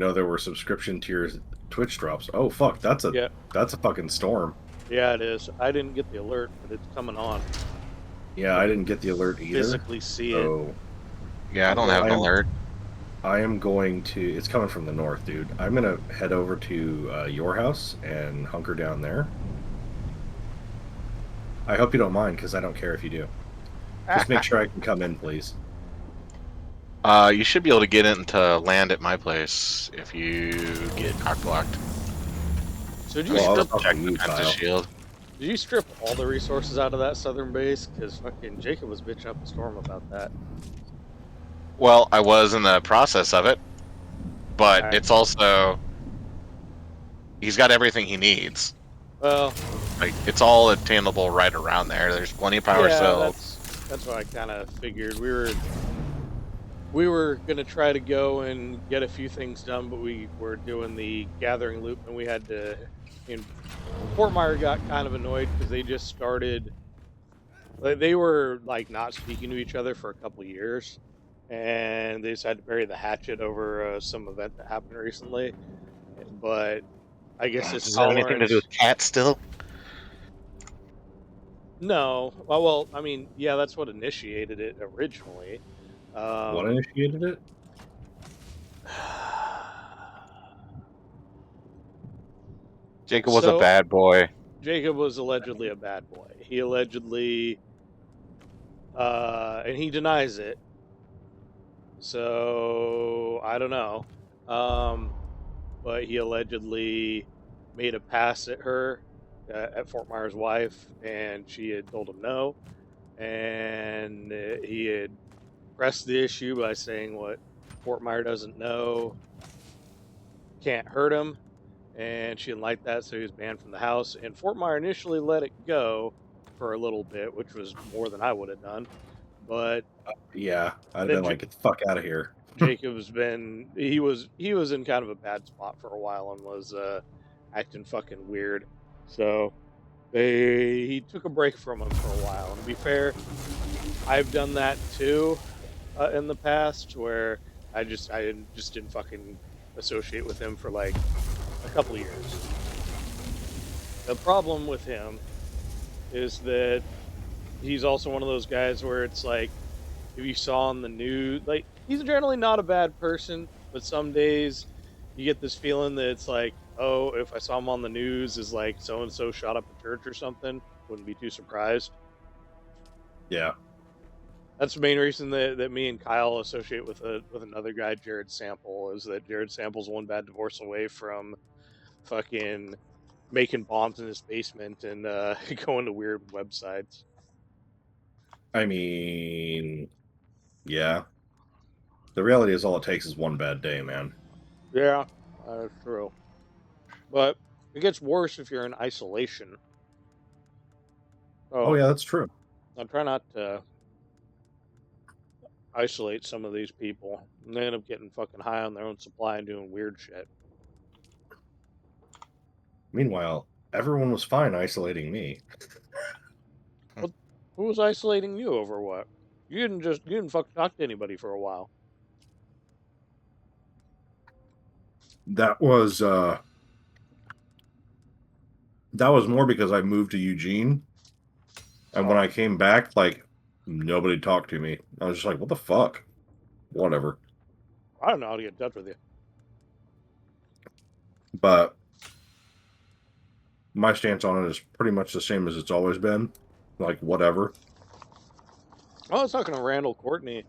know there were subscription tiers Twitch drops. Oh fuck, Yeah, that's a fucking storm. yeah, it is. I didn't get the alert, but it's coming on. Yeah, I I can didn't get the alert either. physically see it. So Yeah, I I'm don't have going. an I am alert. I am going to. It's coming from the north, dude. I'm gonna head over to your house and hunker down there. I hope you don't mind, because I don't care if you do. Just make sure I can come in, please. You should be able to get into land at my place if you get cock blocked. So did I you mean, Well, I was strip? just check talking to the you, defensive Kyle. shield. Did you strip all the resources out of that southern base? Because fucking Jacob was bitching up a storm about that. Well, I was in the process of it, but Alright. it's also he's got everything he needs. Well, Like it's all attainable right around there. There's plenty of power yeah, cells. that's what I kind of figured. We were gonna try to go and get a few things done, but we were doing the gathering loop, and we had to. And Fort Myer got kind of annoyed because they just started. Like, they were like not speaking to each other for a couple years, and they decided to bury the hatchet over some event that happened recently. But I guess his Does it have anything to do tolerance. with cats still? No, well, I mean, yeah, that's what initiated it originally. What Um, initiated it? Jacob was a so bad boy. Jacob was allegedly a bad boy. He allegedly, and he denies it. So I don't know. Um, but he allegedly made a pass at her, at Fort Myers' wife, and she had told him no. And he had pressed the issue by saying what Fort Myers doesn't know can't hurt him. And she didn't like that, so he was banned from the house. And Fort Myers initially let it go for a little bit, which was more than I would have done. But Yeah, I'd have then been like, get the fuck out of here. Jacob's been he was in kind of a bad spot for a while and was acting fucking weird. So he took a break from him for a while. And to be fair, I've done that too in the past, where I just didn't fucking associate with him for like a couple of years. The problem with him is that he's also one of those guys where it's like, if you saw on the news, like, he's generally not a bad person, but some days you get this feeling that it's like, oh, if I saw him on the news is like so and so shot up a church or something, wouldn't be too surprised. Yeah. That's the main reason that me and Kyle associate with another guy, Jared Sample, is that Jared Sample's one bad divorce away from fucking making bombs in his basement and going to weird websites. I mean, yeah. The reality is all it takes is one bad day, man. Yeah, that's true. But it gets worse if you're in isolation. Oh So yeah, that's true. I try not to isolate some of these people. And they end up getting fucking high on their own supply and doing weird shit. Meanwhile, everyone was fine isolating me. What? Who was isolating you over what? You didn't fucking talk to anybody for a while. That was uh that was more because I moved to Eugene, and when Oh, I came back, like nobody talked to me. I was just like, what the fuck? Whatever. I don't know how to get in touch with you. But my stance on it is pretty much the same as it's always been. Like, whatever. I was talking to Randall Courtney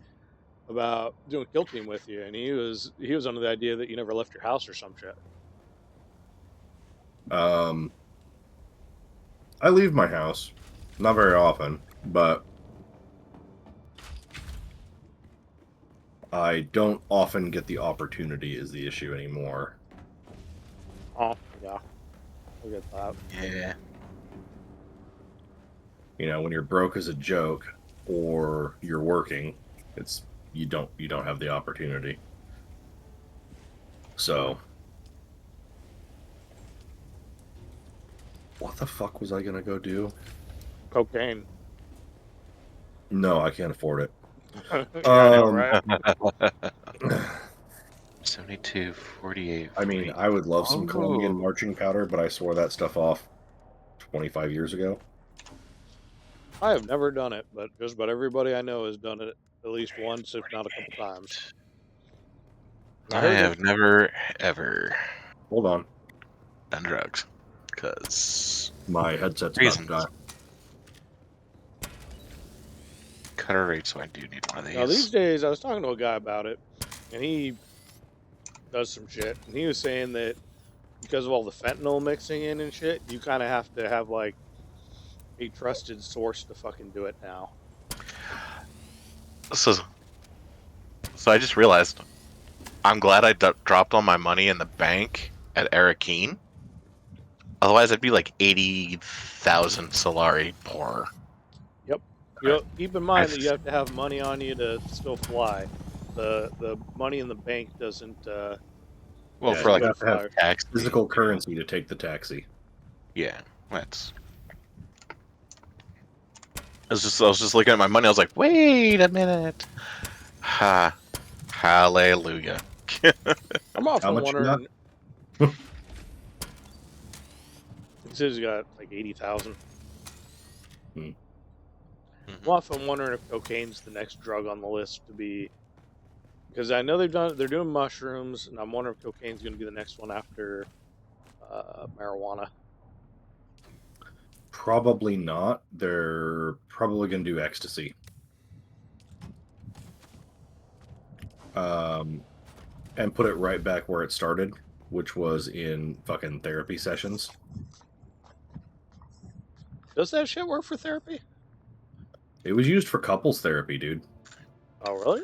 about doing Kill Team with you, and he was under the idea that you never left your house or some shit. Um, I leave my house. Not very often, but I don't often get the opportunity is the issue anymore. Oh, yeah, I get that. Yeah. You know, when you're broke as a joke or you're working, it's you don't have the opportunity. So, what the fuck was I gonna go do? Cocaine. No, I can't afford it. Yeah, I know, right? 72, 48. I mean, I would love some Colombian Oh. marching powder, but I swore that stuff off 25 years ago. I have never done it, but just about everybody I know has done it at least once, if not a couple times. I I heard that. have never, ever Hold on. done drugs. Because My headset's about to reasons. die. Cutter rate, so I do need one of Now these these. days, I was talking to a guy about it, and he does some shit, and he was saying that because of all the fentanyl mixing in and shit, you kind of have to have like a trusted source to fucking do it now. So, so I just realized I'm glad I dropped all my money in the bank at Arakeen. Otherwise, I'd be like 80,000 Solari poorer. Yep. You Okay. know, keep in mind that you I've- have to have money on you to still fly. The money in the bank doesn't Well, Yeah, for doesn't like you go to have to have flyers. tax. physical currency to take the taxi. Yeah, that's. I was just looking at my money. I was like, wait a minute. Ha, hallelujah. I'm How often much you got? wondering. He says he's got like 80,000. Mhm. I'm often wondering if cocaine's the next drug on the list to be, because I know they're doing mushrooms, and I'm wondering if cocaine's going to be the next one after marijuana. Probably not. They're probably going to do ecstasy. And put it right back where it started, which was in fucking therapy sessions. Does that shit work for therapy? It was used for couples therapy, dude. Oh, really?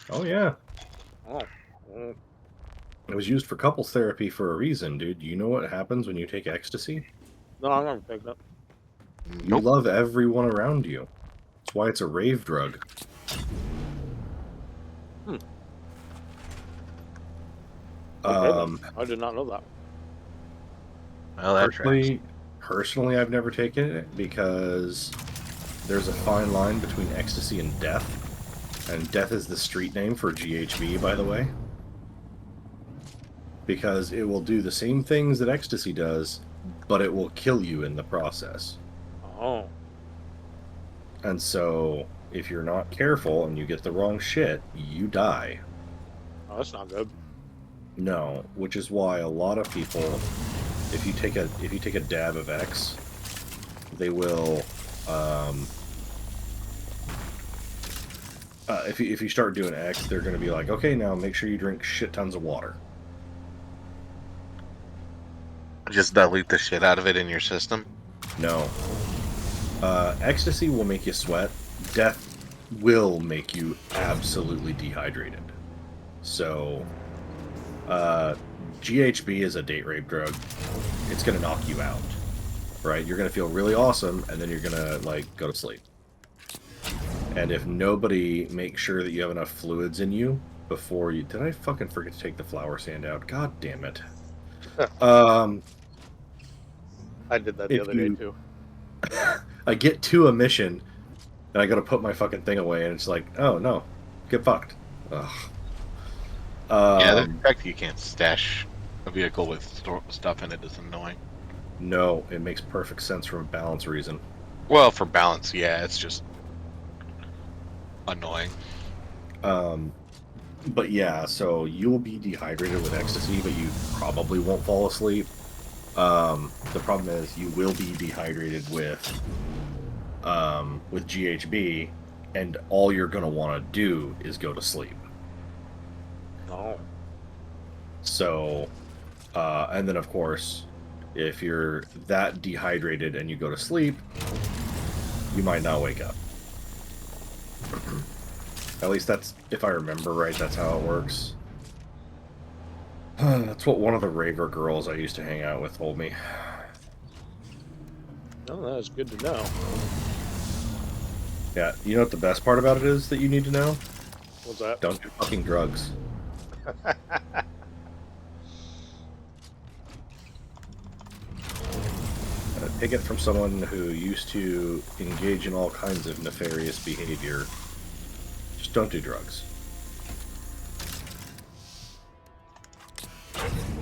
Oh, yeah. Oh, mm, It was used for couples therapy for a reason, dude. You know what happens when you take ecstasy? no, I'm not picking up. You Nope. love everyone around you. That's why it's a rave drug. Hmm. Okay, then. Um, I did not know that. Well, that tracks. personally, I've never taken it because there's a fine line between ecstasy and death. And death is the street name for GHB, by the way. Because it will do the same things that ecstasy does, but it will kill you in the process. Oh, And so, if you're not careful and you get the wrong shit, you die. oh, that's not good. No, which is why a lot of people, if you take a dab of X, they will, if you start doing X, they're going to be like, okay, now make sure you drink shit tons of water. Just dilute the shit out of it in your system. No. Ecstasy will make you sweat. Death will make you absolutely dehydrated. So, GHB is a date rape drug. It's going to knock you out. Right? You're going to feel really awesome, and then you're going to, like, go to sleep. And if nobody makes sure that you have enough fluids in you before you... Did I fucking forget to take the flour sand out? God damn it. I did that the other day too. I get to a mission, and I gotta put my fucking thing away, and it's like, oh no, get fucked. Ugh. Yeah, the fact that you can't stash a vehicle with stuff in it is annoying. No, it makes perfect sense from a balance reason. Well, for balance, yeah, it's just annoying. But yeah, so you'll be dehydrated with ecstasy, but you probably won't fall asleep. The problem is you will be dehydrated with GHB, and all you're gonna want to do is go to sleep. Oh, So, and then of course, if you're that dehydrated and you go to sleep, you might not wake up. At least that's, if I remember right, that's how it works. That's what one of the raver girls I used to hang out with told me. no, that's good to know. Yeah, you know what the best part about it is that you need to know? What's that? Don't do fucking drugs. Take it from someone who used to engage in all kinds of nefarious behavior. Just don't do drugs.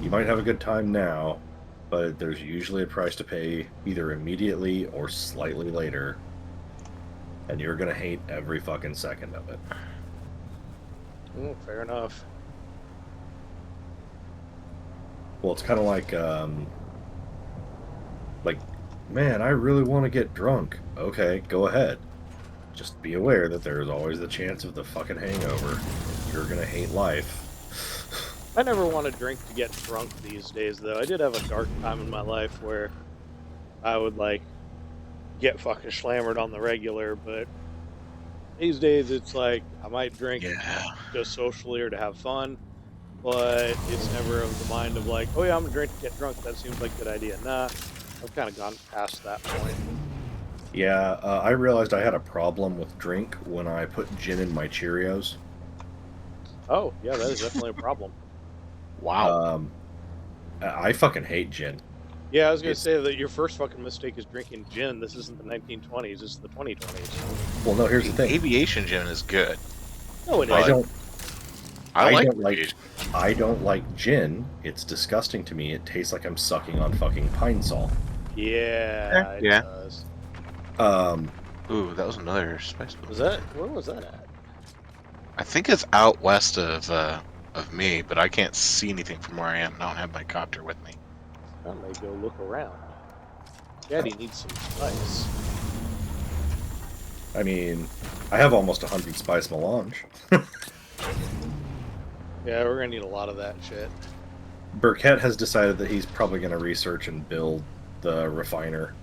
You might have a good time now, but there's usually a price to pay either immediately or slightly later. And you're gonna hate every fucking second of it. Fair enough. Well, it's kind of like, man, I really want to get drunk. Okay, go ahead. Just be aware that there's always the chance of the fucking hangover. You're gonna hate life. I never want to drink to get drunk these days, though. I did have a dark time in my life where I would, like, get fucking slammered on the regular, but these days it's like I might drink Yeah. just socially or to have fun, but it's never of the mind of like, oh yeah, I'm gonna drink to get drunk. That seems like a good idea. Nah, I've kind of gone past that point. Yeah, I realized I had a problem with drink when I put gin in my Cheerios. Oh yeah, that is definitely a problem. Wow. I fucking hate gin. Yeah, I was gonna It's say that your first fucking mistake is drinking gin. This isn't the 1920s; it's the 2020s. well, no. Here's the thing. Aviation gin is good. No, it I isn't. don't. I like don't like. aviation. I don't like gin. It's disgusting to me. It tastes like I'm sucking on fucking pine sol. Yeah, it Yeah. does. Ooh, that was another spice Was one. that where was that at? I think it's out west of me, but I can't see anything from where I am. I don't have my copter with me. I may go look around. Daddy needs some spice. I mean, I have almost 100 spice melange. Yeah, we're gonna need a lot of that shit. Burkett has decided that he's probably going to research and build the refiner.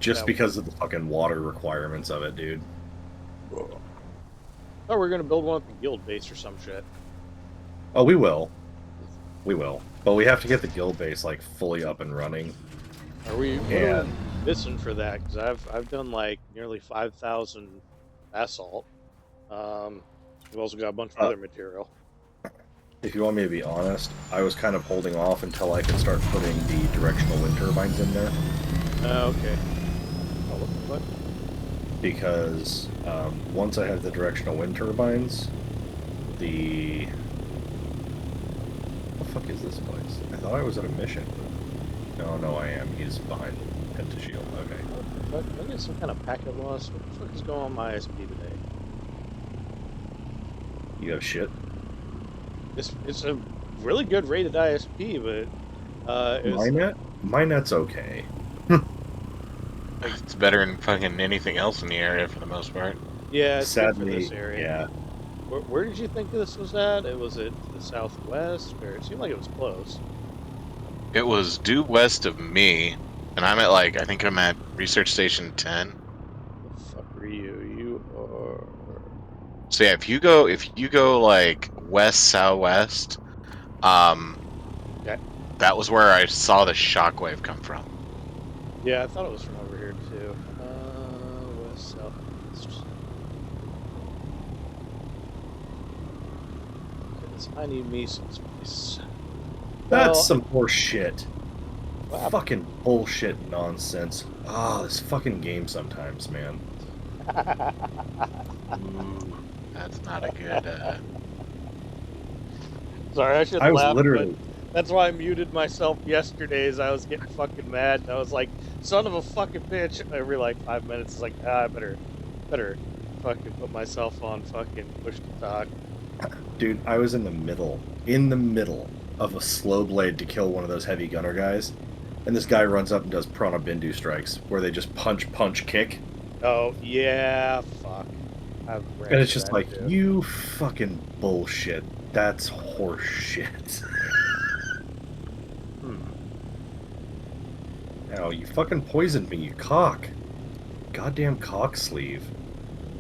Just Yeah. because of the fucking water requirements of it, dude. Oh, we're gonna build one at the guild base or some shit. Oh, we will. We will. But we have to get the guild base, like, fully up and running. Are we And missing for that? Because I've done like nearly 5,000 basalt. We've also got a bunch of other material. if you want me to be honest, I was kind of holding off until I could start putting the directional wind turbines in there. Okay. Oh, what? Because once I have the directional wind turbines, the... What the fuck is this place? I thought I was at a mission. No, I am. He's behind Pentashield. Okay. What? I get some kind of packet loss. What the fuck is going on my ISP today? You have shit? It's a really good rated ISP, but My net's okay. It's better than fucking anything else in the area for the most part. yeah, it's good for Sadly, this area. yeah. Where did you think this was at? It was at the southwest, or it seemed like it was close. It was due west of me, and I'm at I think I'm at Research Station 10. The fuck are you? You are. So yeah, if you go like west southwest, Okay. that was where I saw the shockwave come from. Yeah, I thought it was from over here too. West, southeast. Because I need me some space. That's Well, some horse shit. Wow. Fucking bullshit nonsense. Ah, this fucking game sometimes, man. Ooh, that's not a good. Sorry, I shouldn't I was laugh, literally... but that's why I muted myself yesterday. As I was getting fucking mad, and I was like, "Son of a fucking bitch!" Every like 5 minutes, it's like, I better fucking put myself on fucking push to talk. Dude, I was in the middle of a slow blade to kill one of those heavy gunner guys, and this guy runs up and does Prana Bindu strikes, where they just punch, kick, Oh yeah, fuck. I've ran and it's into just that like, too. you fucking bullshit. That's horse shit. Ow, you fucking poisoned me, you cock. Goddamn cock sleeve.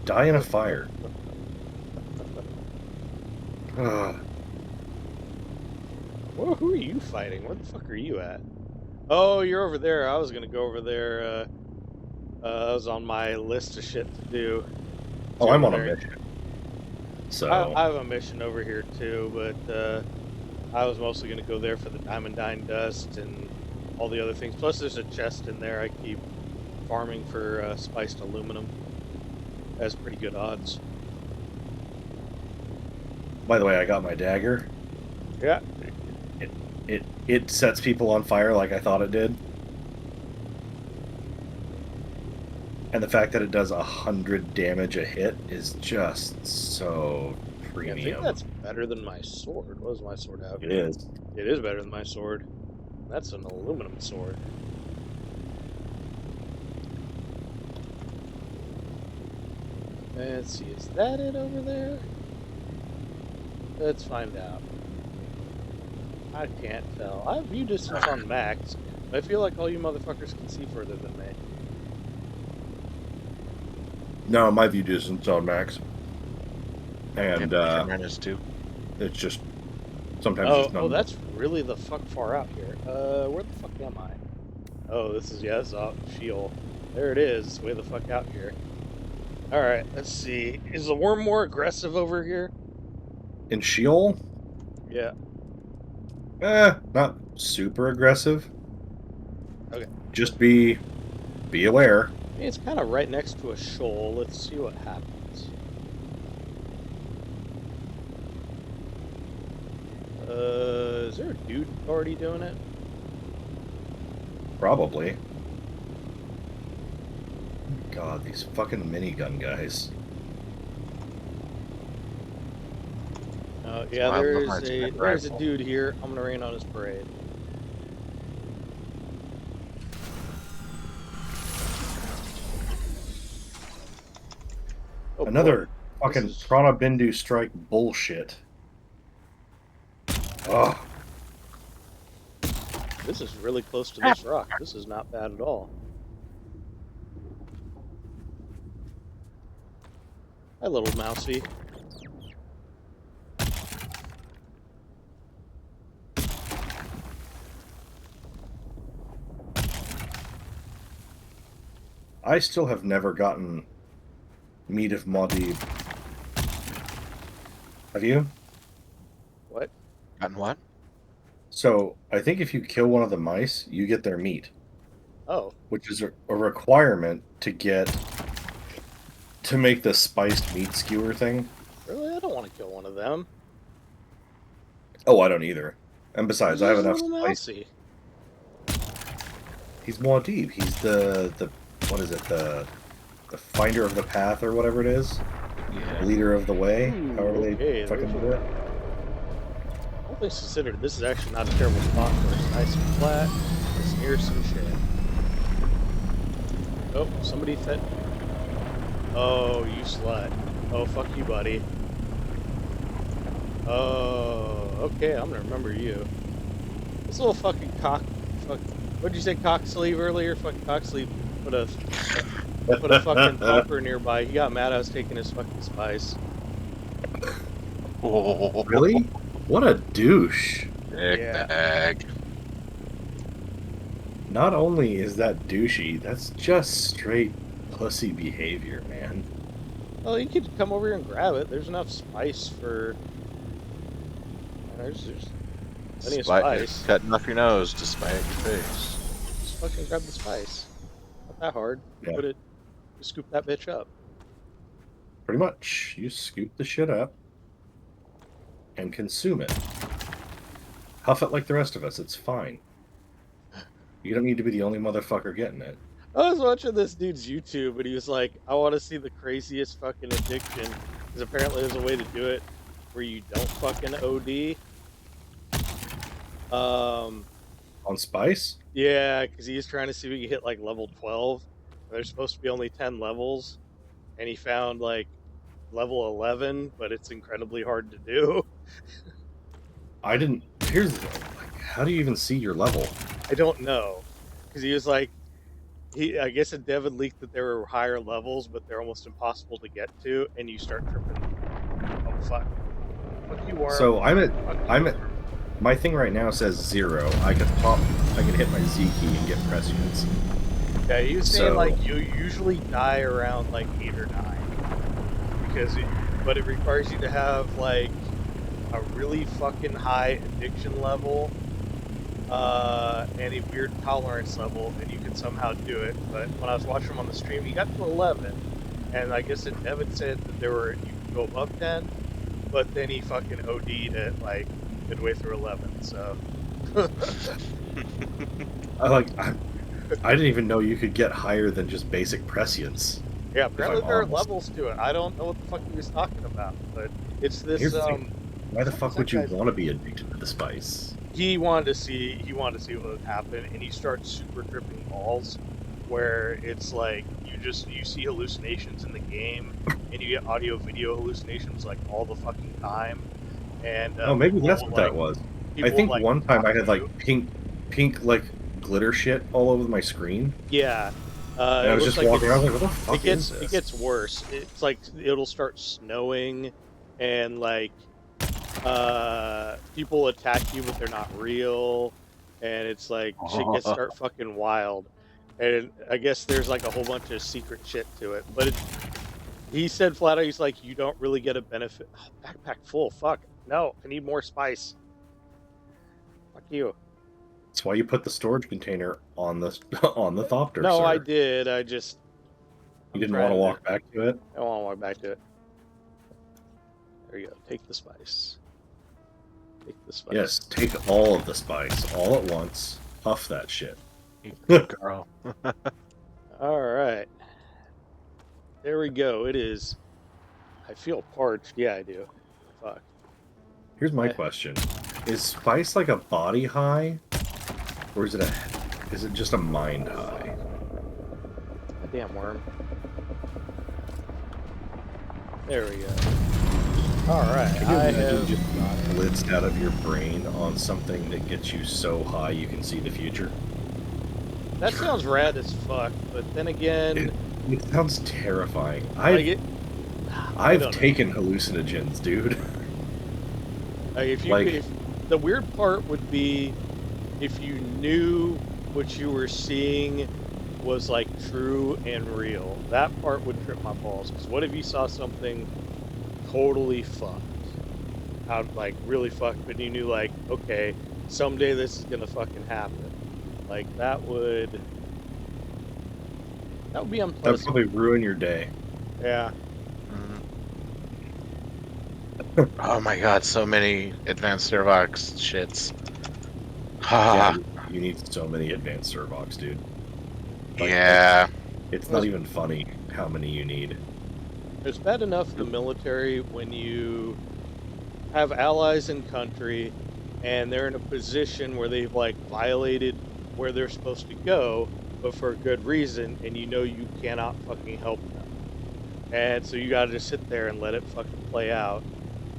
Die in a fire. Ugh. Well, who are you fighting? Where the fuck are you at? Oh, you're over there. I was gonna go over there. That was on my list of shit to do. Oh, I'm on a Over there. mission. So, I have a mission over here too, but I was mostly gonna go there for the Diamondine dust and all the other things. Plus, there's a chest in there. I keep farming for spiced aluminum. Has pretty good odds. by the way, I got my dagger. Yeah. it sets people on fire like I thought it did. And the fact that it does 100 damage a hit is just so Yeah, I premium. think that's better than my sword. What is my sword out? It is. It is better than my sword. That's an aluminum sword. Let's see, is that it over there? Let's find out. I can't tell. I have view distance on max, but I feel like all you motherfuckers can see further than me. No, my view distance on max. And mine is too. it's just sometimes just Oh, that's really the fuck far out here. Where the fuck am I? Oh, this is, yeah, this is out Sheol. There it is. It's way the fuck out here. Alright, let's see. Is the worm more aggressive over here? in Sheol. Yeah. Not super aggressive. Okay. Just be aware. I mean, it's kind of right next to a shoal. Let's see what happens. Is there a dude already doing it? Probably. God, these fucking minigun guys. Yeah, Wow, there's a dude here. I'm gonna rain on his parade. Oh, Another boy. fucking This is- Prana Bindu strike bullshit. Ugh. This is really close to this rock. This is not bad at all. Hi, little mousey. I still have never gotten meat of Maudib. Have you? What? And what? So, I think if you kill one of the mice, you get their meat, Oh, which is a requirement to make the spiced meat skewer thing. really? I don't want to kill one of them. Oh, I don't either. And besides, I have This is a enough little spice. mousey. He's Muad'Dib. He's the what is it? The finder of the path or whatever it is. Yeah. Leader of the way. Ooh, However okay, they fucking there's do it. All things considered, this is actually not a terrible spot for us. Nice and flat. It's near some shit. Oh, somebody fed. Oh, you slut. Oh, fuck you, buddy. Oh, okay, I'm gonna remember you. This little fucking what'd you say, cock sleeve earlier? Fucking cock sleeve put a fucking thumper nearby. He got mad I was taking his fucking spice. Oh, Really? What a douche. Dick Yeah. bag. Not only is that douchey, that's just straight pussy behavior, man. Well, you could come over here and grab it. There's enough spice for. There's plenty of spice. Cutting off your nose to spite your face. Just fucking grab the spice. Not that hard. Yeah. Put it. Just scoop that bitch up. Pretty much. You scoop the shit up and consume it. Huff it like the rest of us. It's fine. You don't need to be the only motherfucker getting it. I was watching this dude's YouTube, and he was like, "I want to see the craziest fucking addiction." Because apparently there's a way to do it where you don't fucking OD. On spice? Yeah, because he was trying to see if he could hit like level 12. There's supposed to be only 10 levels, and he found like level 11, but it's incredibly hard to do. I didn't. Here's the thing. Like, how do you even see your level? I don't know, because he was like, I guess a dev had leaked that there were higher levels, but they're almost impossible to get to, and you start tripping. Oh fuck! Fuck you, worm. So I'm at. Fuck you, worm. My thing right now says 0. I can hit my Z key and get prescience. Yeah, he was saying So- like you usually die around like 8 or 9, but it requires you to have like a really fucking high addiction level, and a weird tolerance level, and you can somehow do it. But when I was watching him on the stream, he got to 11, and I guess Devin said that you could go above 10, but then he fucking OD'd at like midway through 11. So I didn't even know you could get higher than just basic prescience. yeah, If apparently I'm there are honest. levels to it. I don't know what the fuck he was talking about, but it's Here's this the thing. Why the what was fuck that would you guy's- want to be addicted to the spice? he wanted to see what would happen, and he starts super tripping balls where it's like you see hallucinations in the game, and you get audio video hallucinations like all the fucking time, and Oh, maybe people that's will what like that was. I people will think like one time talk I had to you. like pink like glitter shit all over my screen, Yeah, and I it was looks just like walking around. I was like, "What the fuck is it this?" gets worse. It's like it'll start snowing, and like people attack you, but they're not real, and it's like shit gets start fucking wild. And I guess there's like a whole bunch of secret shit to it. But he said flat out, he's like, you don't really get a benefit. Backpack full. Fuck. No, I need more spice. Fuck you. That's why you put the storage container on the on the Thopter, No, I sir. did. You I'm didn't want to trying to. walk back to it. I want to walk back to it. There you go. Take the spice. Take the Yes, spice. take all of the spice all at once. Puff that shit. Good girl. All right. There we go. It is. I feel parched. Yeah, I do. Fuck. Here's my I, question: is spice like a body high, or is it just a mind high? a damn worm. There we go. All right. Can you I imagine have just got it. blitzed out of your brain on something that gets you so high you can see the future? That sounds rad as fuck. But then again, It sounds terrifying. like it. I I've don't know. taken hallucinogens, dude. Like Like, if the weird part would be if you knew what you were seeing was like true and real. That part would trip my balls. Because what if you saw something totally fucked? Out like really fucked, but you knew like, okay, someday this is gonna fucking happen. Like that would be that'd unpleasant. probably ruin your day. Yeah. Oh my god, so many advanced Servox shits. Yeah, Ah, you need so many advanced Servox, dude. Like, yeah. it's not even funny how many you need. It's bad enough in the military when you have allies in country and they're in a position where they've like violated where they're supposed to go, but for a good reason, and you know you cannot fucking help them. And so you gotta just sit there and let it fucking play out.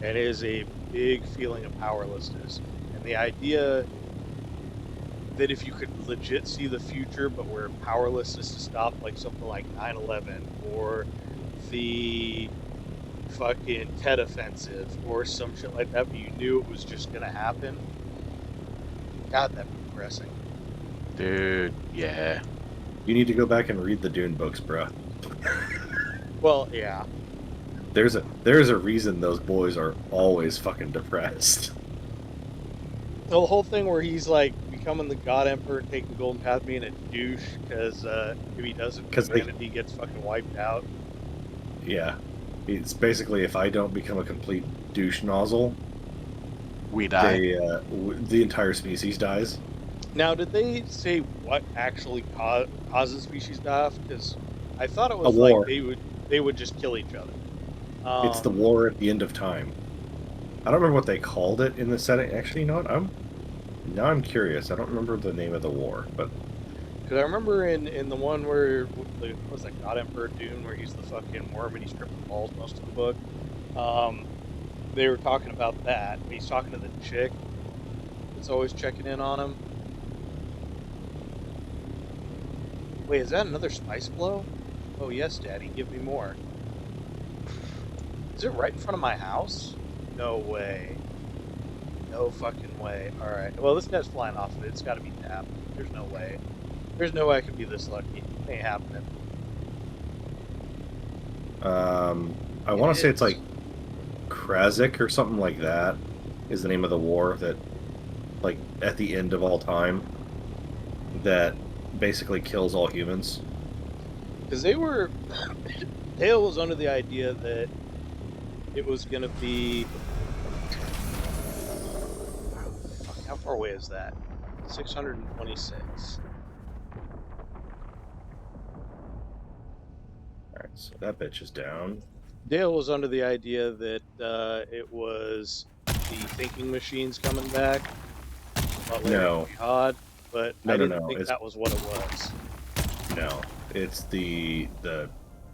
And it is a big feeling of powerlessness. And the idea that if you could legit see the future, but where powerlessness to stop, like something like 9/11 or the fucking Tet offensive or some shit like that, but you knew it was just gonna happen. God, that'd be depressing. Dude, yeah. You need to go back and read the Dune books, bruh. Well, yeah. There's a reason those boys are always fucking depressed. The whole thing where he's like becoming the God Emperor and taking the Golden Path being a douche because if he doesn't, 'Cause they- humanity gets fucking wiped out. Yeah. It's basically, if I don't become a complete douche nozzle, We die. the entire species dies. Now, did they say what actually causes species die? Because I thought it was A war. like they would just kill each other. It's the war at the end of time. I don't remember what they called it in the setting. Actually, you know what? Now I'm curious. I don't remember the name of the war, but Because I remember in the one where what was that God Emperor Dune, where he's the fucking worm and he's tripping balls most of the book. They were talking about that. He's talking to the chick that's always checking in on him. Wait, is that another spice blow? Oh yes, Daddy, give me more. Is it right in front of my house? No way. No fucking way. Alright. Well, this guy's flying off of it. It's gotta be tapped. There's no way. There's no way I could be this lucky. It ain't happening. I want to say it's like Krazik or something like that is the name of the war that, like, at the end of all time, that basically kills all humans. Because they were... Dale was under the idea that it was going to be How far away is that? 626. Alright, so that bitch is down. Dale was under the idea that it was the thinking machines coming back, but later No. jihad, but No, I no, didn't no. think It's that was what it was. no. It's the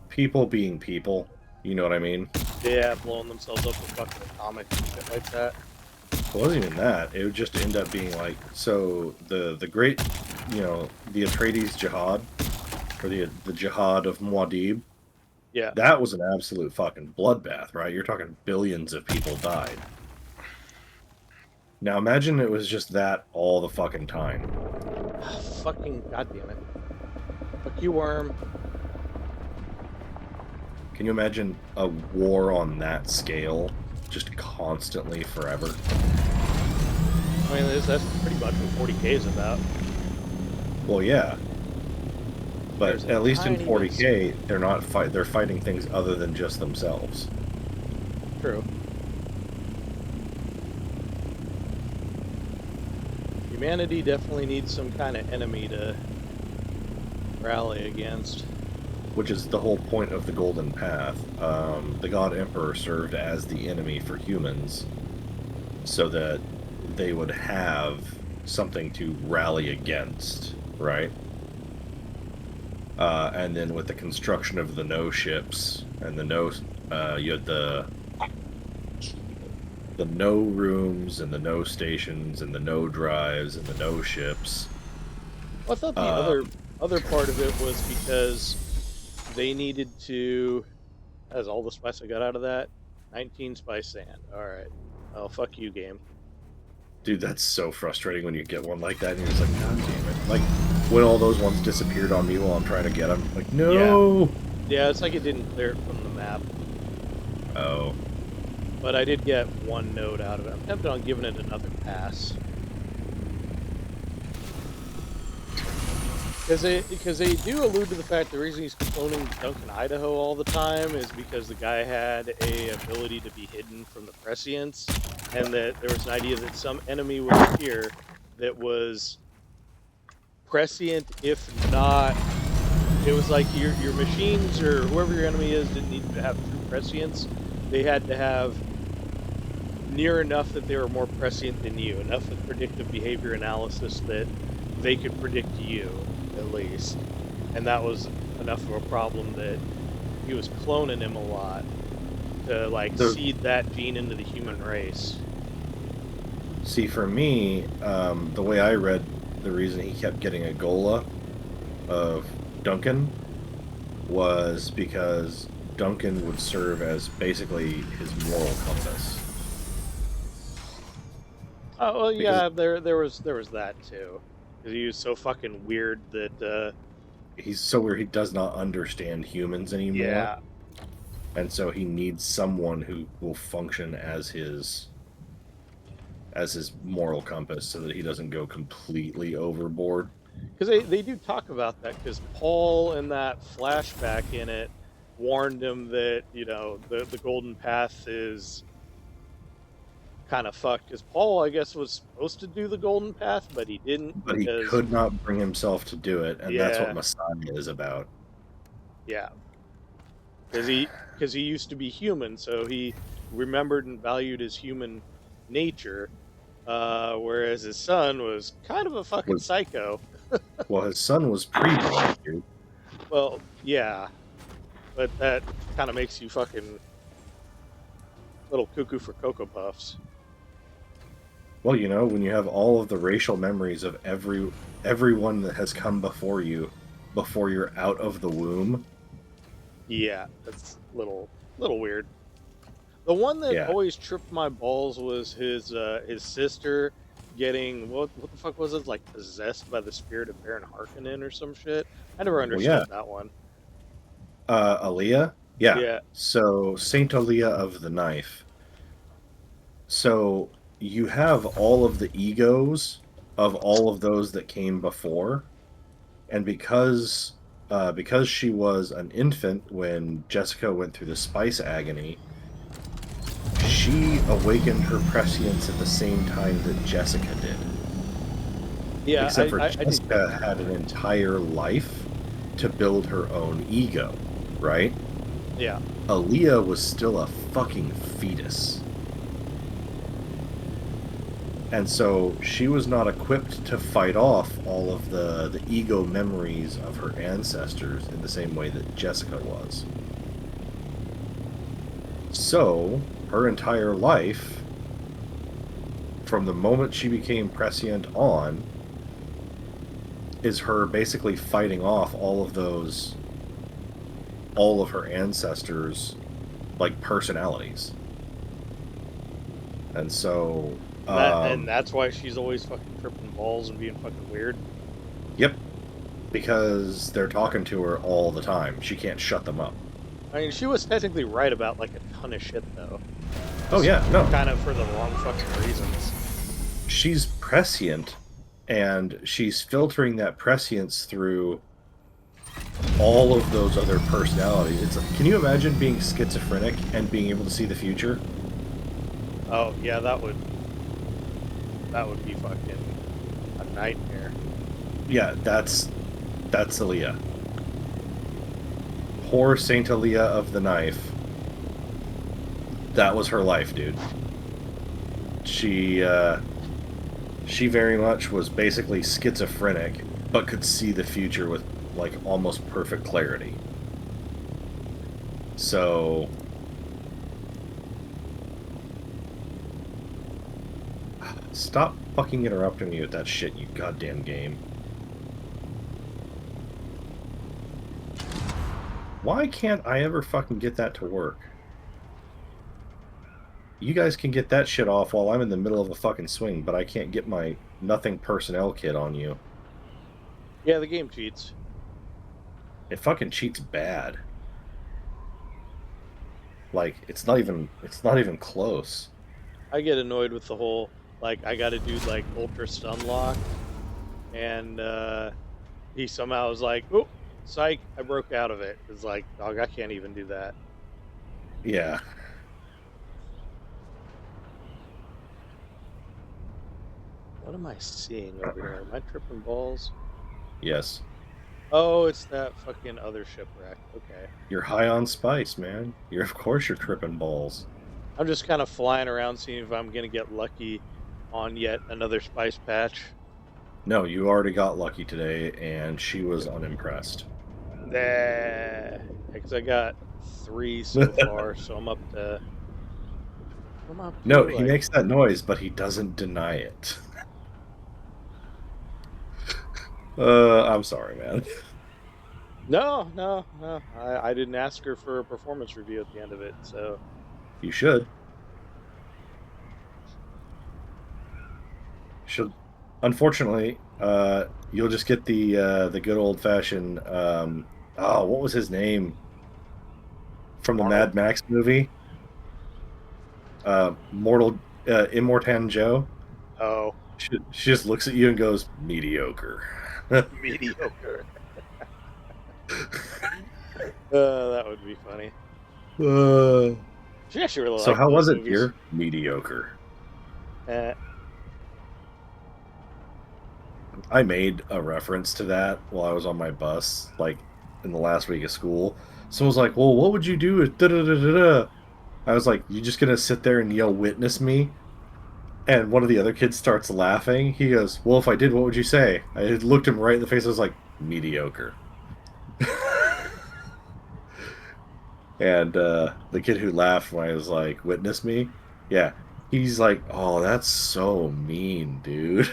people being people. You know what I mean? Yeah, blowing themselves up with fucking atomic and shit like that. It wasn't even that. It would just end up being like so the great, the Atreides jihad or the jihad of Muad'Dib. Yeah. That was an absolute fucking bloodbath, right? You're talking billions of people died. Now imagine it was just that all the fucking time. Fucking goddamn it. Fuck you, worm. Can you imagine a war on that scale, just constantly forever? I mean, that's pretty much what 40K is about. Well, yeah, but There's a at least in tiny 40K, they're not they're fighting things other than just themselves. True. Humanity definitely needs some kind of enemy to rally against. Which is the whole point of the Golden Path. The God Emperor served as the enemy for humans, so that they would have something to rally against, right? And then with the construction of the No ships and the No, you had the No rooms and the No stations and the No drives and the No ships. Well, I thought the other part of it was because they needed to. That's all the spice I got out of that. 19 spice sand. All right. Oh, fuck you, game. Dude, that's so frustrating when you get one like that and you're just like, God damn it. Like, when all those ones disappeared on me while I'm trying to get them. Like, no! Yeah, it's like it didn't clear it from the map. Oh. But I did get one node out of it. I'm tempted on giving it another pass. Because they do allude to the fact the reason he's cloning Duncan, Idaho all the time is because the guy had a ability to be hidden from the prescients, and that there was an idea that some enemy would appear that was prescient, if not, it was like your machines or whoever your enemy is didn't need to have true prescience. They had to have near enough that they were more prescient than you, enough with predictive behavior analysis that they could predict you, at least. And that was enough of a problem that he was cloning him a lot to, like, seed that gene into the human race. See, for me, the way I read the reason he kept getting a Gola of Duncan was because Duncan would serve as basically his moral compass. Oh well, yeah, there was that too, because he was so fucking weird that he's so weird he does not understand humans anymore. Yeah. And so he needs someone who will function as his moral compass so that he doesn't go completely overboard. Because they do talk about that, because Paul in that flashback in it warned him that, you know, the Golden Path is kind of fucked. Because Paul, I guess, was supposed to do the Golden Path, but he didn't. But because, he could not bring himself to do it, and that's Yeah. what Messiah is about. Yeah. Because he used to be human, so he remembered and valued his human nature, whereas his son was kind of a fucking psycho. Well, his son was pre-born, dude. Well, yeah, but that kind of makes you fucking little cuckoo for Cocoa Puffs. Well, you know, when you have all of the racial memories of everyone that has come before you, before you're out of the womb. Yeah, that's little weird. The one that always tripped my balls was his sister getting what the fuck was it, like, possessed by the spirit of Baron Harkonnen or some shit. I never understood that one. Aaliyah? Yeah. Yeah. So Saint Aaliyah of the Knife. So you have all of the egos of all of those that came before, and because she was an infant when Jessica went through the spice agony, she awakened her prescience at the same time that Jessica did. Yeah, Except for I think Jessica had an entire life to build her own ego, right? yeah. Aaliyah was still a fucking fetus. And so she was not equipped to fight off all of the ego memories of her ancestors in the same way that Jessica was. So, her entire life, from the moment she became prescient on, is her basically fighting off all of her ancestors' like personalities. And so And that's why she's always fucking tripping balls and being fucking weird. yep, because they're talking to her all the time. She can't shut them up. I mean, she was technically right about like a ton of shit though. Oh Just yeah, no. kind of for the wrong fucking reasons. She's prescient, and she's filtering that prescience through all of those other personalities. It's like, can you imagine being schizophrenic and being able to see the future? Oh yeah, that would be fucking a nightmare. Yeah, that's Aaliyah. Poor Saint Aaliyah of the Knife. That was her life, dude. She very much was basically schizophrenic, but could see the future with like almost perfect clarity. So stop fucking interrupting me with that shit, you goddamn game. Why can't I ever fucking get that to work? You guys can get that shit off while I'm in the middle of a fucking swing, but I can't get my nothing personnel kit on you. Yeah, the game cheats. It fucking cheats bad. Like, it's not even close. I get annoyed with the whole like I got to do like ultra stun lock, and he somehow was like, "Oh, psych!" I broke out of it. It's like, dog, I can't even do that. Yeah. What am I seeing over here? Am I tripping balls? Yes. Oh, it's that fucking other shipwreck. Okay. You're high on spice, man. Of course you're tripping balls. I'm just kind of flying around seeing if I'm gonna get lucky on yet another spice patch. No, you already got lucky today, and she was unimpressed. Because I got 3 so far, so I'm up No, to he like makes that noise, but he doesn't deny it. I'm sorry, man. no. I didn't ask her for a performance review at the end of it, so You should. Should. Unfortunately, you'll just get the good old fashioned. Oh, what was his name from the Arnold. Mad Max movie? Immortan Joe. Oh, She just looks at you and goes, mediocre. mediocre. That would be funny. Uh, She actually really so liked how those was it, movies. dear? Mediocre. Eh, I made a reference to that while I was on my bus, like in the last week of school. Someone was like, "Well, what would you do if da da da da da?" I was like, "You just gonna sit there and yell witness me?" And one of the other kids starts laughing. He goes, "Well, if I did, what would you say?" I looked him right in the face. I was like, "Mediocre." And the kid who laughed when I was like, "Witness me?" Yeah, he's like, "Oh, that's so mean, dude."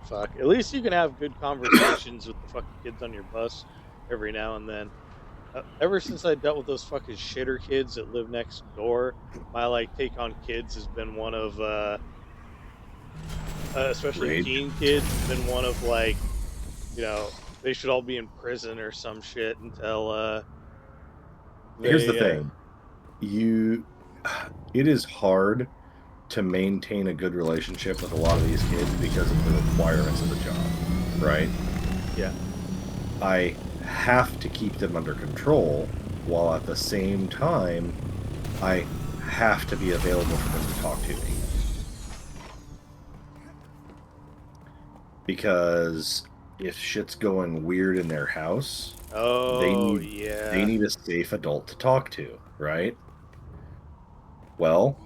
fuck. At least you can have good conversations with the fucking kids on your bus every now and then. Ever since I dealt with those fucking shitter kids that live next door, my like take on kids has been one of, especially Rage. teen kids, has been one of like, they should all be in prison or some shit until Here's the they. thing. You it is hard to maintain a good relationship with a lot of these kids because of the requirements of the job, right? Yeah. I have to keep them under control while at the same time I have to be available for them to talk to me. Because if shit's going weird in their house, they Oh, need they yeah. need a safe adult to talk to, right? Well,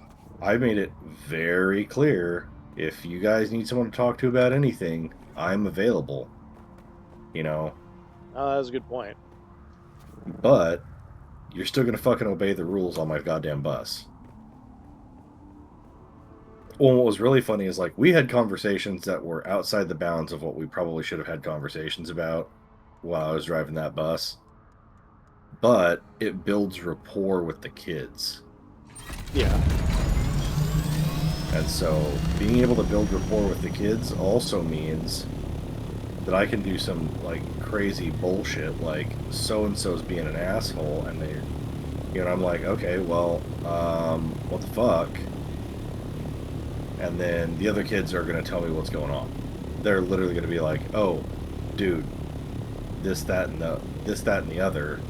I made it very clear, if you guys need someone to talk to about anything, I'm available, you know, Oh, that's a good point. but you're still gonna fucking obey the rules on my goddamn bus. Well, what was really funny is like we had conversations that were outside the bounds of what we probably should have had conversations about while I was driving that bus, but it builds rapport with the kids. Yeah. And so being able to build rapport with the kids also means that I can do some like crazy bullshit like so and so's being an asshole and they, you know, I'm like, okay, well, what the fuck? And then the other kids are gonna tell me what's going on. They're literally gonna be like, oh, dude, this, that, and the other,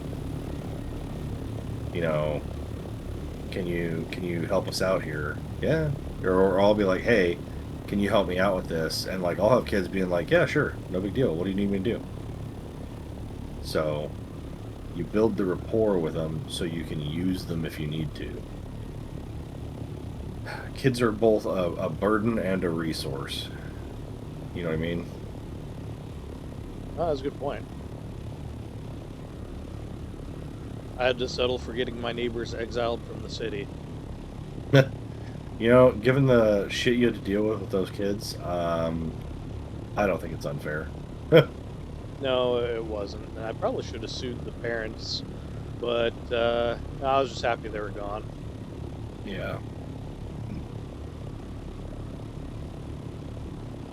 you know, can you help us out here? Yeah. Or I'll be like, hey, can you help me out with this? And like I'll have kids being like, yeah, sure, no big deal. What do you need me to do? So you build the rapport with them so you can use them if you need to. Kids are both a burden and a resource. You know what I mean? Oh, that's a good point. I had to settle for getting my neighbors exiled from the city. You know, given the shit you had to deal with those kids, I don't think it's unfair. No, it wasn't. And I probably should have sued the parents, but I was just happy they were gone. Yeah.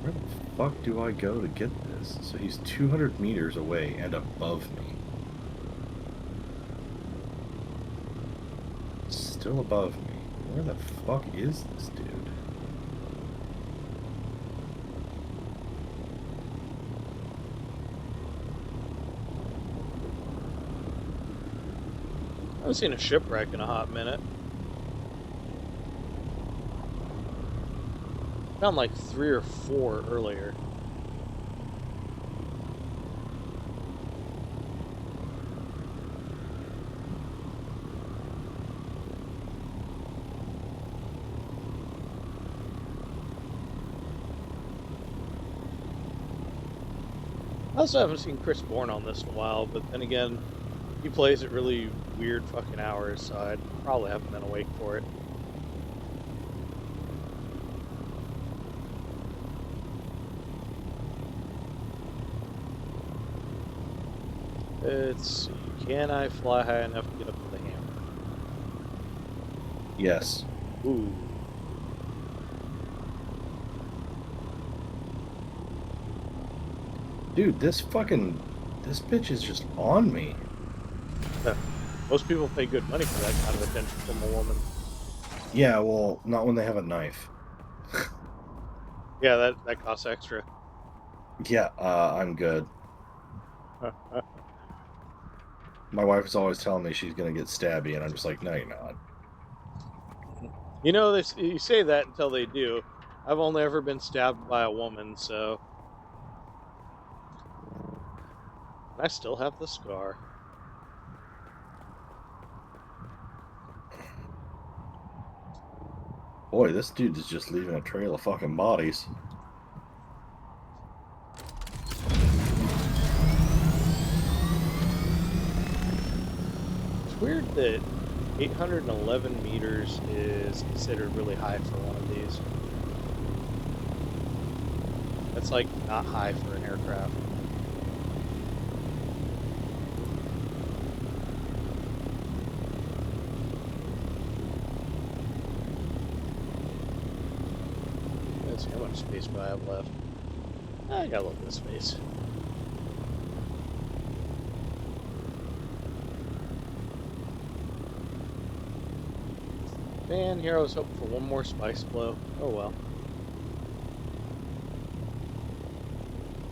Where the fuck do I go to get this? So he's 200 meters away and above me. Still above me. Where the fuck is this dude? I haven't seen a shipwreck in a hot minute. Found like 3 or 4 earlier. I also haven't seen Chris Bourne on this in a while, but then again, he plays at really weird fucking hours, so I probably haven't been awake for it. Let's see. Can I fly high enough to get up to the hammer? Yes. Ooh. Dude, this bitch is just on me. Most people pay good money for that kind of attention from a woman. Yeah, well, not when they have a knife. Yeah, that costs extra. Yeah, I'm good. My wife is always telling me she's gonna get stabby, and I'm just like, no, you're not. You know, you say that until they do. I've only ever been stabbed by a woman, so I still have the scar. Boy, this dude is just leaving a trail of fucking bodies. It's weird that 811 meters is considered really high for one of these. That's like not high for an aircraft. Let's see how much space do I have left. I got a little bit of space. Man, here I was hoping for one more spice blow. Oh well.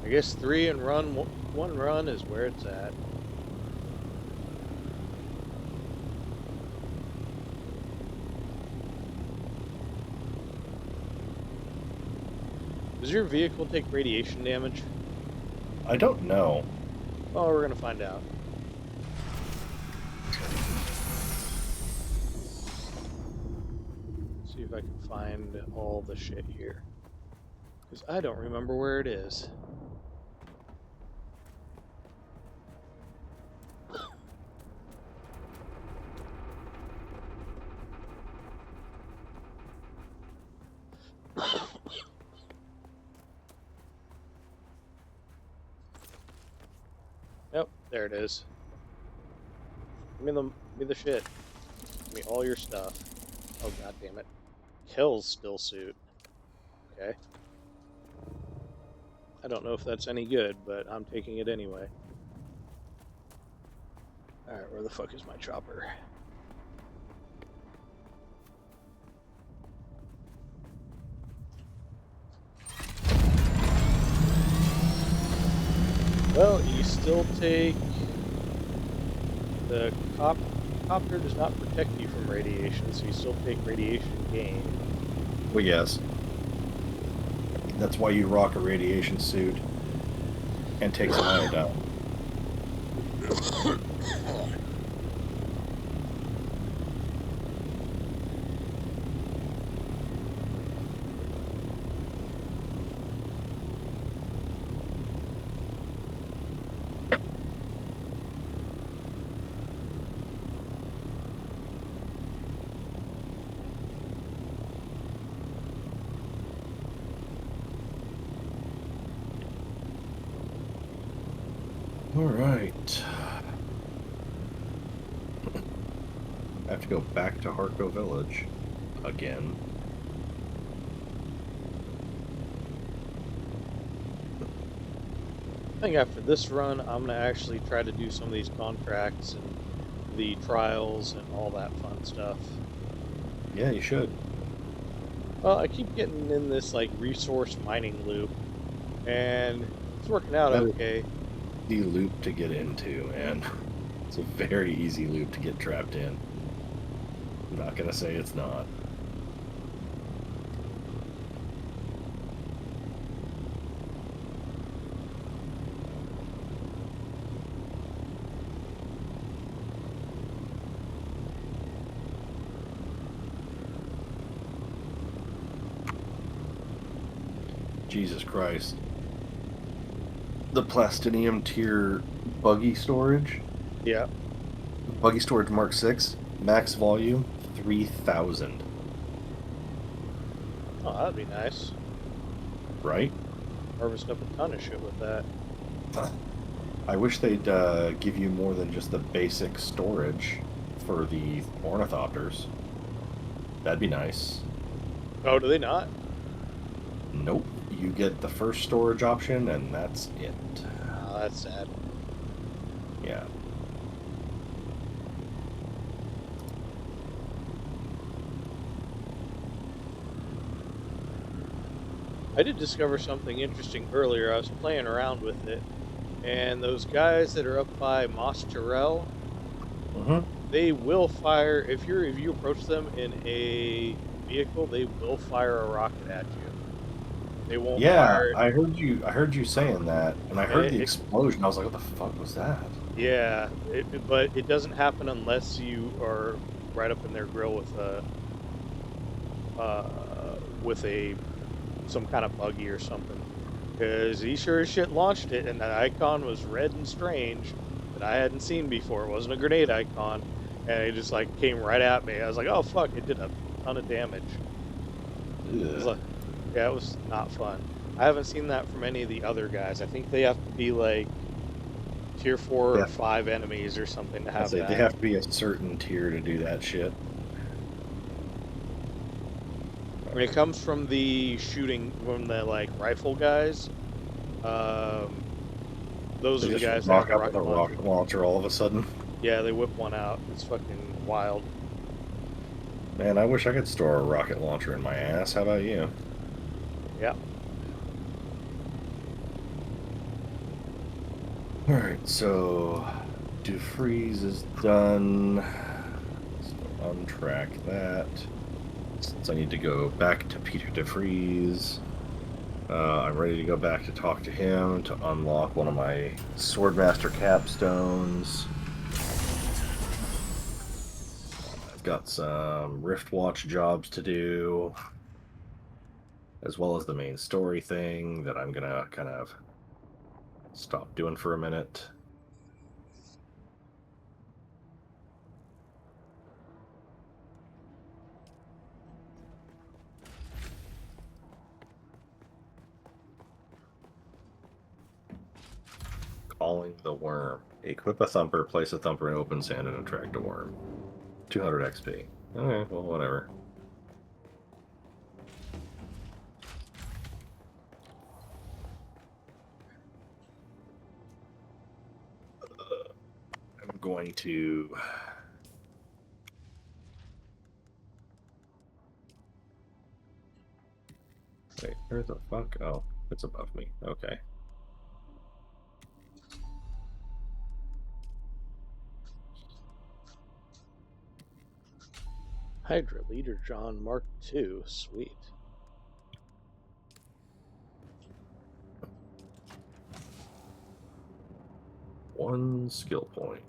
I guess 3 and run, 1 run is where it's at. Does your vehicle take radiation damage? I don't know. Well, we're gonna find out. See if I can find all the shit here. Because I don't remember where it is. Yep, there it is. Give me the shit. Give me all your stuff. Oh god damn it. Kel's still suit. Okay. I don't know if that's any good, but I'm taking it anyway. Alright, where the fuck is my chopper? Well, you still take... The copter does not protect you from radiation, so you still take radiation gain. Well, yes. That's why you rock a radiation suit and take some iodine. All right. I have to go back to Harco Village again. I think after this run, I'm going to actually try to do some of these contracts and the trials and all that fun stuff. Yeah, you should. Well, I keep getting in this like resource mining loop, and it's working out That is okay. the loop to get into, and it's a very easy loop to get trapped in. I'm not gonna say it's not. Jesus Christ. The Plastinium tier buggy storage. Yeah. Buggy storage Mark 6, max volume 3,000. Oh, that'd be nice. Right? Harvest up a ton of shit with that. I wish they'd give you more than just the basic storage for the ornithopters. That'd be nice. Oh, do they not? Nope. You get the first storage option, and that's it. Oh, that's sad. Yeah. I did discover something interesting earlier. I was playing around with it, and those guys that are up by Mos Terrell, Mm-hmm. they will fire if you approach them in a vehicle. They will fire a rocket at you. They won't Yeah, fire. I heard you saying that, and I heard the It, explosion. I was like, what the fuck was that? yeah, but it doesn't happen unless you are right up in their grill with a some kind of buggy or something. Because he sure as shit launched it, and that icon was red and strange that I hadn't seen before. It wasn't a grenade icon, and it just like came right at me. I was like, oh fuck! It did a ton of damage. It was Ugh. like, yeah, it was not fun. I haven't seen that from any of the other guys. I think they have to be like tier 4 Yeah. or 5 enemies or something to I have say that. they have to be a certain tier to do that shit. When it comes from the shooting, from the like rifle guys, those They are the just guys that have rock the up with rocket a launcher. rocket launcher all of a sudden. Yeah, they whip one out. It's fucking wild. Man, I wish I could store a rocket launcher in my ass. How about you? Yeah. Alright, so DeFreeze is done. So untrack that. Since I need to go back to Peter DeFreeze. I'm ready to go back to talk to him to unlock one of my Swordmaster capstones. I've got some Riftwatch jobs to do, as well as the main story thing that I'm gonna kind of stop doing for a minute. Calling the worm. Equip a thumper, place a thumper in open sand, and attract a worm. 200 XP. Okay, well, whatever. I'm going to... Wait, where the fuck? Oh, it's above me. Okay. Hydra Leader John Mark II. Sweet. One skill point.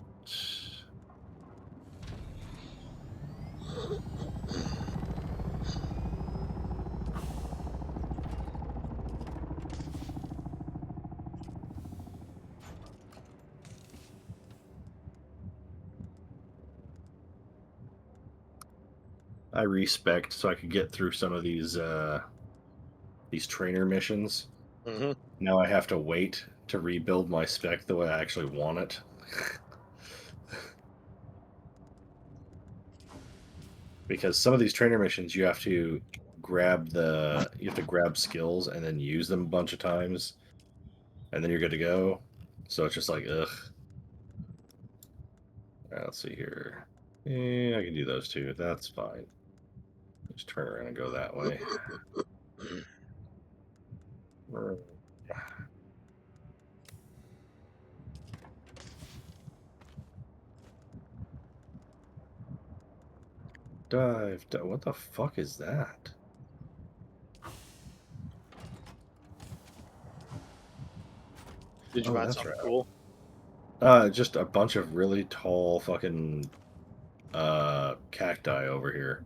I respect so I could get through some of these trainer missions. Mm-hmm. Now I have to wait to rebuild my spec the way I actually want it. Because some of these trainer missions you have to grab skills and then use them a bunch of times, and then you're good to go. So it's just like, ugh. All right, let's see here. I can do those too. That's fine. Just turn around and go that way. Dive. What the fuck is that? Did you Oh, find that's something right. cool? Just a bunch of really tall fucking cacti over here.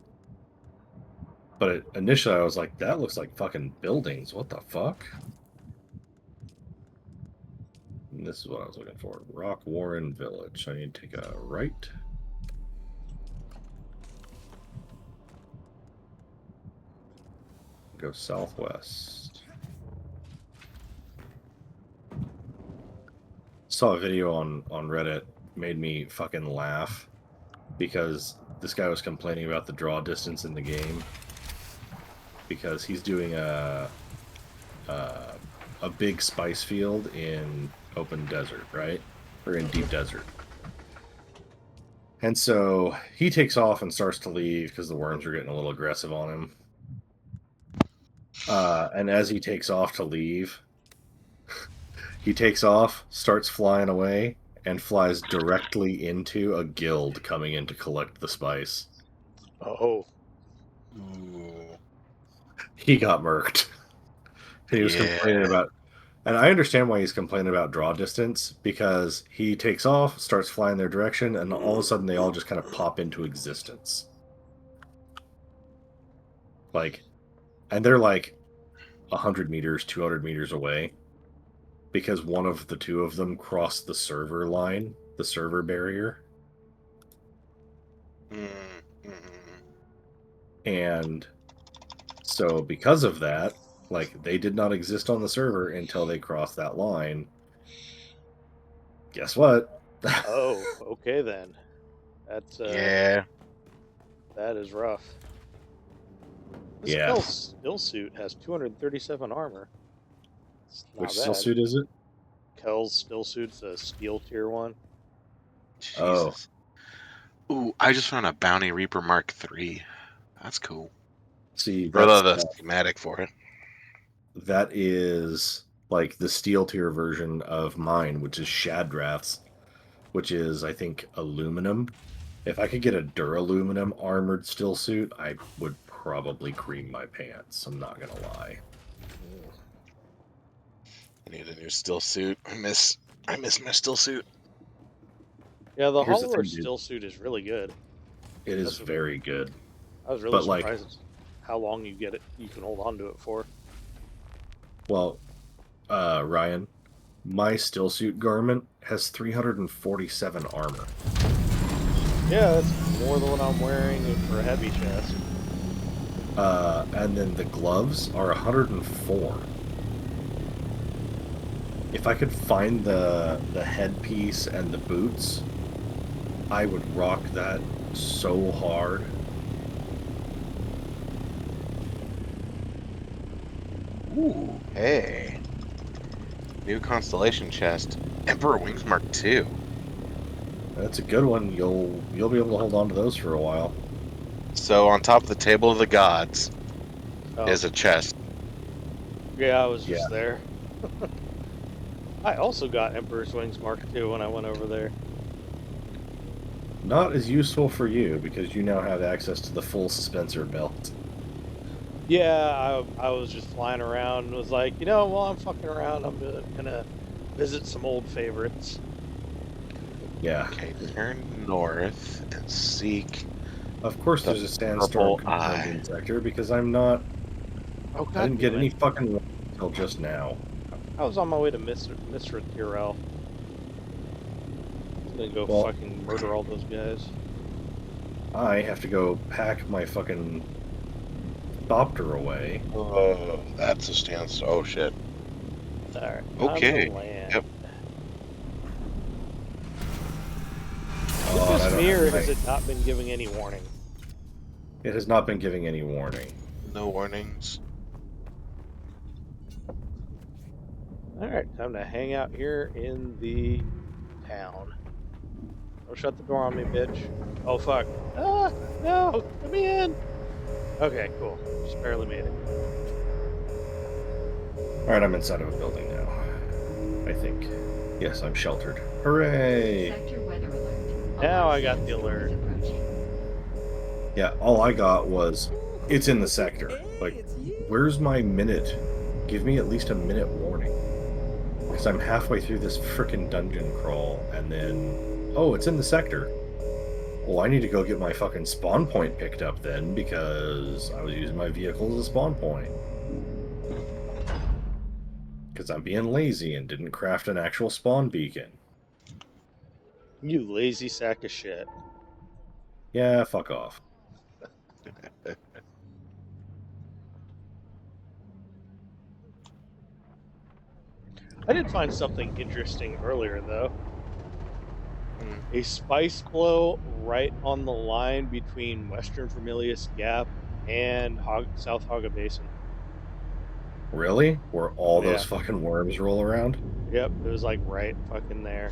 But initially I was like, that looks like fucking buildings. What the fuck? And this is what I was looking for. Rock Warren Village. I need to take a right. Go southwest. Saw a video on Reddit. Made me fucking laugh. Because this guy was complaining about the draw distance in the game. Because he's doing a big spice field in open desert, right? Or in deep desert. And so he takes off and starts to leave because the worms are getting a little aggressive on him. And as he takes off to leave, he takes off, starts flying away, and flies directly into a guild coming in to collect the spice. Oh. Ooh. He got murked. He was complaining about... And I understand why he's complaining about draw distance, because he takes off, starts flying their direction, and all of a sudden they all just kind of pop into existence. Like, and they're like 100 meters, 200 meters away, because one of the two of them crossed the server line, the server barrier. Mm-hmm. And so because of that, like, they did not exist on the server until they crossed that line. Guess what? Oh, okay then. That's Yeah. that is rough. This Yeah. Kel's still suit has 237 armor. It's not Which bad. still suit is it? Kel's still suit's a steel tier 1. Jesus. Ooh, I just found a Bounty Reaper Mark III. That's cool. See, Or that's the schematic for it. that is like the steel tier version of mine, which is Shadrath's, which is, I think, aluminum. If I could get a duraluminum armored steel suit, I would probably cream my pants. I'm not gonna lie. I need a new still suit. I miss my still suit. Yeah, the Here's the Hollower thing, dude. still suit is really good. It is That's what, very good. I was really But like, surprised how long you get it. You can hold on to it for. well, Ryan, my still suit garment has 347 armor. Yeah, that's more than what I'm wearing for a heavy chest. And then the gloves are 104. If I could find the headpiece and the boots, I would rock that so hard. Ooh, hey. New constellation chest. Emperor Wings Mark II. That's a good one. You'll be able to hold on to those for a while. So on top of the table of the gods Oh, is a chest. yeah, I was Yeah. just there. I also got Emperor's Wings Mark II when I went over there. Not as useful for you because you now have access to the full suspensor belt. Yeah, I was just flying around and was like, while I'm fucking around, I'm gonna visit some old favorites. Yeah. Okay, turn north and seek. Of course The there's a sandstorm purple eye. confirmed in sector because I'm not... Oh, I god didn't get damn any it. fucking warning until just now. I was on my way to Mr. Tyrell. I was gonna go Well- fucking murder all those guys. I have to go pack my fucking Thopter away. Oh, that's a stance. Oh shit. Alright, Okay, time to land. yep. Is Oh, it and I just don't me, have or my- has it not been giving any warning? It has not been giving any warning. No warnings. Alright, time to hang out here in the town. Don't shut the door on me, bitch. Oh, fuck. Ah, no, let me in. Okay, cool. Just barely made it. Alright, I'm inside of a building now. I think. Yes, I'm sheltered. Hooray! Sector weather alert. Now Alarm I got the sandstorm alert. is approaching. Yeah, all I got was, it's in the sector. Like, where's my minute? Give me at least a minute warning. Because I'm halfway through this frickin' dungeon crawl, and then... Oh, it's in the sector. Well, I need to go get my fucking spawn point picked up then, because I was using my vehicle as a spawn point. Because I'm being lazy and didn't craft an actual spawn beacon. You lazy sack of shit. Yeah, fuck off. I did find something interesting earlier, though. Hmm. A spice blow right on the line between Western Vermillious Gap and South Hogga Basin. Really? Where all those Yeah. fucking worms roll around? Yep, it was like right fucking there.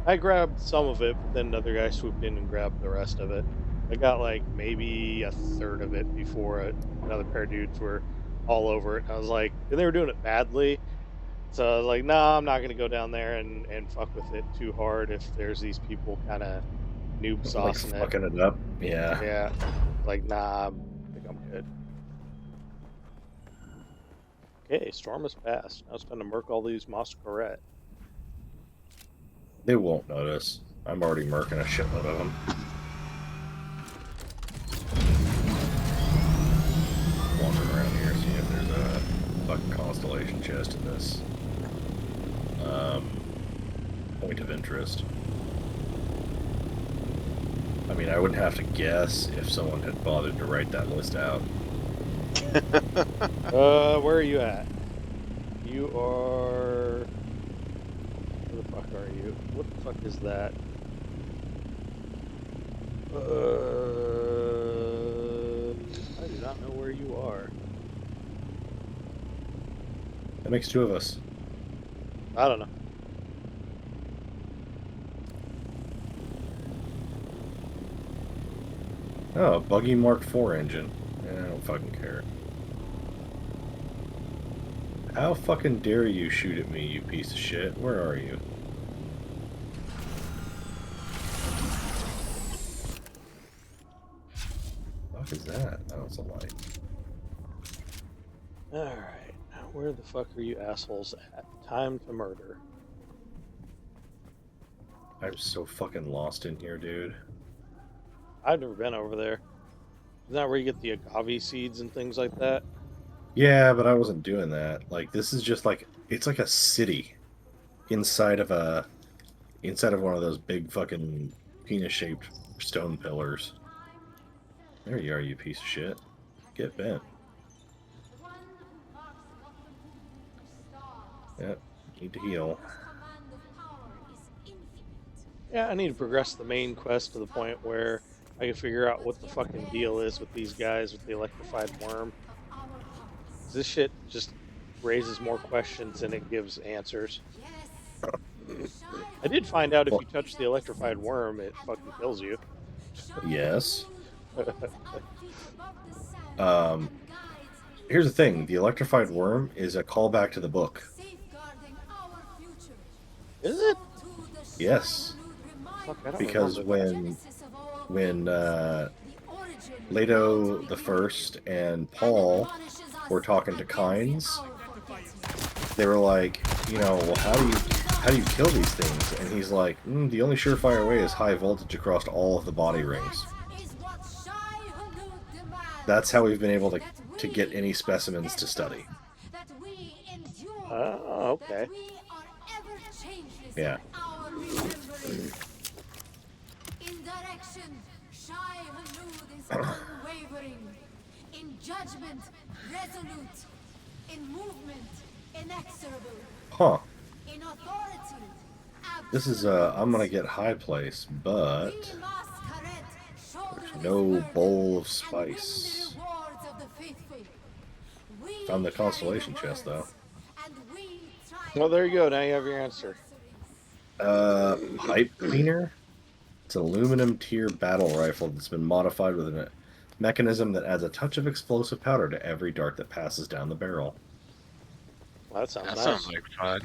I grabbed some of it, but then another guy swooped in and grabbed the rest of it. I got like maybe a third of it before another pair of dudes were all over it. I was like, and they were doing it badly. So I was like, nah, I'm not going to go down there and fuck with it too hard if there's these people kind of noob Like saucing it. fucking it up? Yeah. Yeah. Like, nah, I think I'm good. Okay, storm has passed. Now it's time to murk all these Mosquerette. They won't notice. I'm already murking a shitload of them. Walking around here, seeing if there's a fucking constellation chest in this point of interest. I mean, I wouldn't have to guess if someone had bothered to write that list out. Where are you at? You are... Where the fuck are you? What the fuck is that? I do not know where you are. That makes two of us. I don't know. Oh, buggy Mark IV engine. I don't fucking care. How fucking dare you shoot at me, you piece of shit? Where are you? What the fuck is that? Oh, it's a light. Alright, now Where the fuck are you assholes at? Time to murder. I'm so fucking lost in here, dude. I've never been over there. Isn't that where you get the agave seeds and things like that? Yeah, but I wasn't doing that. Like, this is just like, it's like a city inside of one of those big fucking penis-shaped stone pillars. There you are, you piece of shit. Get bent. Yep, need to heal. Yeah, I need to progress the main quest to the point where I can figure out what the fucking deal is with these guys with the electrified worm. This shit just raises more questions than it gives answers. I did find out if you touch the electrified worm, it fucking kills you. Yes. Here's the thing. The electrified worm is a callback to the book. Is it? Yes. Fuck, I don't Because remember when Leto the First and Paul were talking to Kynes, they were like, you know, well, how do you kill these things? And he's like, the only surefire way is high voltage across all of the body rings. That's how we've been able to get any specimens to study. Oh, okay. Yeah. In direction, Shai Hulud is unwavering. In judgment, resolute. In movement, inexorable. Huh. In authority, This is I'm gonna get high place, but there's no bowl of spice. Found the constellation chest though. Well, there you go. Now you have your answer. Pipe cleaner. It's an aluminum tier battle rifle that's been modified with a mechanism that adds a touch of explosive powder to every dart that passes down the barrel. Well, that sounds That nice. sounds like fun.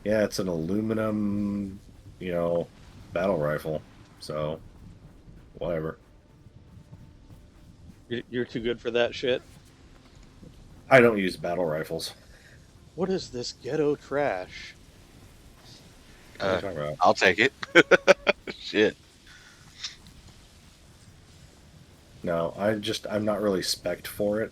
Yeah, it's an aluminum, you know, battle rifle. So, whatever. You're too good for that shit. I don't use battle rifles. What is this ghetto trash? What are you talking about? I'll take it. Shit. No, I'm not really spec'd for it.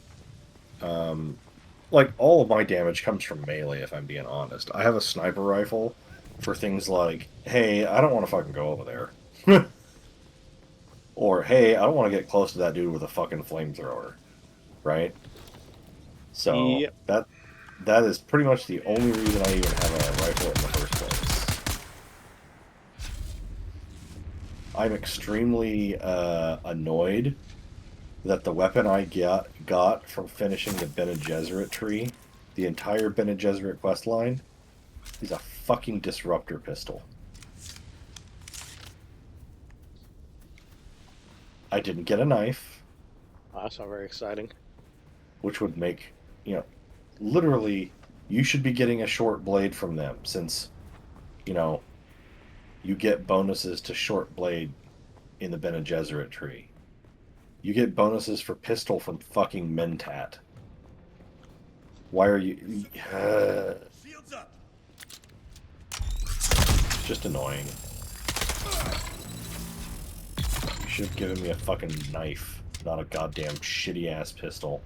Like, all of my damage comes from melee, if I'm being honest. I have a sniper rifle for things like, hey, I don't want to fucking go over there. Or, hey, I don't want to get close to that dude with a fucking flamethrower. Right? So, Yep. that is pretty much the only reason I even have a rifle in the first place. I'm extremely annoyed that the weapon I got from finishing the Bene Gesserit tree, the entire Bene Gesserit questline, is a fucking disruptor pistol. I didn't get a knife, Oh, that's not very exciting. which would make, you know, literally, you should be getting a short blade from them, since, you know, you get bonuses to short blade in the Bene Gesserit tree. You get bonuses for pistol from fucking Mentat. Why are you... Shields up. It's just annoying. You should have given me a fucking knife, not a goddamn shitty-ass pistol.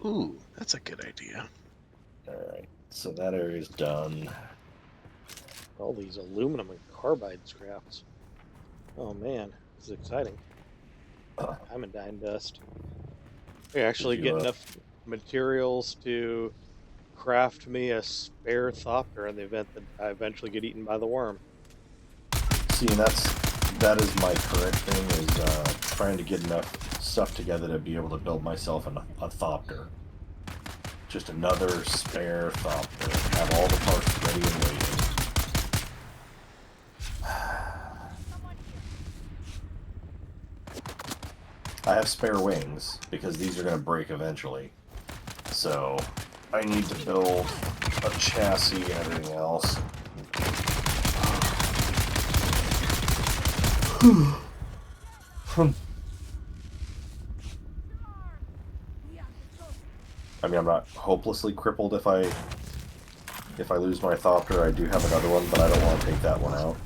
Ooh, that's a good idea. Alright, so that area's done. All these aluminum and carbide scraps. Oh man, this is exciting. Diamond dust. We actually Did you, get enough materials to craft me a spare thopter in the event that I eventually get eaten by the worm. See, and that is my current thing, is trying to get enough stuff together to be able to build myself a thopter. Just another spare thopter. Have all the parts ready and waiting. I have spare wings, because these are going to break eventually. So, I need to build a chassis and everything else. I mean, I'm not hopelessly crippled if I lose my Thopter. I do have another one, but I don't want to take that one out.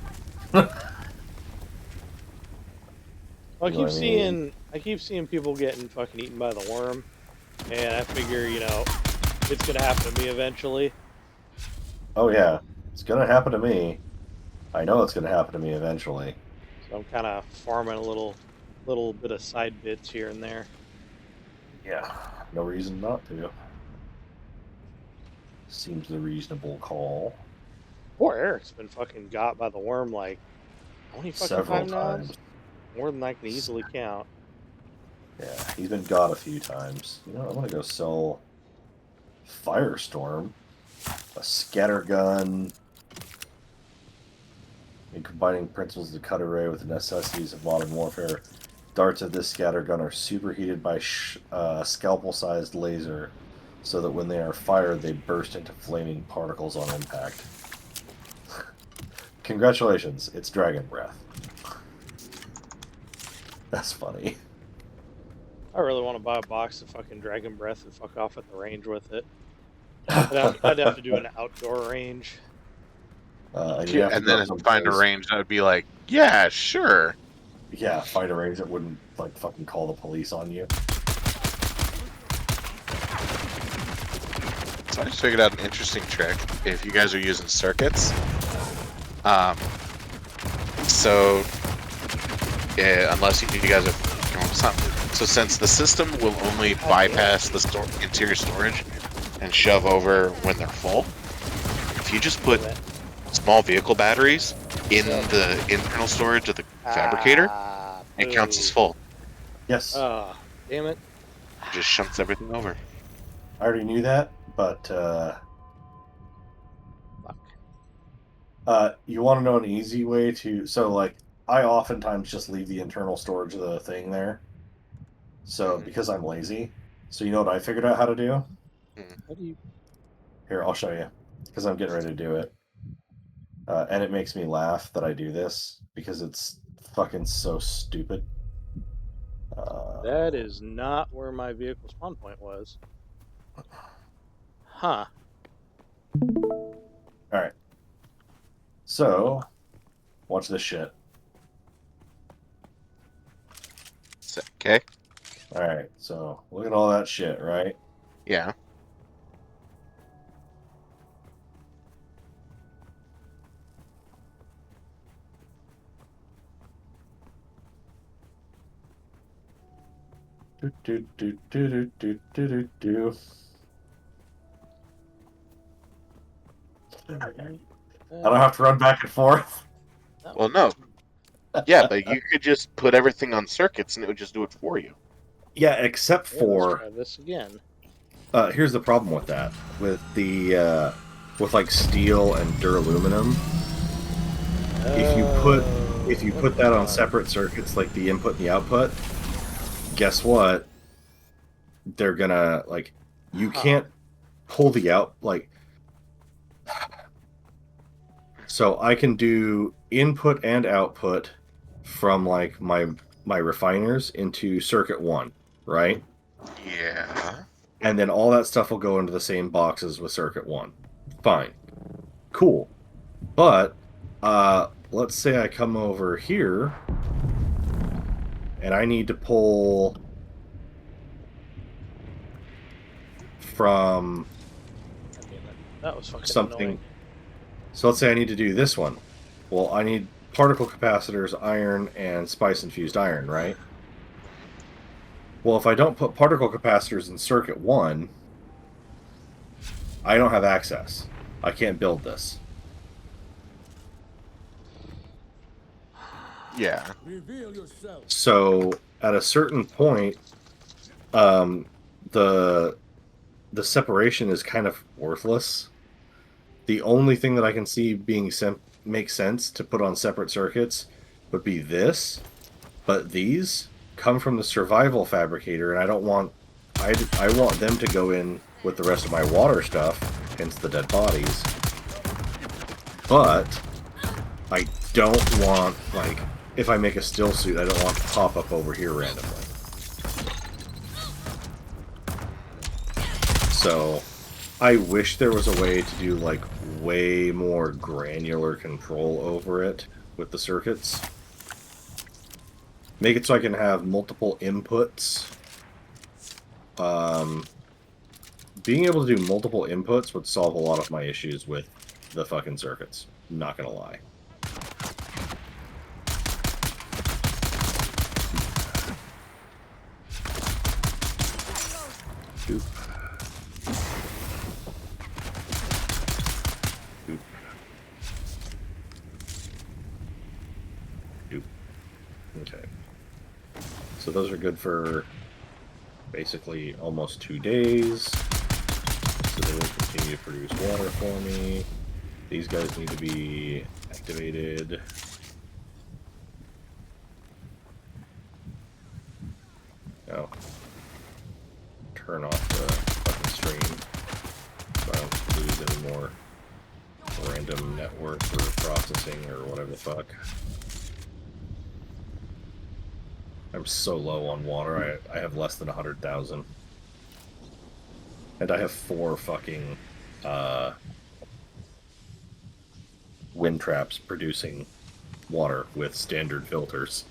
Well, You know what I mean? I keep seeing people getting fucking eaten by the worm, and I figure, it's gonna happen to me eventually. Oh yeah, it's gonna happen to me. I know it's gonna happen to me eventually. So I'm kind of farming a little bit of side bits here and there. Yeah, no reason not to. Seems the reasonable call. Poor Eric's been fucking got by the worm like how many fucking Several times now? times. More than I can easily count. Yeah, he's been got a few times. You know, I'm gonna go sell Firestorm, a scattergun, and combining principles of the cut array with the necessities of modern warfare. Darts of this scattergun are superheated by scalpel-sized laser, so that when they are fired, they burst into flaming particles on impact. Congratulations, it's Dragon Breath. That's funny. I really want to buy a box of fucking Dragon Breath and fuck off at the range with it. I'd have to do an outdoor range. And, you have to And go then find a someplace. range that would be like, yeah, sure. Yeah, find a range that wouldn't, like, fucking call the police on you. So I just figured out an interesting trick. If you guys are using circuits, unless you guys are doing something. So since the system will only bypass the interior storage and shove over when they're full, if you just put small vehicle batteries in the internal storage of the fabricator, it counts as full. Yes. Ah, damn it. It just shunts everything over. I already knew that, but Fuck. you want to know an easy way to... So, like, I oftentimes just leave the internal storage of the thing there. So, because I'm lazy. So, you know what I figured out how to do? How do you... Here, I'll show you. Because I'm getting ready to do it. And it makes me laugh that I do this, because it's fucking so stupid. That is not where my vehicle spawn point was. Huh. Alright. So, watch this shit. Okay. Alright, so look at all that shit, right? Yeah. Do. I don't have to run back and forth. Well, no. Yeah, but you could just put everything on circuits and it would just do it for you. Yeah, except Yeah, let's for try this again. here's the problem with that. With the with like steel and duraluminum, if you put that on separate circuits, like the input and the output, guess what? They're gonna, like, you can't pull the out, like, so I can do input and output from, like, my refiners into circuit 1, right? Yeah. And then all that stuff will go into the same boxes with circuit 1. Fine. Cool. But let's say I come over here and I need to pull from That was fucking something. annoying. So let's say I need to do this one. Well, I need particle capacitors, iron, and spice-infused iron, right? Well, if I don't put particle capacitors in circuit 1, I don't have access. I can't build this. Yeah. Reveal yourself. So at a certain point, the separation is kind of worthless. The only thing that I can see being makes sense to put on separate circuits would be this, but these come from the survival fabricator, and I don't want... I want them to go in with the rest of my water stuff, hence the dead bodies. But I don't want, like, if I make a still suit, I don't want it to pop up over here randomly. So, I wish there was a way to do, like, way more granular control over it with the circuits. Make it so I can have multiple inputs. Being able to do multiple inputs would solve a lot of my issues with the fucking circuits. Not gonna lie. Oop. Oop. Oop. Okay. So those are good for basically almost 2 days. So they will continue to produce water for me. These guys need to be activated. Oh. Turn off the fucking stream so I don't lose any more random network or processing or whatever the fuck. I'm so low on water, I have less than 100,000. And I have 4 fucking wind traps producing water with standard filters.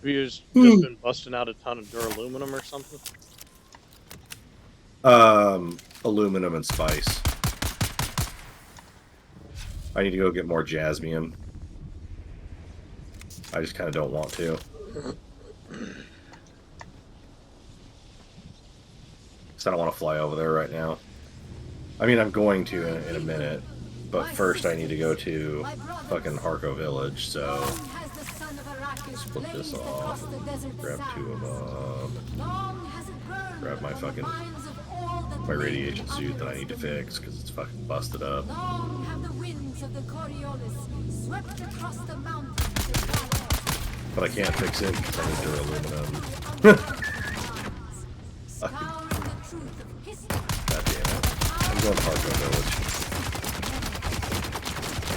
Have you just been busting out a ton of duraluminum or something? Aluminum and spice. I need to go get more jasmium. I just kind of don't want to. Because I don't want to fly over there right now. I mean, I'm going to in a minute. But first I need to go to fucking Harko Village, so... Split this off. Grab 2 of them. Grab my fucking... my radiation suit that I need to fix, because it's fucking busted up. But I can't fix it because I need duraluminum. God damn it. I'm going to Harko Village.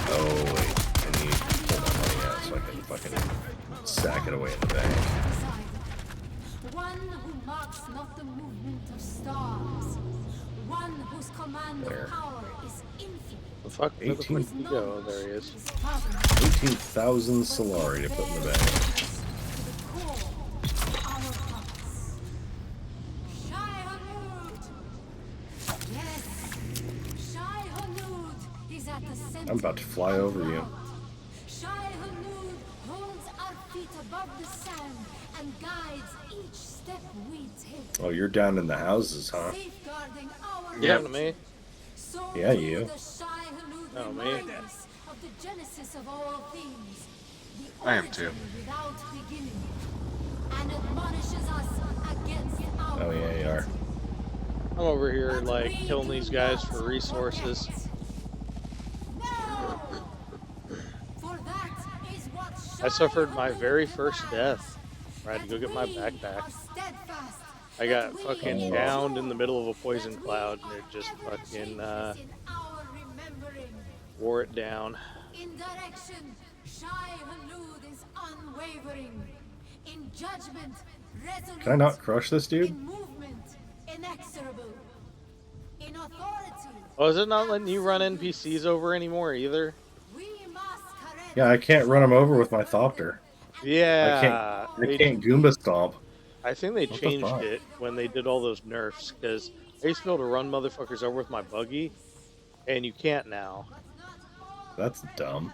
Oh wait, I need to pull my money out so I can fucking stack it away in the bank. One who marks not the movement of stars. One whose command of power is infinite. The fuck? Where the fuck did he go? There he is. 18,000 Solari to put in the bank. I'm about to fly over you. Oh, you're down in the houses, huh? Yeah, to me. Yeah, you. Oh, me. I am too. Oh yeah, you are. I'm over here, like, killing these guys for resources. I suffered my very first death. I had to go get my backpack. I got fucking downed in the middle of a poison cloud, and it just fucking wore it down. In direction, Shai Hulud is unwavering. In judgment, resolute. Can I not crush this dude? In movement, inexorable. In authority. Oh, is it not letting you run NPCs over anymore either? Yeah, I can't run him over with my Thopter. Yeah. I can't Goomba Stomp. I think they What the changed fuck? it when they did all those nerfs, because I used to be able to run motherfuckers over with my buggy, and you can't now. That's dumb.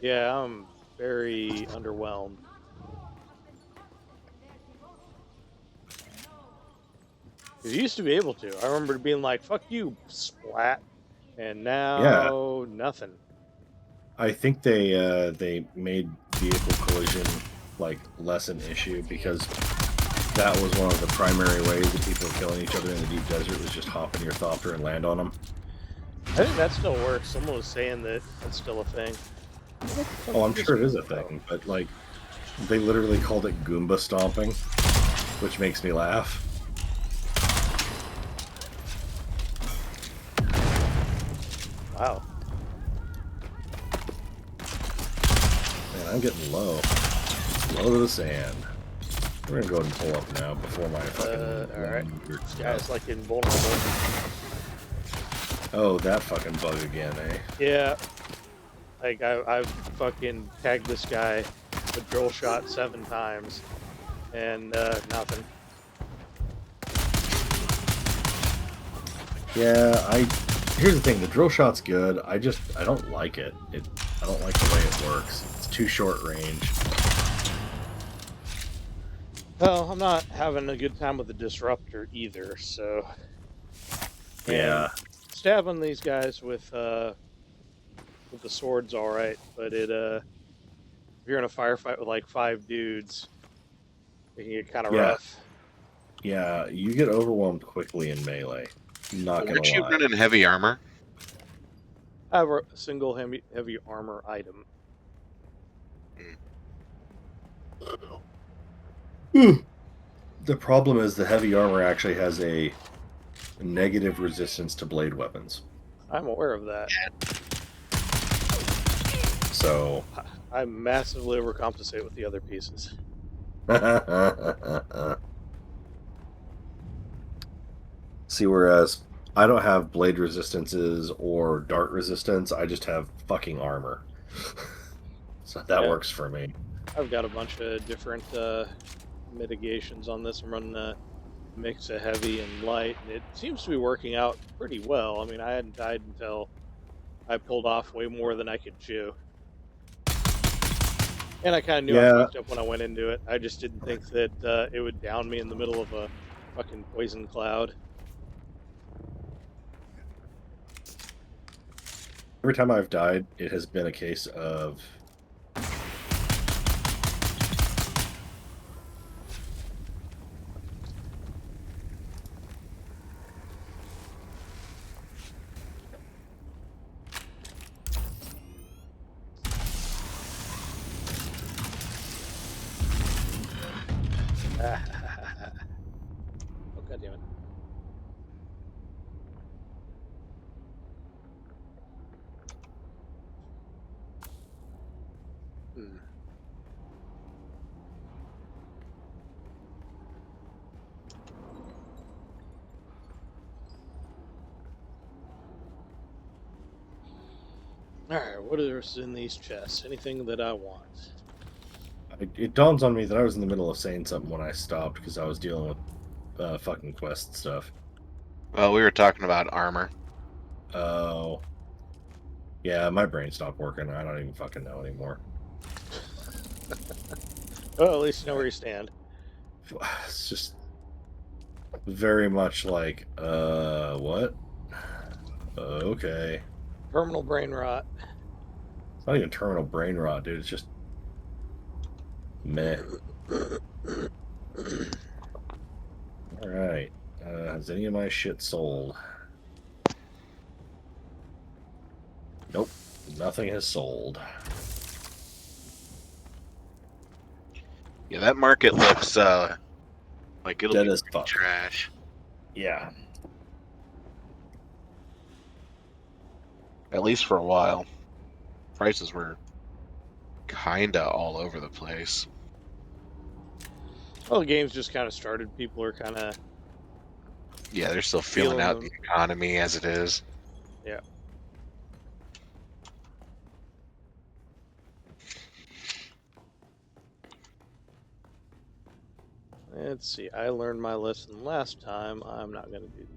Yeah, I'm very underwhelmed. You used to be able to. I remember being like, fuck you, splat. And now, nothing. I think they made vehicle collision like less an issue because that was one of the primary ways that people were killing each other in the deep desert was just hop in your Thopter and land on them. I think that still works. Someone was saying that that's still a thing. Oh, I'm sure it is a thing, but like they literally called it Goomba stomping, which makes me laugh. Wow. Man, I'm getting low. Low to the sand. We're gonna go ahead and pull up now before my fucking Alright. one meter This guy's like invulnerable. Oh, that fucking bug again, eh? Yeah. Like, I've fucking tagged this guy with drill shot 7 times. And, nothing. Yeah, here's the thing, the drill shot's good. I don't like it. I don't like the way it works. It's too short range. Well, I'm not having a good time with the disruptor either, so. And Yeah. stabbing these guys with the sword's all right, but if you're in a firefight with like 5 dudes, it can get kind of Yeah. rough. Yeah, you get overwhelmed quickly in melee. Not gonna Weren't you lie. running heavy armor? I have a single heavy armor item. The problem is the heavy armor actually has a negative resistance to blade weapons. I'm aware of that. So I massively overcompensate with the other pieces. see, whereas I don't have blade resistances or dart resistance, I just have fucking armor. So that Yeah. works for me. I've got a bunch of different mitigations on this. I'm running a mix of heavy and light, and it seems to be working out pretty well. I mean, I hadn't died until I pulled off way more than I could chew. And I kind of knew I Yeah, fucked up when I went into it. I just didn't think that it would down me in the middle of a fucking poison cloud. every time I've died, it has been a case of Oh, God damn it. Hmm. Alright, what is in these chests? Anything that I want? it dawns on me that I was in the middle of saying something when I stopped because I was dealing with fucking quest stuff. Well, we were talking about armor. Oh. Yeah, my brain stopped working. I don't even fucking know anymore. Well, at least you know where you stand. It's just very much like, what? Okay. Terminal brain rot. It's not even terminal brain rot, dude. It's just meh. Alright. Has any of my shit sold? Nope. Nothing has sold. Yeah, that market looks like it'll Dead be as pretty fuck. trash. Yeah. At least for a while. Prices were kinda all over the place. Well, the game's just kind of started. People are kind of Yeah, they're still feeling out them. the economy as it is. Yeah. Let's see. I learned my lesson last time. I'm not going to do that.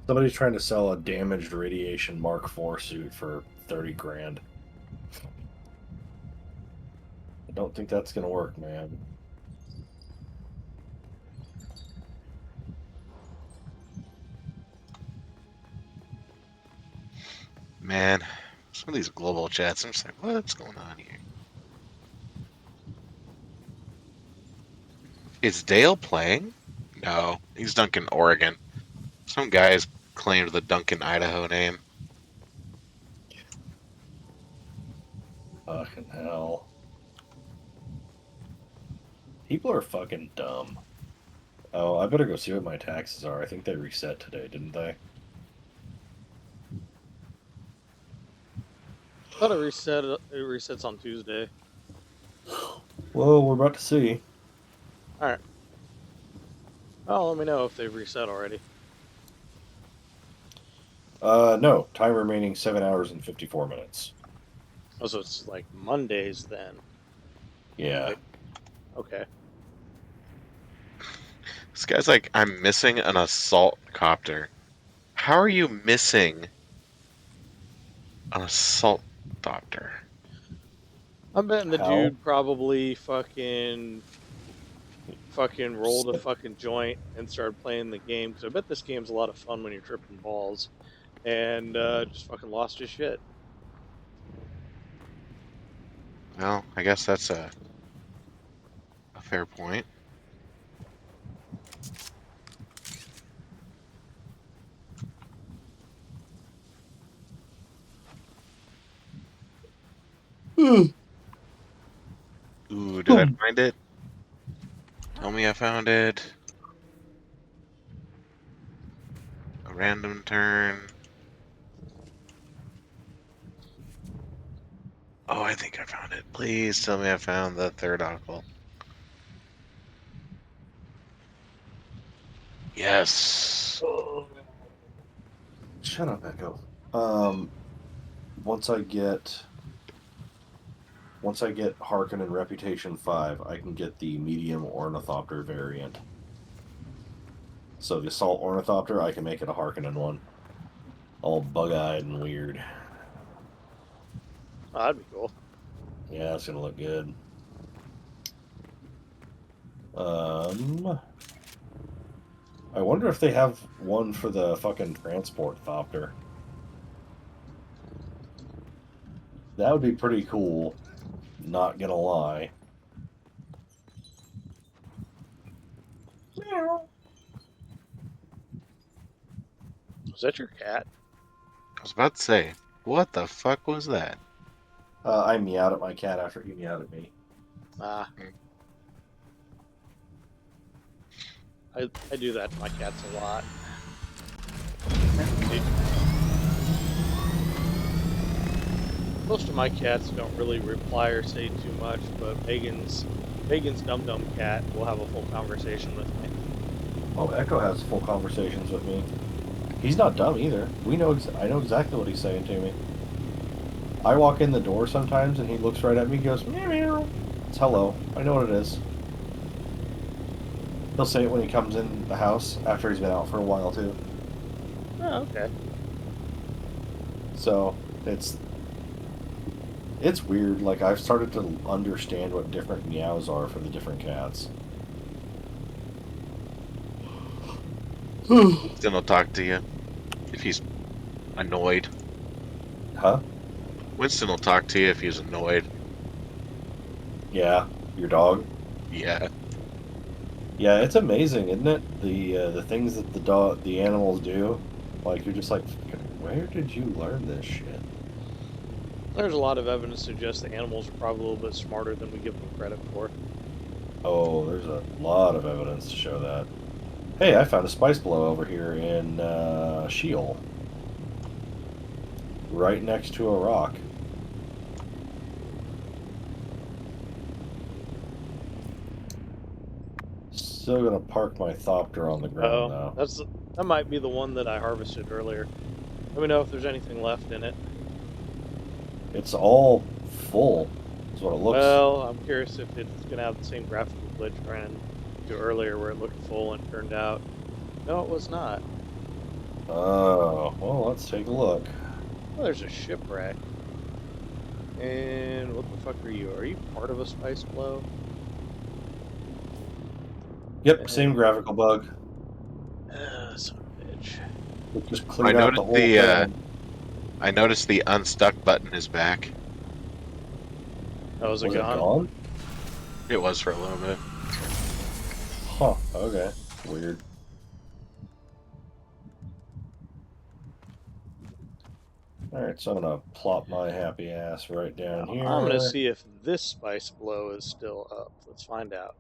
Somebody's trying to sell a damaged radiation Mark IV suit for 30 grand. I don't think that's gonna work, man. Man, some of these global chats, I'm just like, what's going on here? Is Dale playing? No, he's Duncan, Oregon. Some guys claimed the Duncan, Idaho name. Fucking hell. People are fucking dumb. Oh, I better go see what my taxes are. I think they reset today, didn't they? I thought it resets on Tuesday. Well, we're about to see. All right. Well, let me know if they've reset already. No. Time remaining 7 hours and 54 minutes. Oh, so it's like Mondays then. Yeah. Right. Okay. This guy's like, I'm missing an assault copter. How are you missing an assault copter? I'm betting the How? dude probably fucking rolled a fucking joint and started playing the game, because I bet this game's a lot of fun when you're tripping balls, and just fucking lost his shit. Well, I guess that's a fair point. Ooh, did I find it? Tell me I found it. A random turn. Oh, I think I found it. Please tell me I found the third article. Yes. Shut up, Echo. Once I get Harkonnen Reputation 5, I can get the medium Ornithopter variant. So the Assault Ornithopter, I can make it a Harkonnen one. All bug-eyed and weird. Oh, that'd be cool. Yeah, it's gonna look good. I wonder if they have one for the fucking Transport Thopter. That would be pretty cool. Not gonna lie. Was that your cat? I was about to say, what the fuck was that? I meowed at my cat after he meowed at me. Ah. I do that to my cats a lot. Most of my cats don't really reply or say too much, but Megan's Dum Dum cat will have a full conversation with me. Oh, Echo has full conversations with me. He's not dumb either. I know exactly what he's saying to me. I walk in the door sometimes and he looks right at me and goes, meow meow. It's hello. I know what it is. He'll say it when he comes in the house after he's been out for a while too. Oh, okay. So it's weird. Like, I've started to understand what different meows are for the different cats. Winston will talk to you if he's annoyed. Huh? Winston will talk to you if he's annoyed. Yeah, your dog. Yeah. Yeah, it's amazing, isn't it? The things that the animals do. Like, you're just like, where did you learn this shit? There's a lot of evidence to suggest that animals are probably a little bit smarter than we give them credit for. Oh, there's a lot of evidence to show that. Hey, I found a spice blow over here in Sheol. Right next to a rock. Still gonna park my Thopter on the ground, though. That might be the one that I harvested earlier. Let me know if there's anything left in it. It's all full, is what it looks. Well, I'm curious if it's gonna have the same graphical glitch I ran into earlier, where it looked full and turned out no, it was not. Oh, well, let's take a look. Oh, there's a shipwreck. And what the fuck are you? Are you part of a spice blow? Yep, same graphical bug. Son of a bitch. It just I cleared out the noticed whole the thing. I noticed the unstuck button is back. Oh, was it Was it gone? gone? It was for a little bit. Huh, okay. Weird. Alright, so I'm gonna plop my happy ass right down here. I'm gonna see if this spice blow is still up. Let's find out.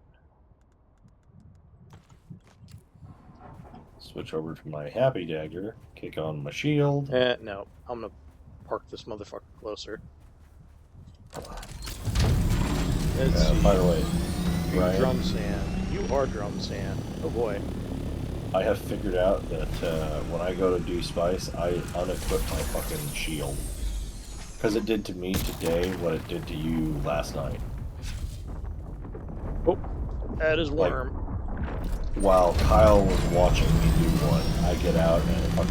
Switch over to my happy dagger, kick on my shield. No, I'm gonna park this motherfucker closer. Let's see. By the way, You Ryan, drum sand. You are drum sand. Oh boy. I have figured out that when I go to do spice, I unequip my fucking shield. Because it did to me today what it did to you last night. Oh, that is Like, worm. While Kyle was watching me do one, I get out and my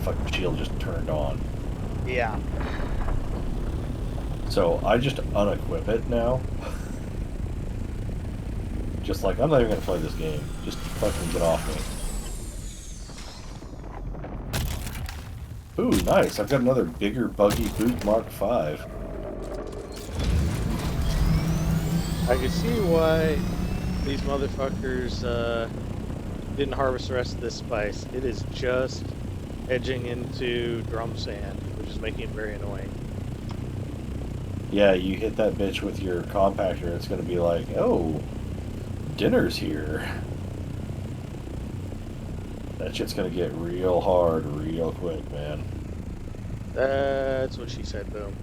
fucking shield just turned on. Yeah. So I just unequip it now. Just like, I'm not even gonna play this game. Just fucking get off me. Ooh, nice. I've got another bigger buggy boot Mark V. I can see why these motherfuckers didn't harvest the rest of this spice. It is just edging into drum sand, which is making it very annoying. Yeah, you hit that bitch with your compactor, it's gonna be like, oh, dinner's here. That shit's gonna get real hard real quick, man. That's what she said, boom.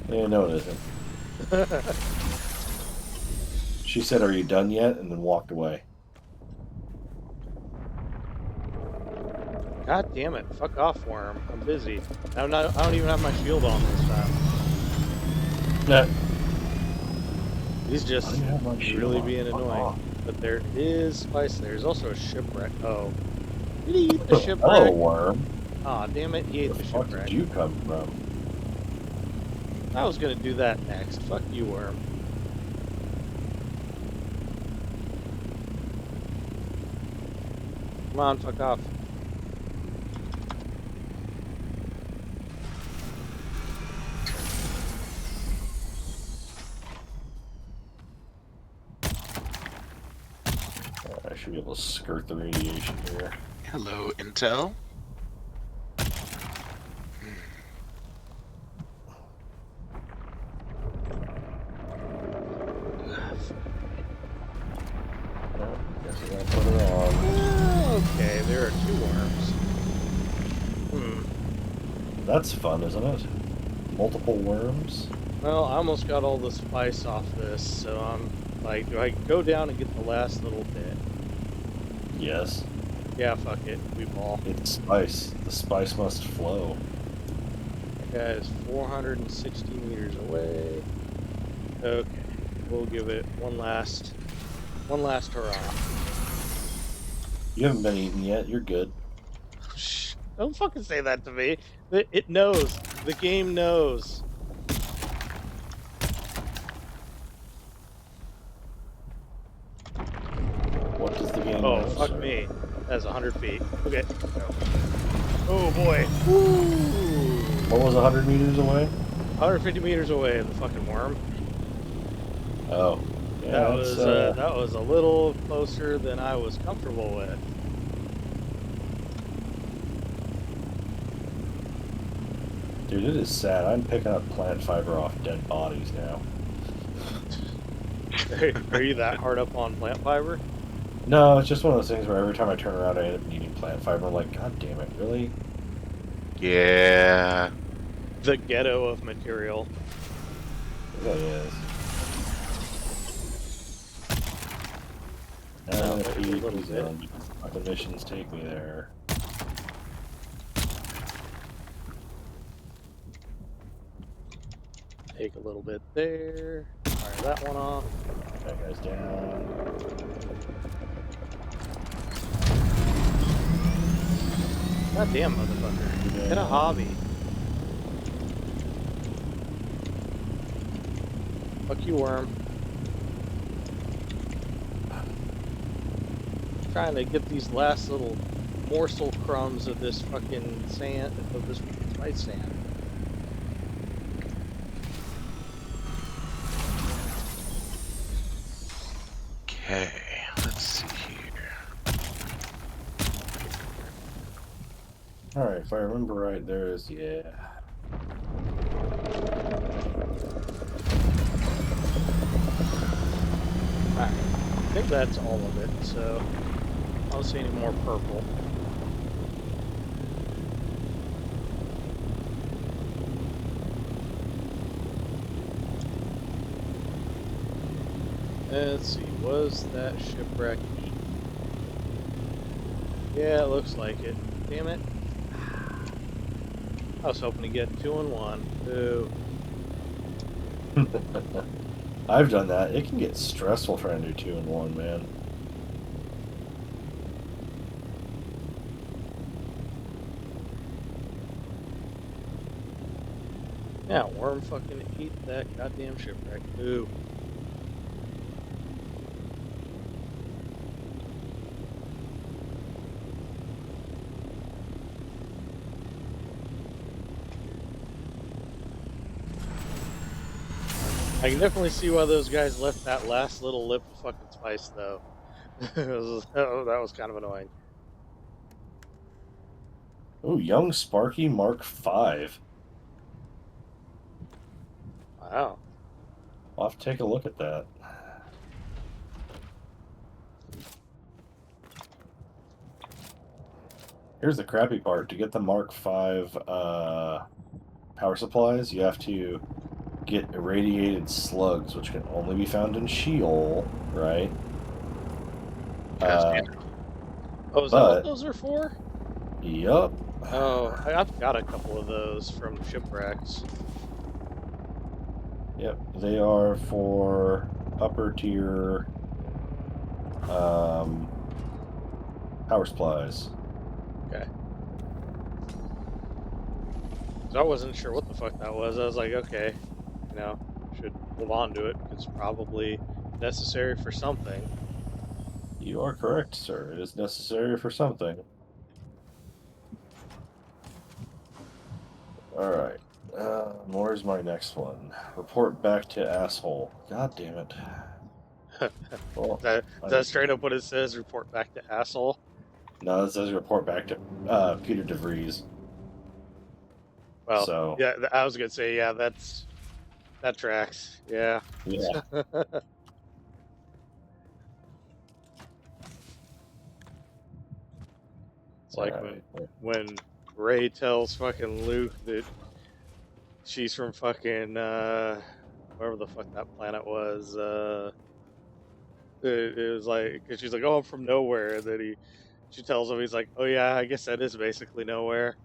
Yeah, no it isn't. She said, are you done yet? And then walked away. God damn it. Fuck off, worm. I'm busy. I don't even have my shield on this time. Nah. He's just I don't have my shield really on. being Fuck annoying. off. But there is spice. There's also a shipwreck. Oh. Did he eat the Hello, shipwreck? worm. Aw, damn it. He ate Where the the fuck shipwreck. did you come from? I was gonna do that next. Fuck you, worm. Come on, fuck off. I should be able to skirt the radiation here. Hello, Intel. Guess I gotta put her on. Okay, there are 2 worms. That's fun, isn't it? Multiple worms? Well, I almost got all the spice off this, so I'm like, do I go down and get the last little bit? Yes. Yeah, fuck it. We ball. It's spice. The spice must flow. That guy is 460 meters away. Okay, we'll give it one last hurrah. You haven't been eaten yet. You're good. Shh, don't fucking say that to me. It knows. The game knows. What does the game Oh, know, fuck sir? me. That's 100 feet. Okay. Oh, boy. Woo! What was 100 meters away? 150 meters away, the fucking worm. Oh. Yeah, That was a little closer than I was comfortable with. Dude, it is sad. I'm picking up plant fiber off dead bodies now. Are you that hard up on plant fiber? No, it's just one of those things where every time I turn around, I end up needing plant fiber. I'm like, God damn it, really? Yeah. The ghetto of material. It really is. No, And there's a little bit. the missions take me there. Take a little bit there. Fire that one off. That guy's down. God damn, motherfucker. Get a hobby. Fuck you, worm. Trying to get these last little morsel crumbs of this fucking sand, of this fucking spice sand. Okay, let's see here. Alright, if I remember right, there is, yeah. Alright, I think that's all of it, so I don't see any more purple. Let's see, was that shipwreck eaten? Yeah, it looks like it. Damn it. I was hoping to get 2 in 1. Ooh. I've done that. It can get stressful trying to do 2 in 1, man. Yeah, worm fucking ate that goddamn shipwreck. Ooh. I can definitely see why those guys left that last little lip of fucking spice, though. That was kind of annoying. Ooh, Young Sparky Mark V. Wow. I'll have to take a look at that. Here's the crappy part. To get the Mark V power supplies, you have to get irradiated slugs, which can only be found in Sheol, right? Oh, is that what But, those are for? yup. Oh, I've got a couple of those from shipwrecks. Yep, they are for upper tier power supplies. Okay. So I wasn't sure what the fuck that was. I was like, okay, you know, should hold on to it because it's probably necessary for something. You are correct, sir. It is necessary for something. Alright. Where's my next one? Report back to asshole. God damn it. Well, Is that straight up what it says? Report back to asshole. no, it says report back to Peter DeVries. Well, So, yeah, I was gonna say, yeah, that tracks. Yeah. yeah. It's like Alright. when Ray tells fucking Luke that she's from fucking wherever the fuck that planet was. It was like, cause she's like, oh, I'm from nowhere. And then she tells him, he's like, oh yeah, I guess that is basically nowhere.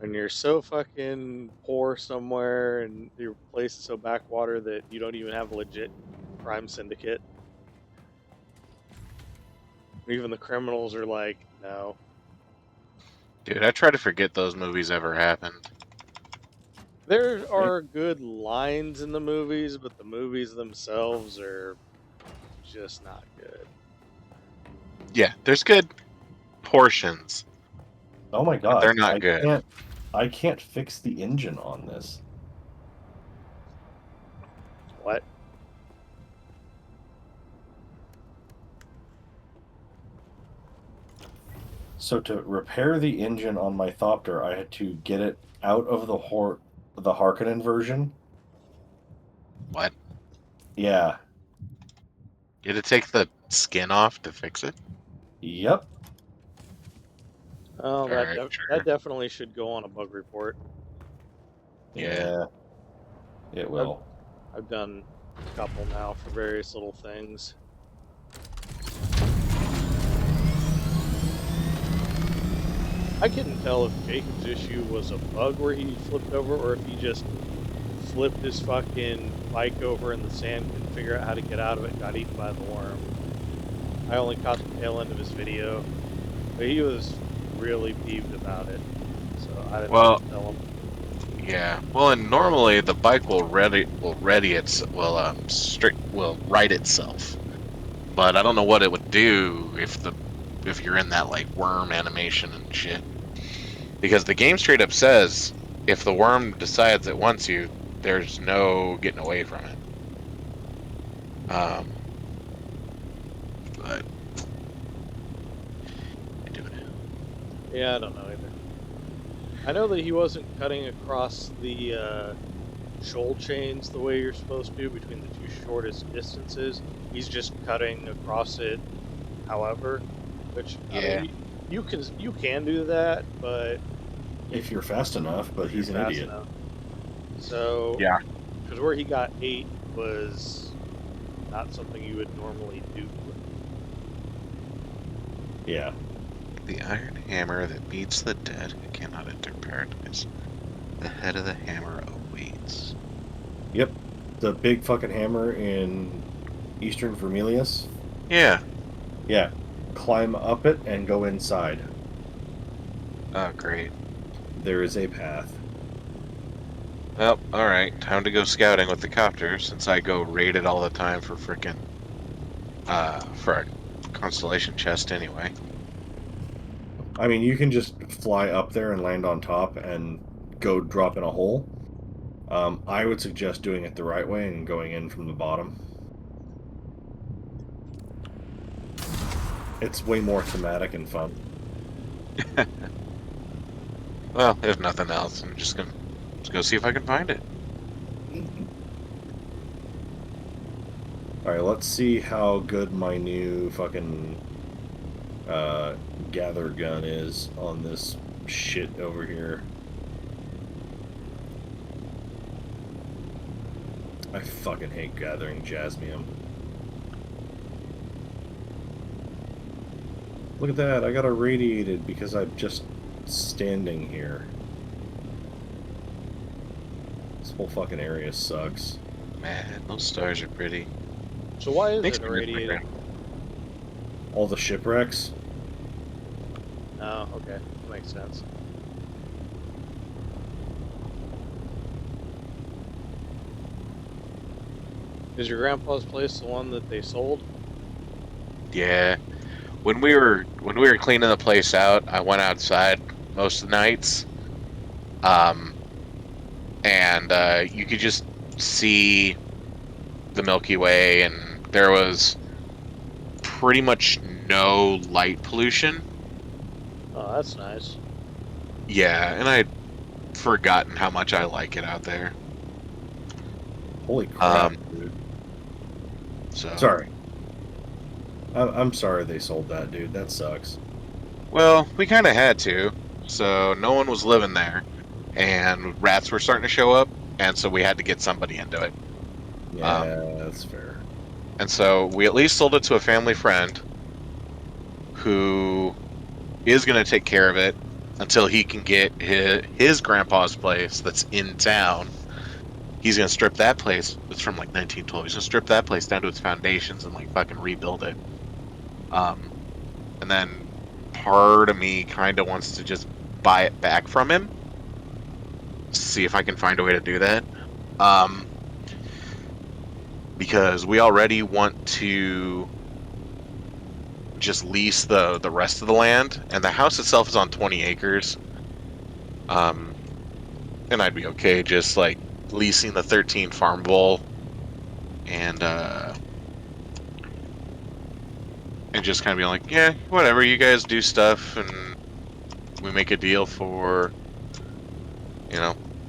When you're so fucking poor somewhere and your place is so backwater that you don't even have a legit crime syndicate. Even the criminals are like, no. Dude, I try to forget those movies ever happened. There are good lines in the movies, but the movies themselves are just not good. Yeah, there's good portions, Oh my but they're god. not good. I can't fix the engine on this. What? So to repair the engine on my Thopter, I had to get it out of the Harkonnen version. What? Yeah. You had to take the skin off to fix it? Yep. Oh, Alright, that sure. definitely should go on a bug report. Yeah. It will. I've done a couple now for various little things. I couldn't tell if Jacob's issue was a bug where he flipped over or if he just flipped his fucking bike over in the sand, couldn't figure out how to get out of it, and got eaten by the worm. I only caught the tail end of his video, but he was really peeved about it, so I didn't know what to tell him. Yeah. Well, and normally the bike will right itself. But I don't know what it would do if you're in that like worm animation and shit. Because the game straight up says if the worm decides it wants you, there's no getting away from it. But I do it. Yeah, I don't know either. I know that he wasn't cutting across the shoal chains the way you're supposed to between the two shortest distances. He's just cutting across it, however, which I Yeah. mean, you can do that, but If you're fast enough, but he's an fast idiot. enough. So Yeah. because where he got 8 was not something you would normally do. Yeah. The iron hammer that beats the dead who cannot enter paradise. The head of the hammer awaits. Yep. The big fucking hammer in Eastern Vermillious. Yeah. Yeah. Climb up it and go inside. Oh, great. There is a path. Well, alright. Time to go scouting with the copter, since I go raid it all the time for frickin' for a constellation chest anyway. I mean, you can just fly up there and land on top and go drop in a hole. I would suggest doing it the right way and going in from the bottom. It's way more thematic and fun. Well, if nothing else, I'm just gonna go see if I can find it. Alright, let's see how good my new fucking gather gun is on this shit over here. I fucking hate gathering jasmium. Look at that, I got irradiated because I'm just standing here. This whole fucking area sucks. Man, those stars are pretty. So why is Thanks it for your irradiated? program. All the shipwrecks. Oh, okay, that makes sense. Is your grandpa's place the one that they sold? Yeah. When we were cleaning the place out, I went outside most of the nights. And you could just see the Milky Way, and there was pretty much no light pollution. Oh, that's nice. Yeah, and I'd forgotten how much I like it out there. Holy crap, Um, dude. So Sorry. I'm sorry they sold that, dude. That sucks. Well, we kind of had to. So no one was living there, and rats were starting to show up, and so we had to get somebody into it. Yeah, that's fair. And so we at least sold it to a family friend who is going to take care of it until he can get his grandpa's place that's in town. He's going to strip that place. It's from like 1912. He's going to strip that place down to its foundations and like fucking rebuild it. And then part of me kind of wants to just buy it back from him. See if I can find a way to do that. Because we already want to just lease the rest of the land, and the house itself is on 20 acres. And I'd be okay just like leasing the 13 farmable and just kind of being like, yeah, whatever, you guys do stuff, and we make a deal for,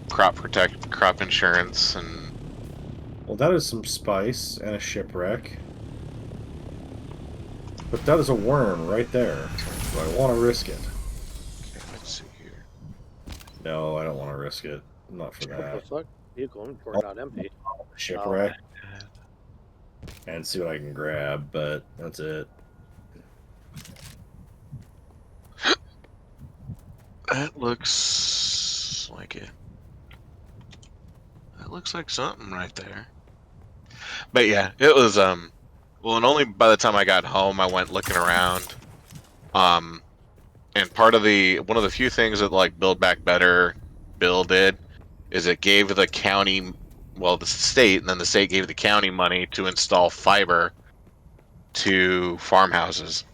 crop insurance, and Well, that is some spice and a shipwreck. But that is a worm right there. Do I want to risk it? okay, let's see here. No, I don't want to risk it. Not for What the that. fuck? Vehicle inventory not empty. Shipwreck and see what I can grab, but that's it. That looks like it. That looks like something right there. But yeah, it was well, and only by the time I got home I went looking around. And one of the few things that like Build Back Better Bill did is it gave the county, well, the state, and then the state gave the county money to install fiber to farmhouses.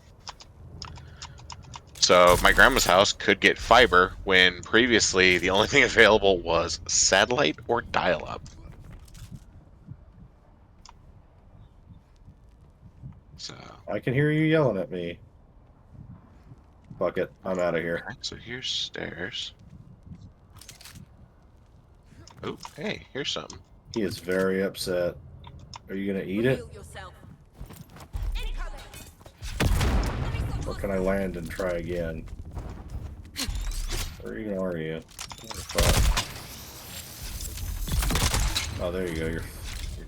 So my grandma's house could get fiber when previously the only thing available was satellite or dial-up. So, I can hear you yelling at me. Fuck it. I'm out of here. okay, so here's stairs. Oh, hey, here's something. He is very upset. Are you gonna eat it? Reveal yourself. Or can I land and try again? Where even are you? What the fuck? Oh, there you go. You're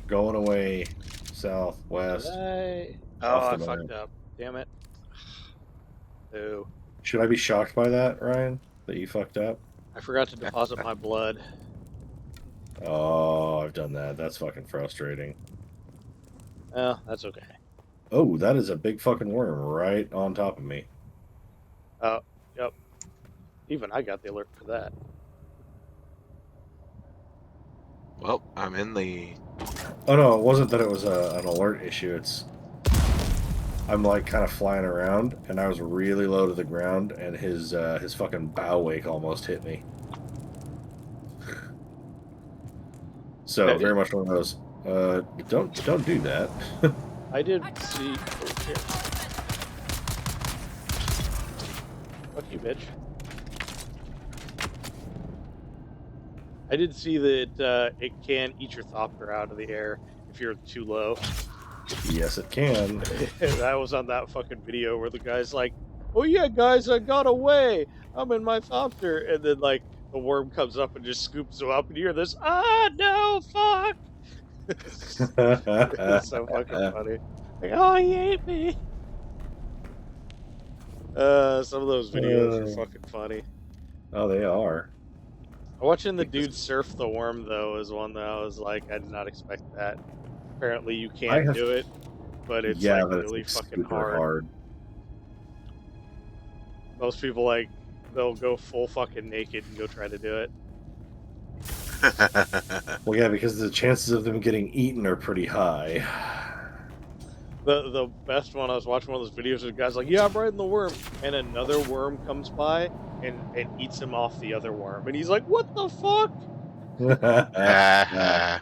going away southwest. Did I... Off Oh, I the fucked map. up. Damn it. Ooh. Should I be shocked by that, Ryan? That you fucked up? I forgot to deposit my blood. Oh, I've done that. That's fucking frustrating. Oh, that's okay. Oh, that is a big fucking worm right on top of me. Oh, yep. Even I got the alert for that. Well, I'm in the... Oh no, it wasn't that it was an alert issue. It's I'm like kind of flying around, and I was really low to the ground, and his fucking bow wake almost hit me. So Yeah, very much one of those. Don't do that. I did see... Oh, here. Fuck you, bitch. I did see that it can eat your thopter out of the air if you're too low. Yes, it can. I was on that fucking video where the guy's like, "Oh yeah, guys, I got away. I'm in my thopter," and then like the worm comes up and just scoops him up, and you hear this, "Ah, no, fuck!" It's so fucking funny. Like, oh, he ate me. Some of those videos are fucking funny. Oh, they are. Watching the dude surf the worm though is one that I was like, I did not expect that. Apparently, you can do it, but it's Yeah, like but really it's fucking super hard. Most people like they'll go full fucking naked and go try to do it. Well, yeah, because the chances of them getting eaten are pretty high. The best one, I was watching one of those videos where the guy's like, "Yeah, I'm riding the worm," and another worm comes by and eats him off the other worm, and he's like, "What the fuck?" Ah,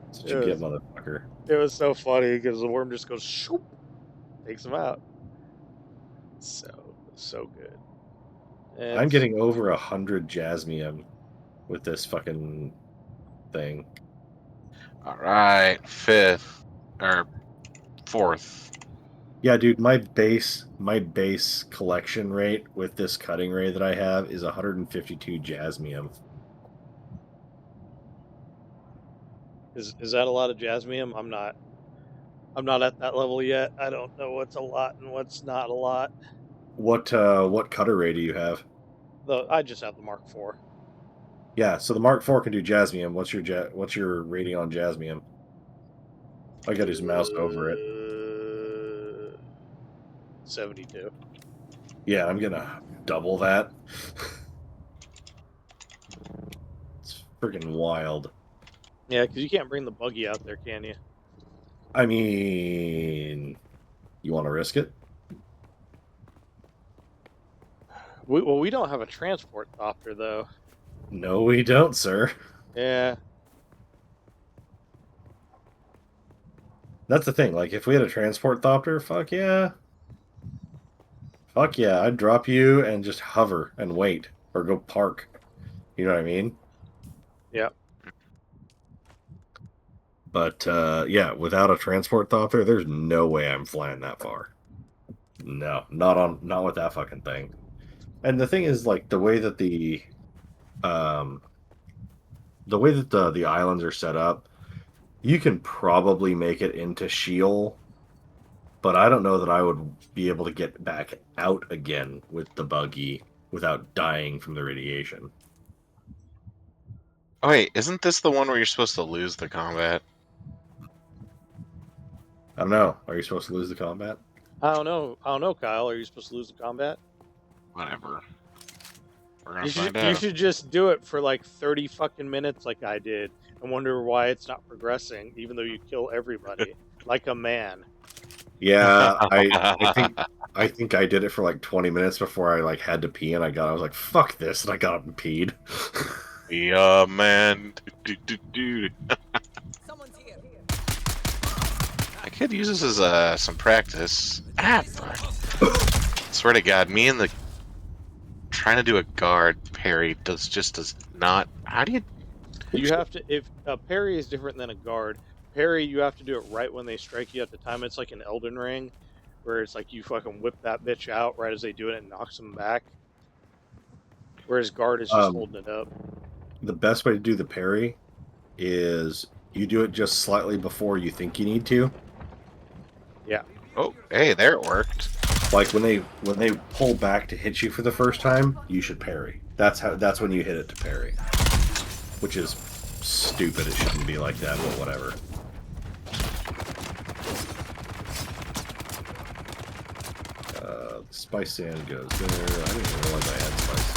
That's what you get, motherfucker. It was so funny because the worm just goes shoop, takes him out. So good. And I'm getting over 100 jasmium with this fucking thing. Alright, fifth. Or fourth. Yeah, dude, my base collection rate with this cutting ray that I have is 152 jasmium. Is that a lot of jasmium? I'm not at that level yet. I don't know what's a lot and what's not a lot. What cutter ray do you have? I just have the Mark IV. Yeah, so the Mark IV can do jasmium. What's your rating on jasmium? I got his mouse over it. 72. Yeah, I'm gonna double that. It's freaking wild. Yeah, because you can't bring the buggy out there, can you? I mean, you want to risk it? We don't have a transport copter though. No, we don't, sir. Yeah. That's the thing. Like, if we had a transport thopter, fuck yeah. Fuck yeah, I'd drop you and just hover and wait. Or go park. You know what I mean? Yep. But, yeah, without a transport thopter, there's no way I'm flying that far. No, not with that fucking thing. And the thing is, like, the way that the islands are set up, you can probably make it into Sheol, but I don't know that I would be able to get back out again with the buggy without dying from the radiation. Oh wait, isn't this the one where you're supposed to lose the combat? I don't know. Are you supposed to lose the combat? I don't know, Kyle. Are you supposed to lose the combat? Whatever. We're gonna You find should, you out. should just do it for like 30 fucking minutes like I did and wonder why it's not progressing even though you kill everybody like a man. Yeah, I think I did it for like 20 minutes before I like had to pee, and I was like, fuck this, and I got up and peed. Yeah, man. Do. Someone's here. I could use this as some practice. Ah, fuck. Swear to God, me and the trying to do a guard parry does not. How do you? You have to, if a parry is different than a guard, parry you have to do it right when they strike you at the time. It's like an Elden Ring where it's like you fucking whip that bitch out right as they do it and knocks them back. Whereas guard is just holding it up. The best way to do the parry is you do it just slightly before you think you need to. Yeah. Oh, hey, there it worked. Like when they pull back to hit you for the first time, you should parry. That's when you hit it to parry. Which is stupid. It shouldn't be like that, but whatever. Spice sand goes there. I didn't even realize I had spice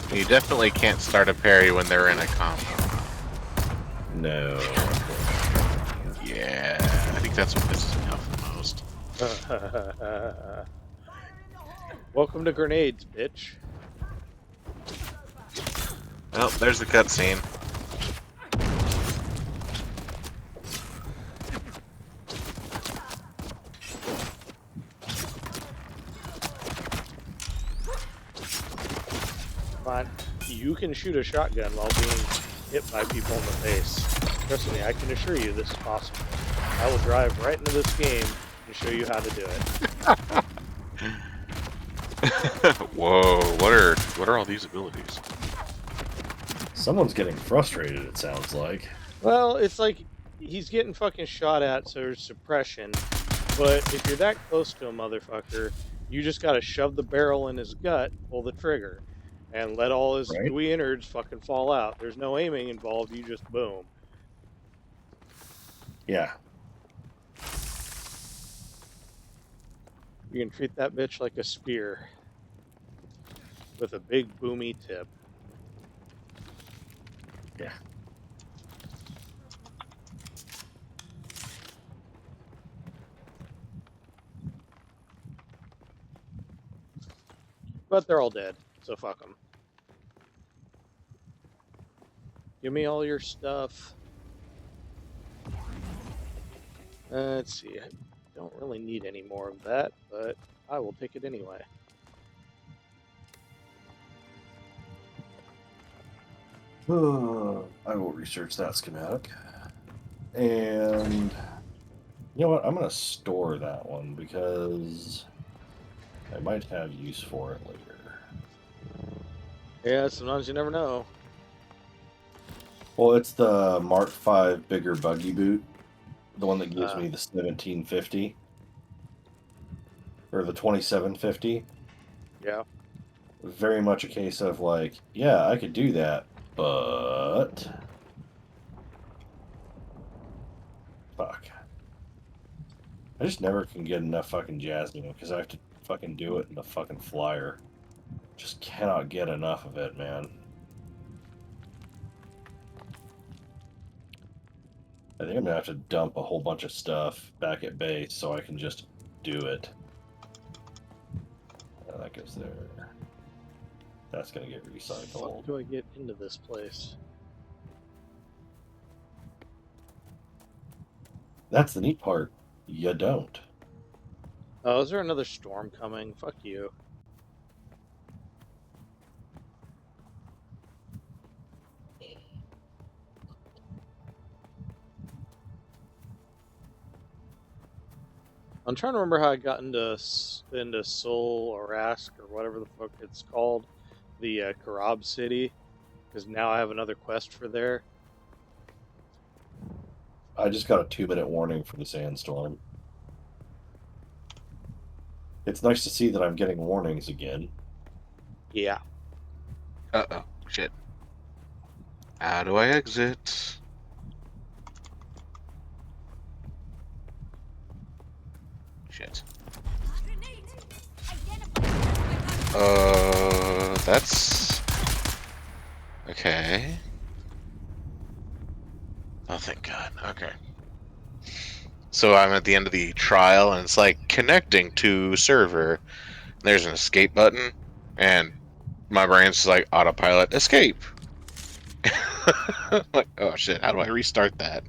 sand. You definitely can't start a parry when they're in a combo. No. Yeah, I think that's what pisses me off the most. Welcome to grenades, bitch. Oh, there's the cutscene. Fine. You can shoot a shotgun while being hit by people in the face. Trust me, I can assure you this is possible. I will drive right into this game and show you how to do it. Whoa, what are all these abilities? Someone's getting frustrated, it sounds like. Well, it's like he's getting fucking shot at, so there's suppression. But if you're that close to a motherfucker, you just gotta shove the barrel in his gut, pull the trigger, and let all his Right. gooey innards fucking fall out. There's no aiming involved, you just boom. Yeah. You can treat that bitch like a spear with a big boomy tip. Yeah. But they're all dead, so fuck them. Give me all your stuff. Let's see. I don't really need any more of that, but I will take it anyway. I will research that schematic. And you know what? I'm going to store that one because I might have use for it later. Yeah, sometimes you never know. Well, it's the Mark V bigger buggy boot. The one that gives me the 1750. Or the 2750. Yeah. Very much a case of like, yeah, I could do that, but fuck. I just never can get enough fucking Jasmine because I have to fucking do it in the fucking flyer. Just cannot get enough of it, man. I think I'm gonna have to dump a whole bunch of stuff back at base so I can just do it. That goes there. That's gonna get How recycled. do I get into this place? That's the neat part. You don't. Oh, is there another storm coming? Fuck you. I'm trying to remember how I got into Seoul or Ask or whatever the fuck it's called, the Karab city, because now I have another quest for there. I just got a 2-minute warning for the sandstorm. It's nice to see that I'm getting warnings again. Yeah. Uh-oh, shit. How do I exit? Shit. That's... Okay. Oh, thank God. Okay. So I'm at the end of the trial, and it's like, connecting to server. There's an escape button, and my brain's just like, autopilot, escape! Like, oh shit, how do I restart that?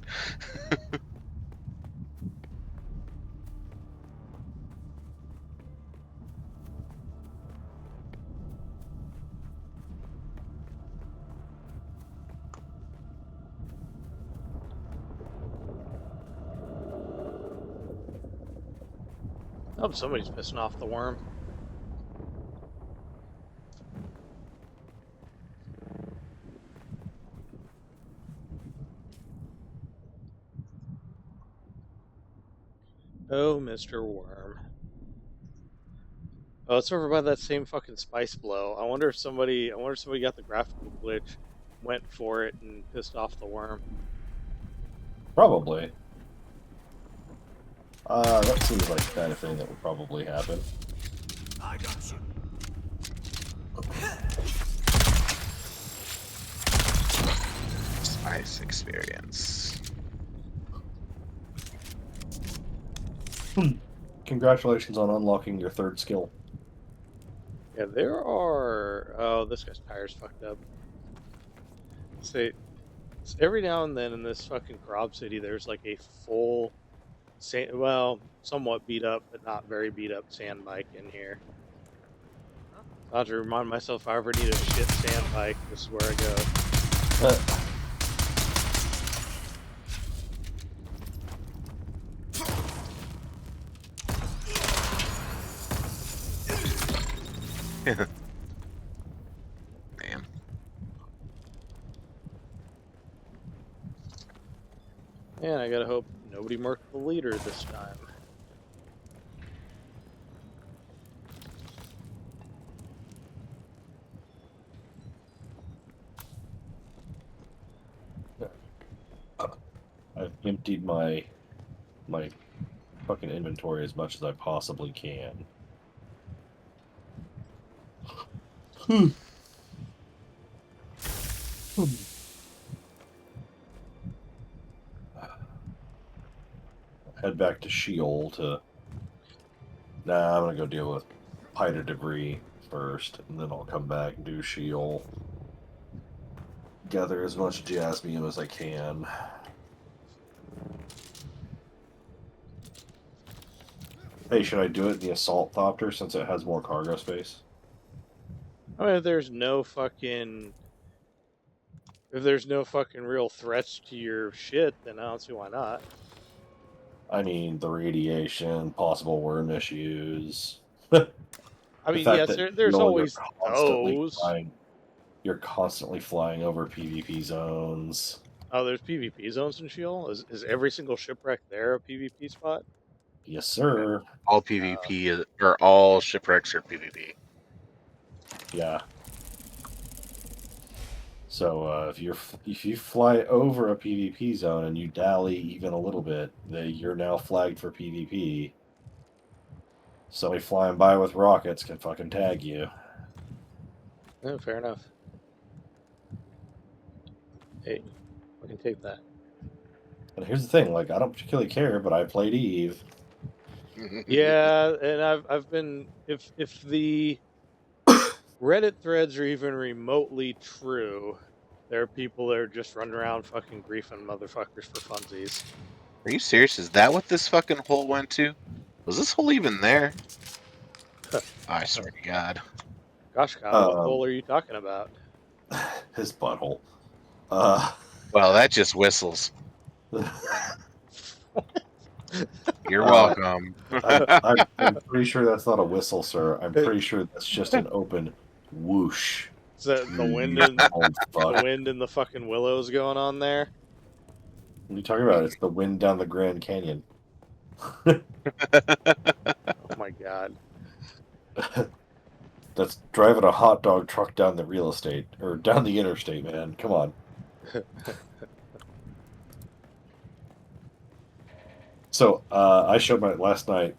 Oh, somebody's pissing off the worm. Oh, Mr. Worm. Oh, it's over by that same fucking spice blow. I wonder if somebody got the graphical glitch, went for it, and pissed off the worm. Probably. That seems like the kind of thing that would probably happen. I got you. Nice experience. Congratulations on unlocking your third skill. Yeah, there are. Oh, this guy's tire's fucked up. Say, every now and then in this fucking Grob City, there's like a full, well, somewhat beat up, but not very beat up sand bike in here. I'll have to remind myself if I ever need a shit sand bike, this is where I go. Damn. And I gotta hope nobody marked the leader this time. I've emptied my fucking inventory as much as I possibly can. Head back to Sheol to... Nah, I'm gonna go deal with Piter debris first, and then I'll come back and do Sheol. Gather as much jasmium as I can. Hey, should I do it in the Assault Thopter since it has more cargo space? I mean, if there's no fucking real threats to your shit, then I don't see why not. I mean, the radiation, possible worm issues. I mean, yes, there's you're always constantly those. flying, you're constantly flying over PvP zones. Oh, there's PvP zones in Shield? Is every single shipwreck there a PvP spot? Yes, sir. All PvP is, or all shipwrecks are PvP. Yeah. So if you fly over a PvP zone and you dally even a little bit, you're now flagged for PvP. Somebody flying by with rockets can fucking tag you. Yeah, fair enough. Hey, I can take that. And here's the thing, like, I don't particularly care, but I played Eve. Yeah, and I've been, if the Reddit threads are even remotely true, there are people that are just running around fucking griefing motherfuckers for funsies. Are you serious? Is that what this fucking hole went to? Was this hole even there? I swear to God. Gosh, Kyle, what hole are you talking about? His butthole. Well, that just whistles. You're welcome. I'm pretty sure that's not a whistle, sir. I'm pretty sure that's just an open whoosh. Is that the wind in the wind in the fucking willows going on there? What are you talking about? It's the wind down the Grand Canyon. Oh my God. That's driving a hot dog truck down the real estate, or down the interstate, man. Come on. So, I showed my, last night,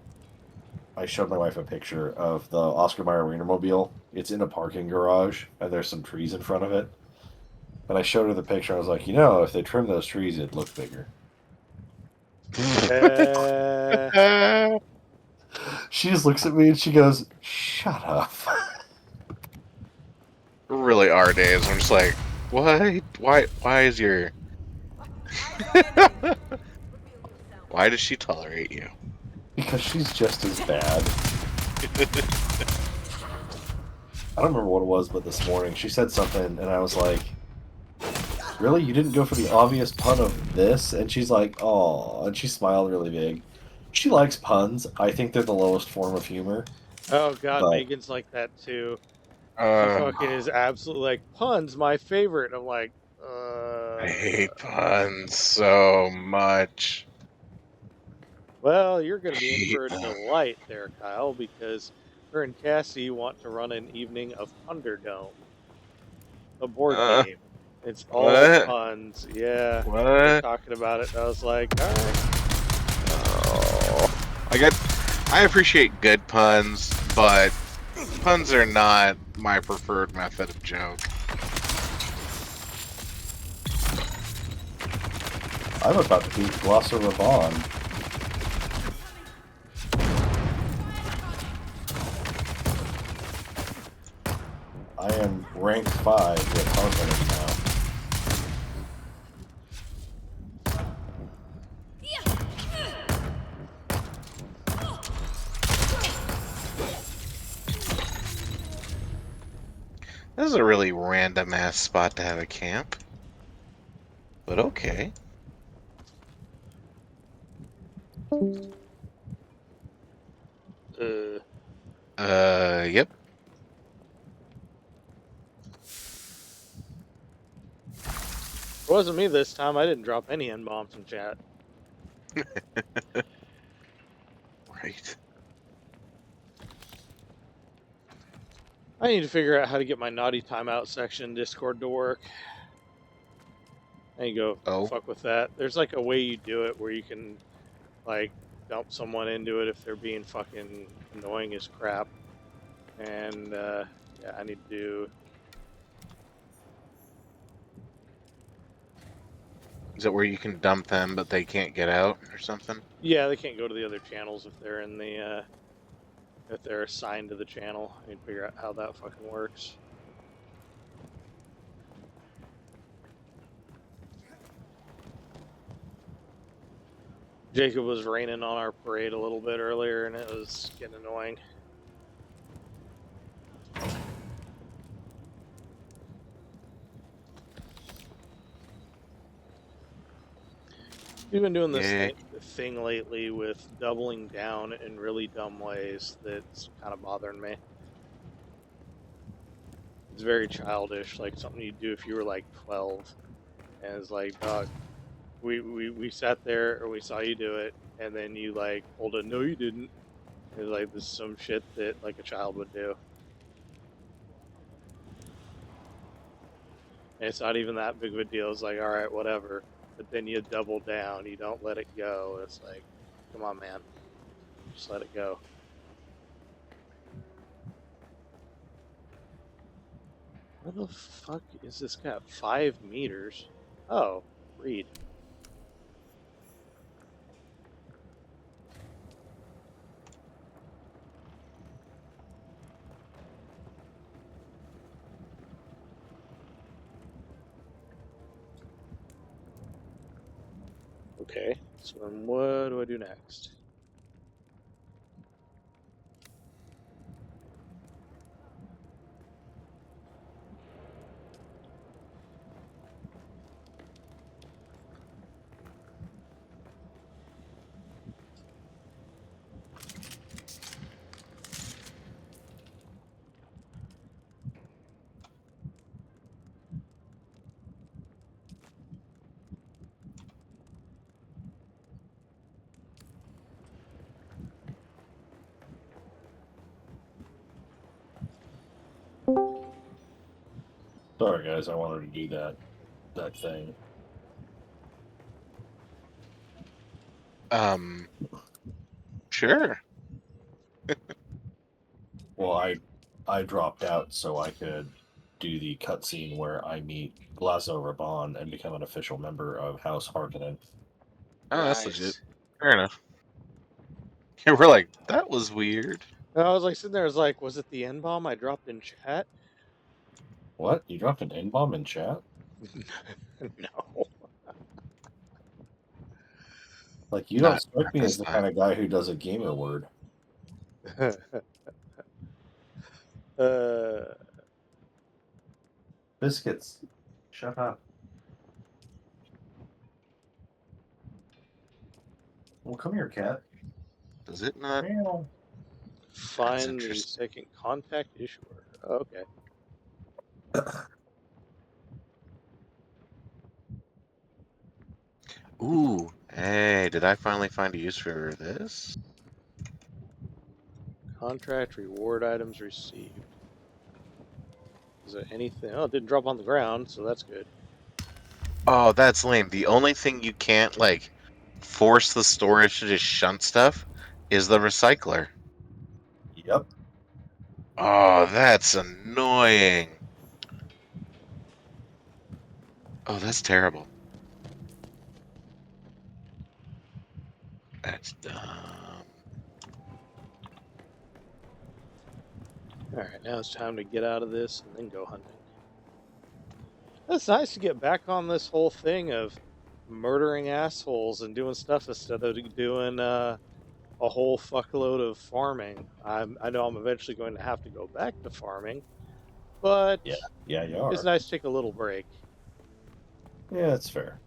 I showed my wife a picture of the Oscar Mayer Wienermobile. It's in a parking garage, and there's some trees in front of it. And I showed her the picture. I was like, if they trim those trees, it'd look bigger. Uh, She just looks at me and she goes, "Shut up." Really are days. I'm just like, what? Why is your? Why does she tolerate you? Because she's just as bad. I don't remember what it was, but this morning she said something, and I was like, "Really? You didn't go for the obvious pun of this?" And she's like, "Oh," and she smiled really big. She likes puns. I think they're the lowest form of humor, oh God, but Megan's like that too. She Uh, fucking is absolutely like puns. My favorite. I'm like, I hate puns so much. well, you're going I to be in hate for a them. delight there, Kyle, because her and Cassie want to run an evening of Thunderdome, a board Uh, game. It's all what? puns. Yeah, we're What? talking about it. And I was like, all right. Oh. I appreciate good puns, but puns are not my preferred method of joke. I'm about to beat Glosser Ravon. I am ranked 5 with Harkonnen now. This is a really random ass spot to have a camp. But okay. Uh, Yep. it wasn't me this time. I didn't drop any N bombs in chat. Right. I need to figure out how to get my naughty timeout section in Discord to work. I need to go Oh. fuck with that. There's like a way you do it where you can like dump someone into it if they're being fucking annoying as crap. And yeah, I need to do. Is it where you can dump them but they can't get out or something? Yeah, they can't go to the other channels if they're in the if they're assigned to the channel. I need to figure out how that fucking works. Jacob was raining on our parade a little bit earlier, and it was getting annoying. We've been doing this Yeah. thing lately with doubling down in really dumb ways that's kind of bothering me. It's very childish, like something you'd do if you were like 12. And it's like, dog, we sat there and we saw you do it, and then you like pulled a no, you didn't. It's like this is some shit that like a child would do. And it's not even that big of a deal. It's like, all right, whatever. But then you double down. You don't let it go. It's like, come on, man, just let it go. Where the fuck is this guy? 5 meters? Oh, read. Okay, so then what do I do next? Sorry, guys. I wanted to do that thing. Sure. Well, I dropped out so I could do the cutscene where I meet Glazo Raban and become an official member of House Harkonnen. Oh, that's legit. Nice. Fair enough. We're like, that was weird. And I was like sitting there, I was like, was it the N bomb I dropped in chat? What? You dropped an N-bomb in chat? No. Like, you don't Not strike me this as the time. kind of guy who does a gamer word. uh, Biscuits. Shut up. Well, come here, cat. Does it not? Meow. That's find the interesting. second contact issuer. Okay. Ooh, hey, did I finally find a use for this? Contract reward items received. Is there anything? Oh, it didn't drop on the ground, so that's good. Oh, that's lame. The only thing you can't, like, force the storage to just shunt stuff is the recycler. Yep. Oh, that's annoying. Oh, that's terrible. That's dumb. Alright, now it's time to get out of this and then go hunting. It's nice to get back on this whole thing of murdering assholes and doing stuff instead of doing a whole fuckload of farming. I know I'm eventually going to have to go back to farming, but Yeah. Yeah, you it's are. nice to take a little break. Yeah, that's fair.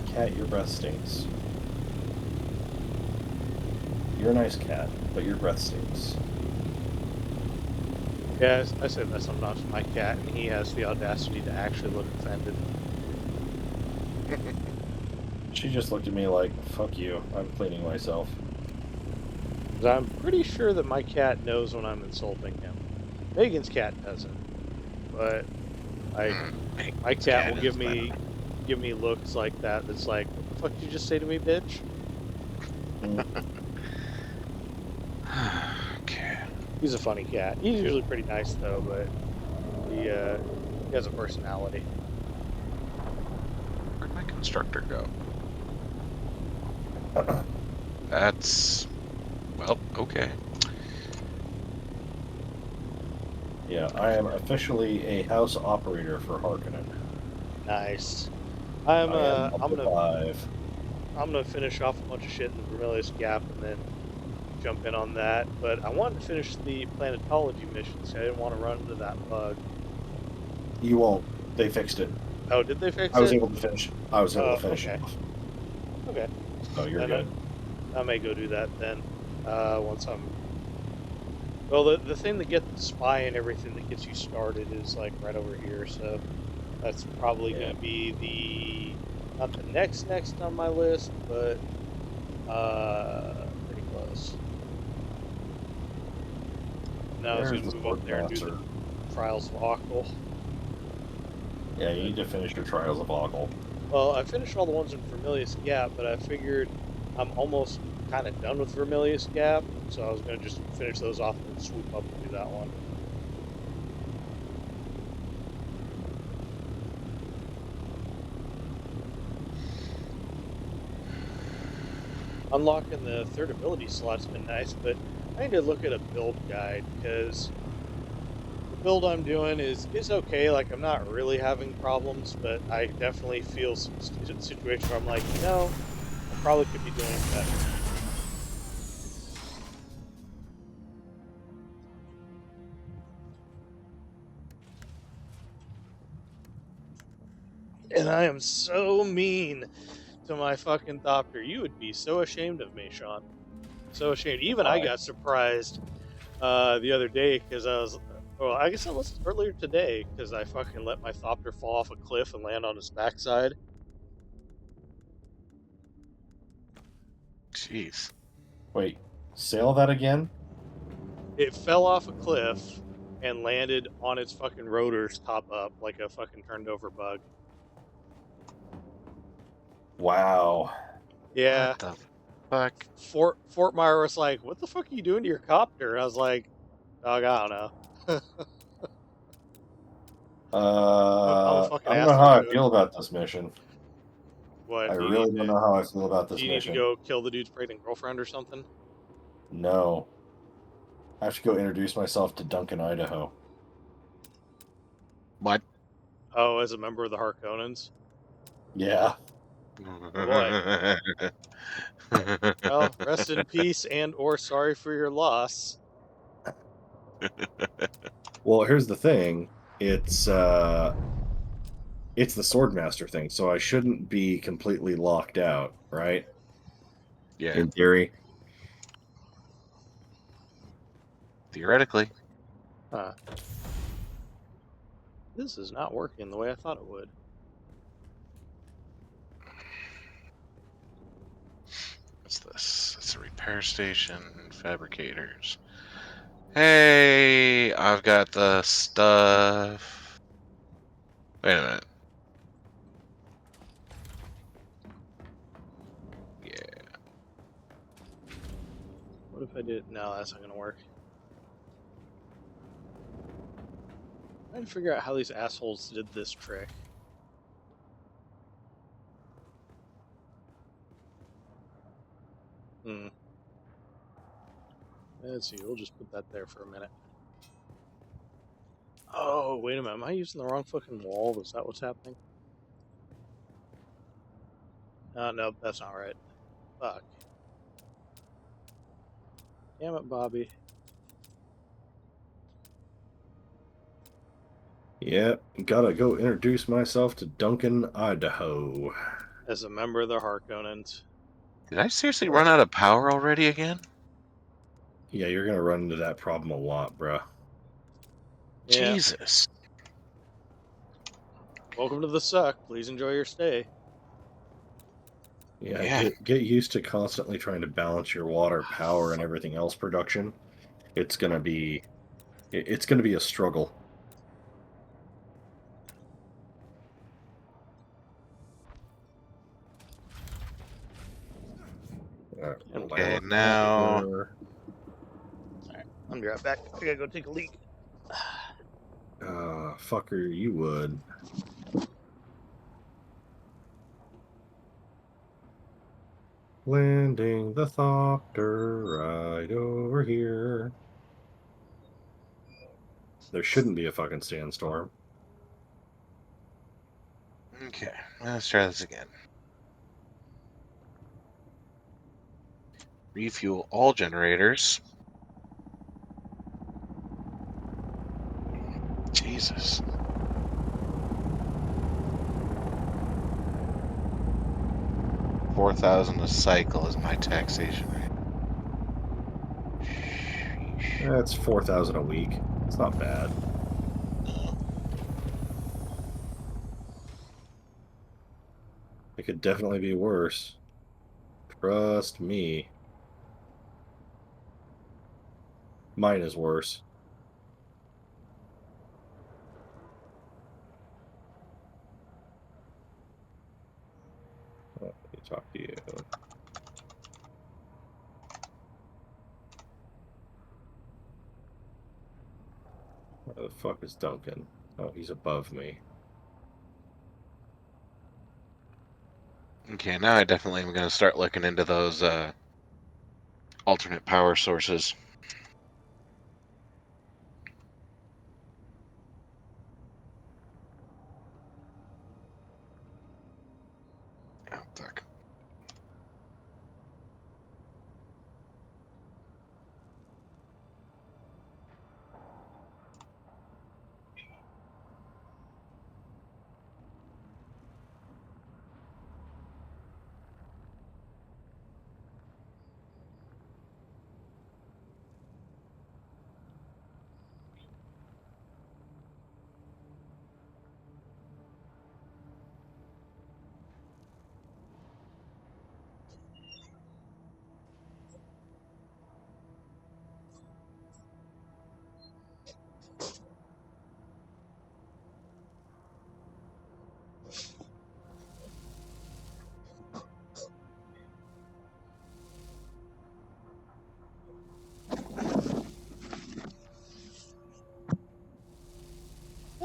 Cat, your breath stinks. You're a nice cat, but your breath stinks. Yeah, I said that sometimes to my cat, and he has the audacity to actually look offended. She just looked at me like, fuck you, I'm cleaning myself. 'Cause I'm pretty sure that my cat knows when I'm insulting him. Megan's cat doesn't, but like my cat will give me looks like that. That's like, what the fuck did you just say to me, bitch? Okay. He's a funny cat. He's usually pretty nice though, but he has a personality. Where'd my constructor go? That's... Well, okay. Yeah, I am officially a house operator for Harkonnen. Nice. I am up I'm to gonna 5. I'm gonna finish off a bunch of shit in the Vermillious Gap and then jump in on that. But I wanted to finish the planetology mission, so I didn't want to run into that bug. You won't. They fixed it. Oh, did they fix I was it? able to finish. I was able to finish Okay. it off. Okay. So you're Then good. I may go do that then. Once I'm. Well, the thing that gets the spy and everything that gets you started is like right over here, so that's probably Yeah. going to be the not the next on my list, but pretty close. Now I was There's going the to move up there and do Sportmaster. the Trials of Ockle. Yeah, you need to finish your Trials of Ogle. Well, I finished all the ones in Vermillious Gap, but I figured I'm almost kind of done with Vermillious Gap, so I was going to just finish those off and swoop up and do that one. Unlocking the third ability slot's been nice, but I need to look at a build guide because the build I'm doing is okay. Like, I'm not really having problems, but I definitely feel some situations where I'm like, I probably could be doing better. And I am so mean to my fucking Thopter. You would be so ashamed of me, Sean. So ashamed. Even I Why? got surprised the other day because I was. Well, I guess it was earlier today because I fucking let my Thopter fall off a cliff and land on his backside. Jeez. Wait, sail that again? It fell off a cliff and landed on its fucking rotors top up like a fucking turned over bug. Wow. Yeah. What the fuck? Fort Myers was like, "What the fuck are you doing to your copter?" And I was like, "Dog, I don't know. I'm a fucking I don't know asshole, how I dude. feel about this mission. I What do you really need don't to? know how I feel about Do this you need to mission. go kill the dude's pregnant girlfriend or something?" No. I have to go introduce myself to Duncan, Idaho. What? Oh, as a member of the Harkonnens. Yeah. Oh boy. Well, rest in peace and/or sorry for your loss. Well, here's the thing. It's the Swordmaster thing, so I shouldn't be completely locked out, right? Yeah, In theory. theoretically. Huh. This is not working the way I thought it would. What's this? It's a repair station, fabricators. Hey, I've got the stuff. Wait a minute. Yeah. What if I did? No, that's not gonna work. I'm trying to figure out how these assholes did this trick. Hmm. Let's see. We'll just put that there for a minute. Oh, wait a minute. Am I using the wrong fucking wall? Is that what's happening? No, that's not right. Fuck. Damn it, Bobby. Yep. Gotta go introduce myself to Duncan, Idaho. As a member of the Harkonnens. Did I seriously run out of power already again? Yeah, you're gonna run into that problem a lot, bruh. Yeah. Jesus. Welcome to the suck. Please enjoy your stay. Yeah, Yeah. get used to constantly trying to balance your water, power, and everything else production. It's gonna be it's gonna be a struggle. And Okay, Land now. there. I'm right back. I gotta go take a leak. Fucker, you would. Landing the Thopter right over here. There shouldn't be a fucking sandstorm. Okay, let's try this again. Refuel all generators. Jesus. 4,000 a cycle is my taxation rate. That's 4,000 a week. It's not bad. No. It could definitely be worse. Trust me. Mine is worse. Let me talk to you. Where the fuck is Duncan? Oh, he's above me. Okay, now I definitely am going to start looking into those alternate power sources. Oh, fuck.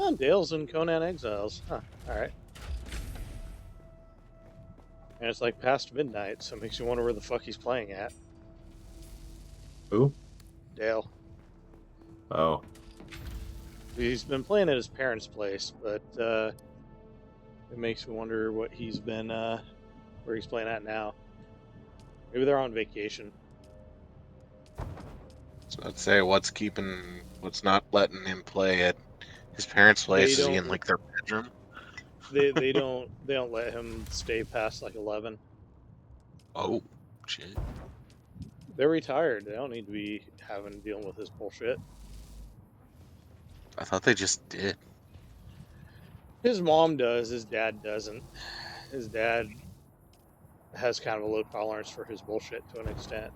Oh, Dale's in Conan Exiles. Huh. All right. And it's like past midnight, so it makes you wonder where the fuck he's playing at. Who? Dale. Oh. He's been playing at his parents' place, but it makes me wonder what he's been, where he's playing at now. Maybe they're on vacation. So I'd say what's not letting him play at his parents' place? They Is he don't. in like their bedroom? They don't let him stay past like 11. Oh, shit. They're retired. They don't need to be dealing with this bullshit. I thought they just did. His mom does. His dad doesn't. His dad has kind of a low tolerance for his bullshit to an extent.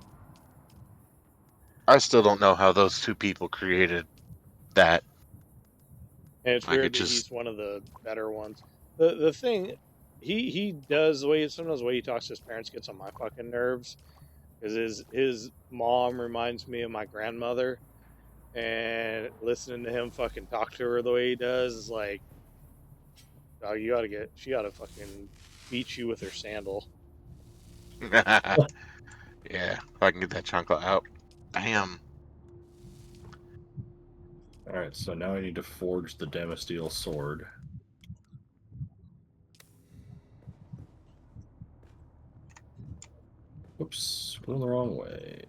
I still don't know how those two people created that. And it's Like weird it that just he's one of the better ones. The thing, he does sometimes the way he talks to his parents gets on my fucking nerves, because his mom reminds me of my grandmother, and listening to him fucking talk to her the way he does is like, oh, she ought to fucking beat you with her sandal. yeah. If I can get that chocolate out. Bam. Alright, so now I need to forge the Damasteel sword. Oops, going the wrong way.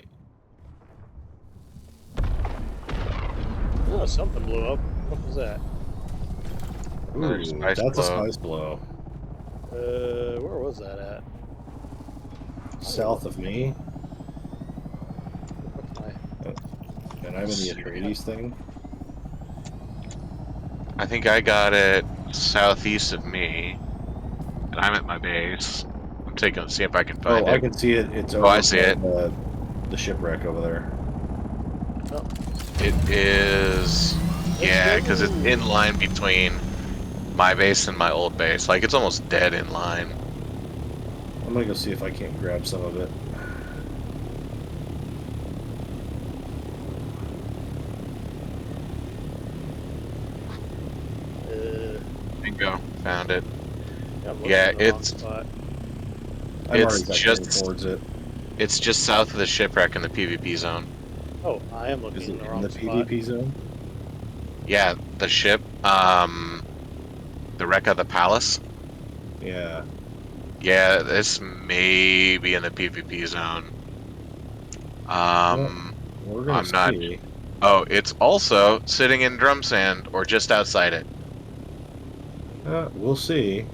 Oh, something blew up. What was that? Another Ooh, spice that's a blow. spice blow. Where was that at? South of me, What's my? and I'm in the Atreides thing. I think I got it southeast of me, and I'm at my base. See if I can find Oh, I it. can see it. It's Oh, over I see it. by the shipwreck over there. Oh, It is, yeah, because it's in line between my base and my old base. Like it's almost dead in line. I'm gonna go see if I can't grab some of it. Bingo, found it. I'm Yeah, looking in the wrong it's spot. I'm It's already vectoring just- towards it. it's just south of the shipwreck in the PvP zone. Oh, I am looking Is in it the in wrong the spot. PvP zone? Yeah, the ship, the wreck of the palace. Yeah. Yeah, this may be in the PvP zone. Well, we're gonna I'm not. see. Oh, it's also sitting in drum sand or just outside it. We'll see.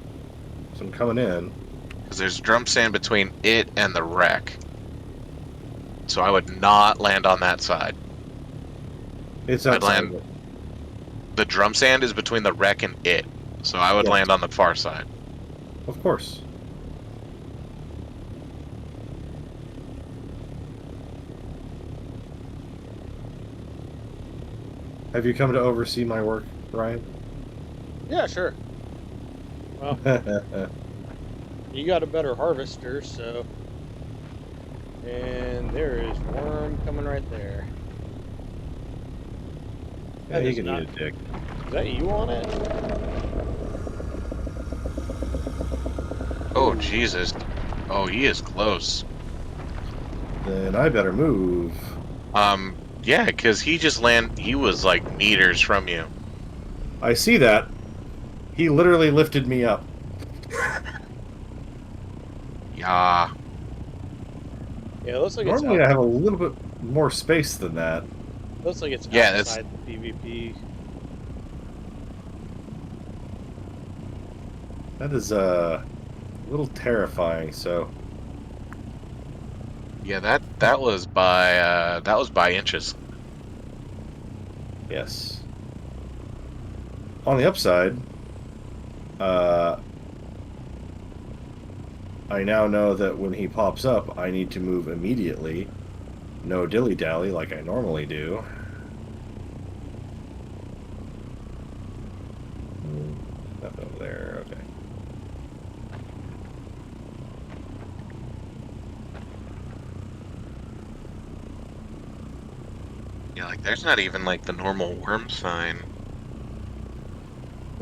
So I'm coming in. Because there's drum sand between it and the wreck. So I would not land on that side. It's I'd outside land. of it. The drum sand is between the wreck and it. So I would Yes. land on the far side. Of course. Have you come to oversee my work, Ryan? Yeah, sure. Well, you got a better harvester, so. And there is worm coming right there. Yeah, That you is can not- eat a dick. Is that you on it? Oh, Jesus. Oh, he is close. Then I better move. Yeah, because he was like meters from you. I see that. He literally lifted me up. Yeah. Yeah, it looks like Normally it's I have a little bit more space than that. looks like it's Yeah, that's- outside the PvP. That is a little terrifying, so Yeah, that was by inches. yes. On the upside, I now know that when he pops up, I need to move immediately. No dilly-dally like I normally do. Nothing over there, okay. Yeah, like there's not even like the normal worm sign.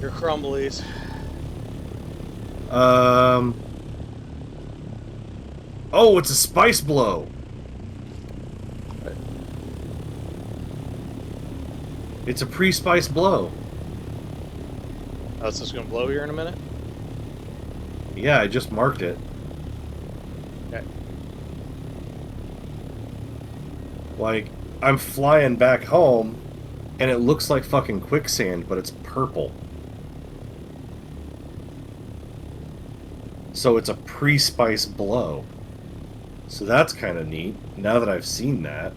Your crumblies. Oh, it's a spice blow. It's a pre-spice blow. Oh, it's just gonna blow here in a minute? Yeah, I just marked it. Okay. Like, I'm flying back home, and it looks like fucking quicksand, but it's purple. So it's a pre-spice blow. So that's kind of neat, now that I've seen that.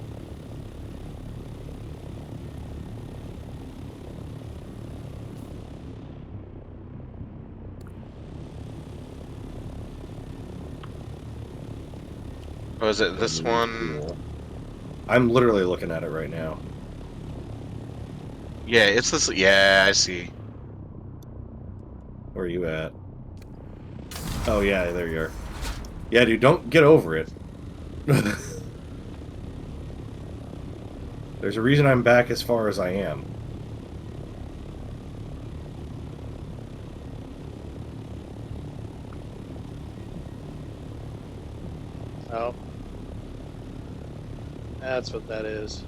Oh, is it this one? Cool. I'm literally looking at it right now. Yeah, it's this. Yeah, I see. Where are you at? Oh yeah, there you are. Yeah, dude, don't get over it. There's a reason I'm back as far as I am. Oh. That's what that is.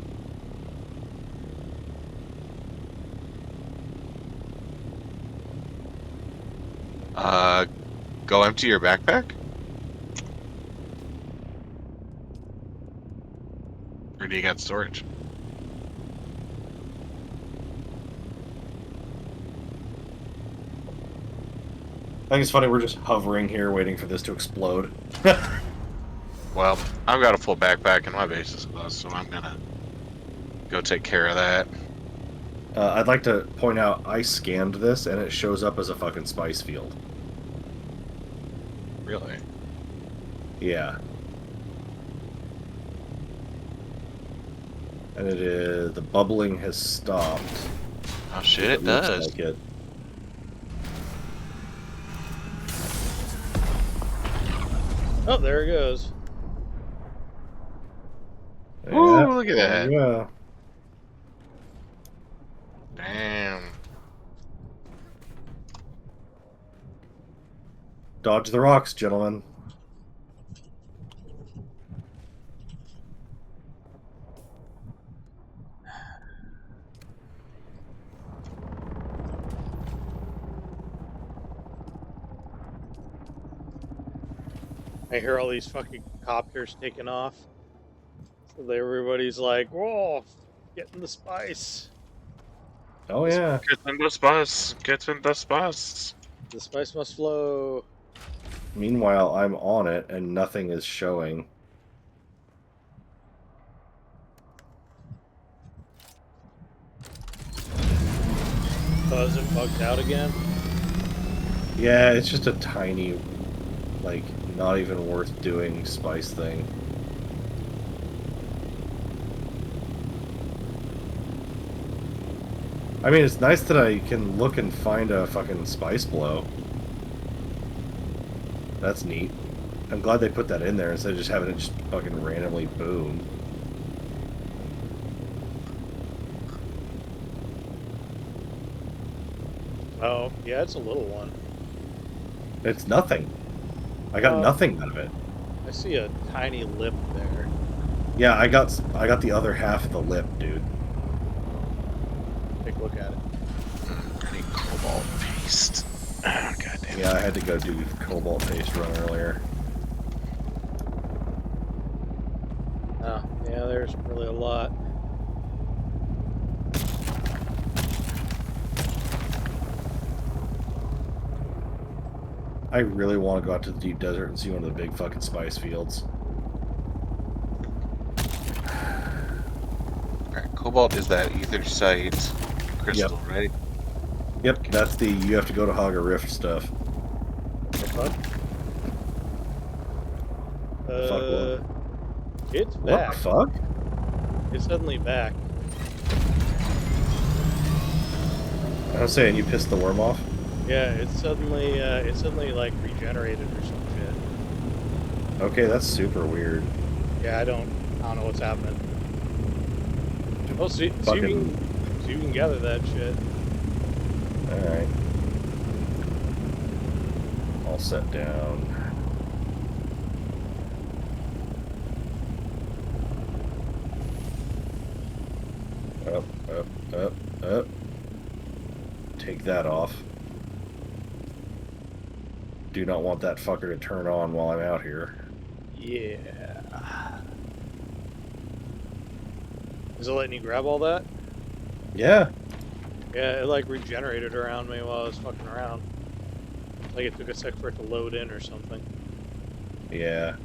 Go empty your backpack? Or do you got storage? I think it's funny we're just hovering here waiting for this to explode. Well, I've got a full backpack and my base is closed, so I'm gonna go take care of that. I'd like to point out I scanned this and it shows up as a fucking spice field. Really? Yeah. And it is... the bubbling has stopped. Oh shit, it looks does. like it. Oh, there it goes. Ooh, look at there that. you go. Damn. Dodge the rocks, gentlemen. I hear all these fucking copters taking off. So everybody's like, whoa, getting the spice. Oh yeah. Get in the bus. Get in the bus. The spice must flow. Meanwhile, I'm on it and nothing is showing. Oh, is it bugged out again? Yeah, it's just a tiny, like, not even worth doing spice thing. I mean, it's nice that I can look and find a fucking spice blow. That's neat. I'm glad they put that in there instead of just having it just fucking randomly boom. Oh, yeah, it's a little one. It's nothing. I got nothing out of it. I see a tiny lip there. Yeah, I got the other half of the lip, dude. Take a look at it. I need cobalt paste. Oh, goddamn. Yeah, I had to go do cobalt paste run earlier. Oh, yeah, there's really a lot. I really want to go out to the deep desert and see one of the big fucking spice fields. Alright, cobalt is that etherite crystal, right? Yep, that's the you have to go to Hog a Rift stuff. The fuck? Fuck It's what back. the fuck? It's suddenly back. I was saying you pissed the worm off. Yeah, it's suddenly like regenerated or some shit. Okay, that's super weird. Yeah, I don't know what's happening. Oh, see you Fucking- can gather that shit. Alright. All set down. Up, up, up, up. Take that off. Do not want that fucker to turn on while I'm out here. Yeah. Is it letting you grab all that? Yeah. Yeah, it like regenerated around me while I was fucking around. Like it took a sec for it to load in or something. Yeah.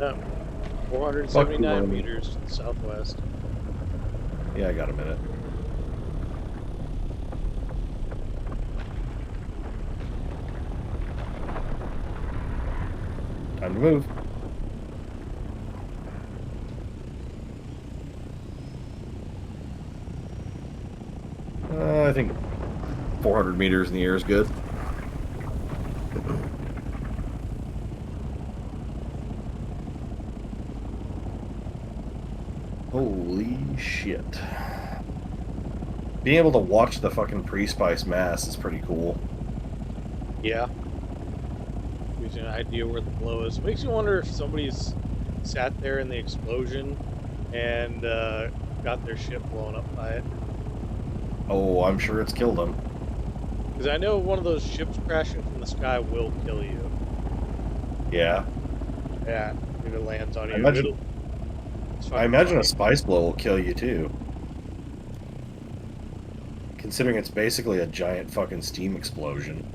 No. Fuck you, 479 Army. meters to the southwest. Yeah, I got a minute. Time to move. I think 400 meters in the air is good. Holy shit. Being able to watch the fucking pre-spice mass is pretty cool. Yeah. Gives you an idea where the blow is. Makes you wonder if somebody's sat there in the explosion and got their ship blown up by it. Oh, I'm sure it's killed them. Because I know one of those ships crashing from the sky will kill you. Yeah. Yeah, if it lands on you. I imagine a spice blow will kill you too. Considering it's basically a giant fucking steam explosion.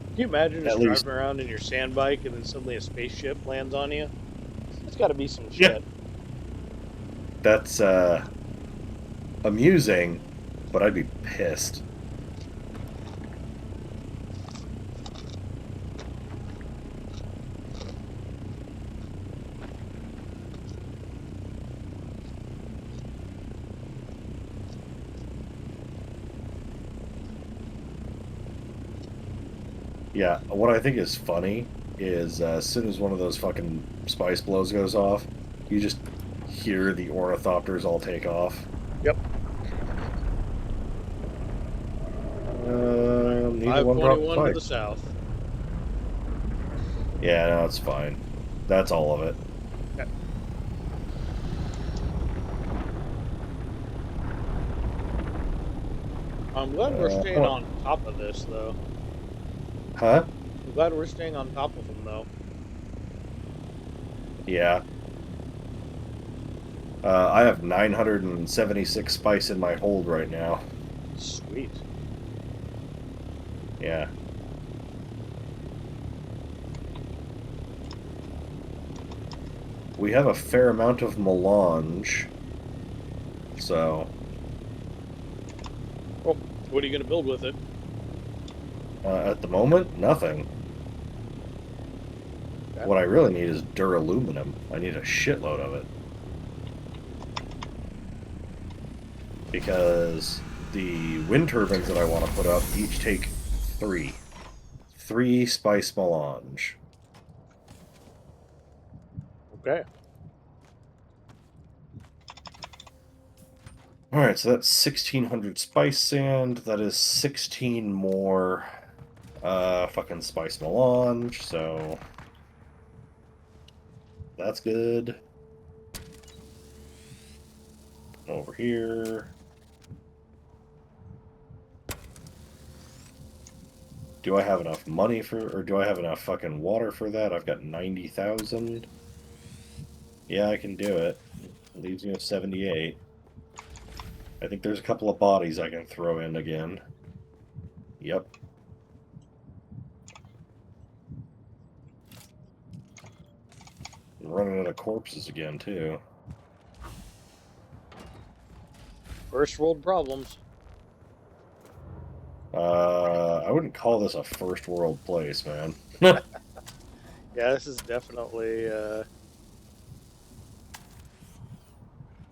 Can you imagine just At least. driving around in your sand bike and then suddenly a spaceship lands on you? It's got to be some shit. That's amusing, but I'd be pissed. Yeah, what I think is funny is as soon as one of those fucking spice blows goes off, you just hear the ornithopters all take off. Yep. Neither one dropped 521 to spike. the south. Yeah, no, it's fine. That's all of it. Okay. I'm glad we're staying on top of this, though. Huh? I'm glad we're staying on top of them, though. Yeah. I have 976 spice in my hold right now. Sweet. Yeah. We have a fair amount of melange. So, Oh, what are you going to build with it? at the moment, nothing. Okay. What I really need is duraluminum. I need a shitload of it. Because the wind turbines that I want to put up each take 3. 3 spice melange. Okay. Alright, so that's 1600 spice sand. That is 16 more fucking spice melange, so that's good. Over here. Do I have enough money for, or do I have enough fucking water for that? I've got 90,000. Yeah, I can do it. Leaves me with 78. I think there's a couple of bodies I can throw in again. Yep. I'm running out of corpses again, too. First world problems. I wouldn't call this a first world place, man. Yeah, this is On a definitely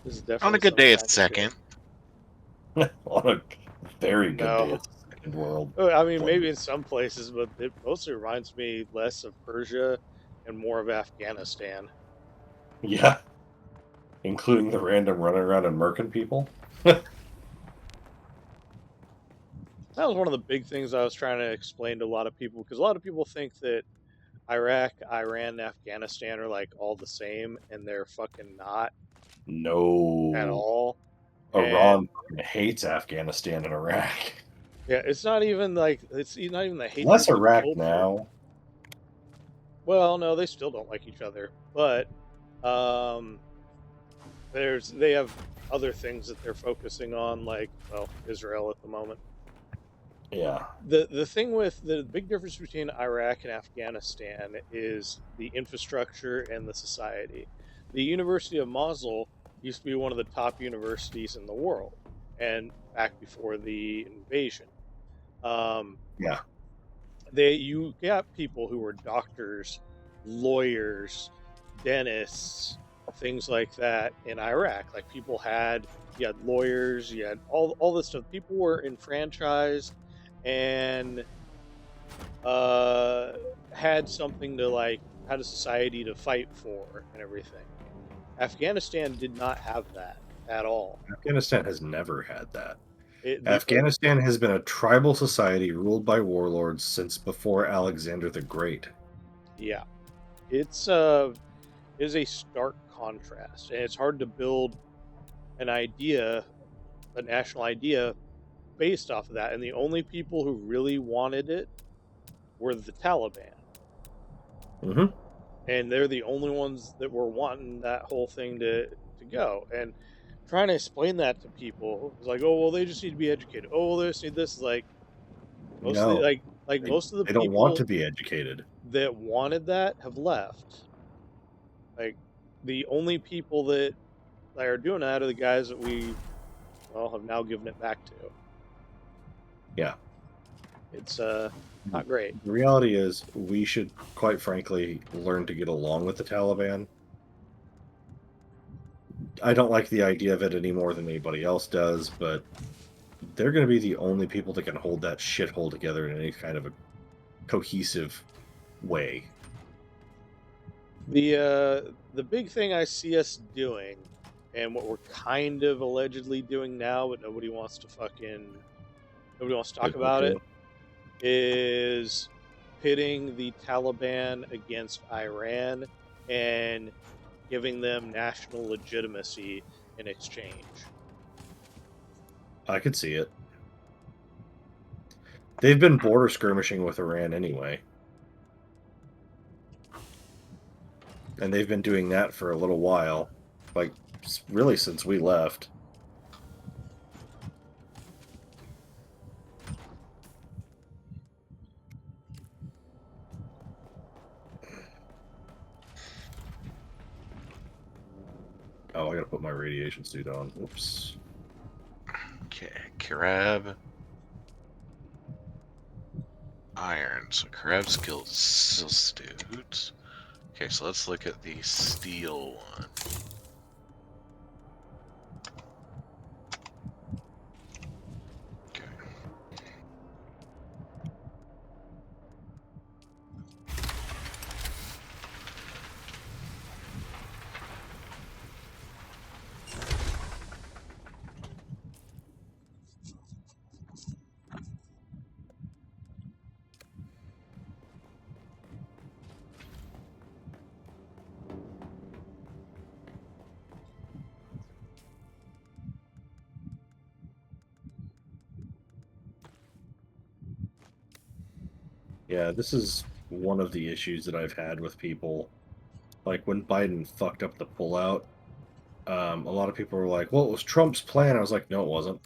good some day, kind it's of shit. second. On a very good day, No, it's the second world. I mean Bloody- maybe in some places, but it mostly reminds me less of Persia and more of Afghanistan. Yeah, including the random running around and murking people. That was one of the big things I was trying to explain to a lot of people because a lot of people think that Iraq, Iran, and Afghanistan are like all the same, and they're fucking not at No, all. And Iran fucking hates Afghanistan and Iraq. yeah, it's not even like it's not even the hatred Less for the Iraq culture. now. Well, no, they still don't like each other, but um, they have other things that they're focusing on, like well, Israel at the moment. Yeah, The thing with the big difference between Iraq and Afghanistan is the infrastructure and the society. The University of Mosul used to be one of the top universities in the world, and back before the invasion, um, yeah. you got people who were doctors, lawyers, dentists, things like that in Iraq. Like you had lawyers, you had all this stuff. People were enfranchised and uh, had something to like had a society to fight for and everything. Afghanistan did not have that at all. Afghanistan has never had that. The only Afghanistan has been a tribal society ruled by warlords since before Alexander the Great. yeah, it's is a stark contrast, and it's hard to build an idea, a national idea, based off of that. And the only people who really wanted it were the Taliban, Hmm. and they're the only ones that were wanting that whole thing to go. And trying to explain that to people is like, oh well, they just need to be educated. Oh well, they just need this. Is like most of the No, they, most of the they don't want people to be educated. that wanted that have left. Like the only people that are doing that are the guys that we well have now given it back to. Yeah. It's not great. The reality is, we should, quite frankly, learn to get along with the Taliban. I don't like the idea of it any more than anybody else does, but they're going to be the only people that can hold that shithole together in any kind of a cohesive way. The big thing I see us doing, and what we're kind of allegedly doing now, but nobody wants to talk about it, is pitting the Taliban against Iran and giving them national legitimacy in exchange. I could see it. They've been border skirmishing with Iran anyway. And they've been doing that for a little while. Like, really since we left. Oh, I gotta put my radiation suit on. Oops. Okay, Karab. Iron. So Karab skills Silstute. Okay, so let's look at the steel one. Okay. Yeah, this is one of the issues that I've had with people. Like, when Biden fucked up the pullout, a lot of people were like, well, it was Trump's plan. I was like, no, it wasn't.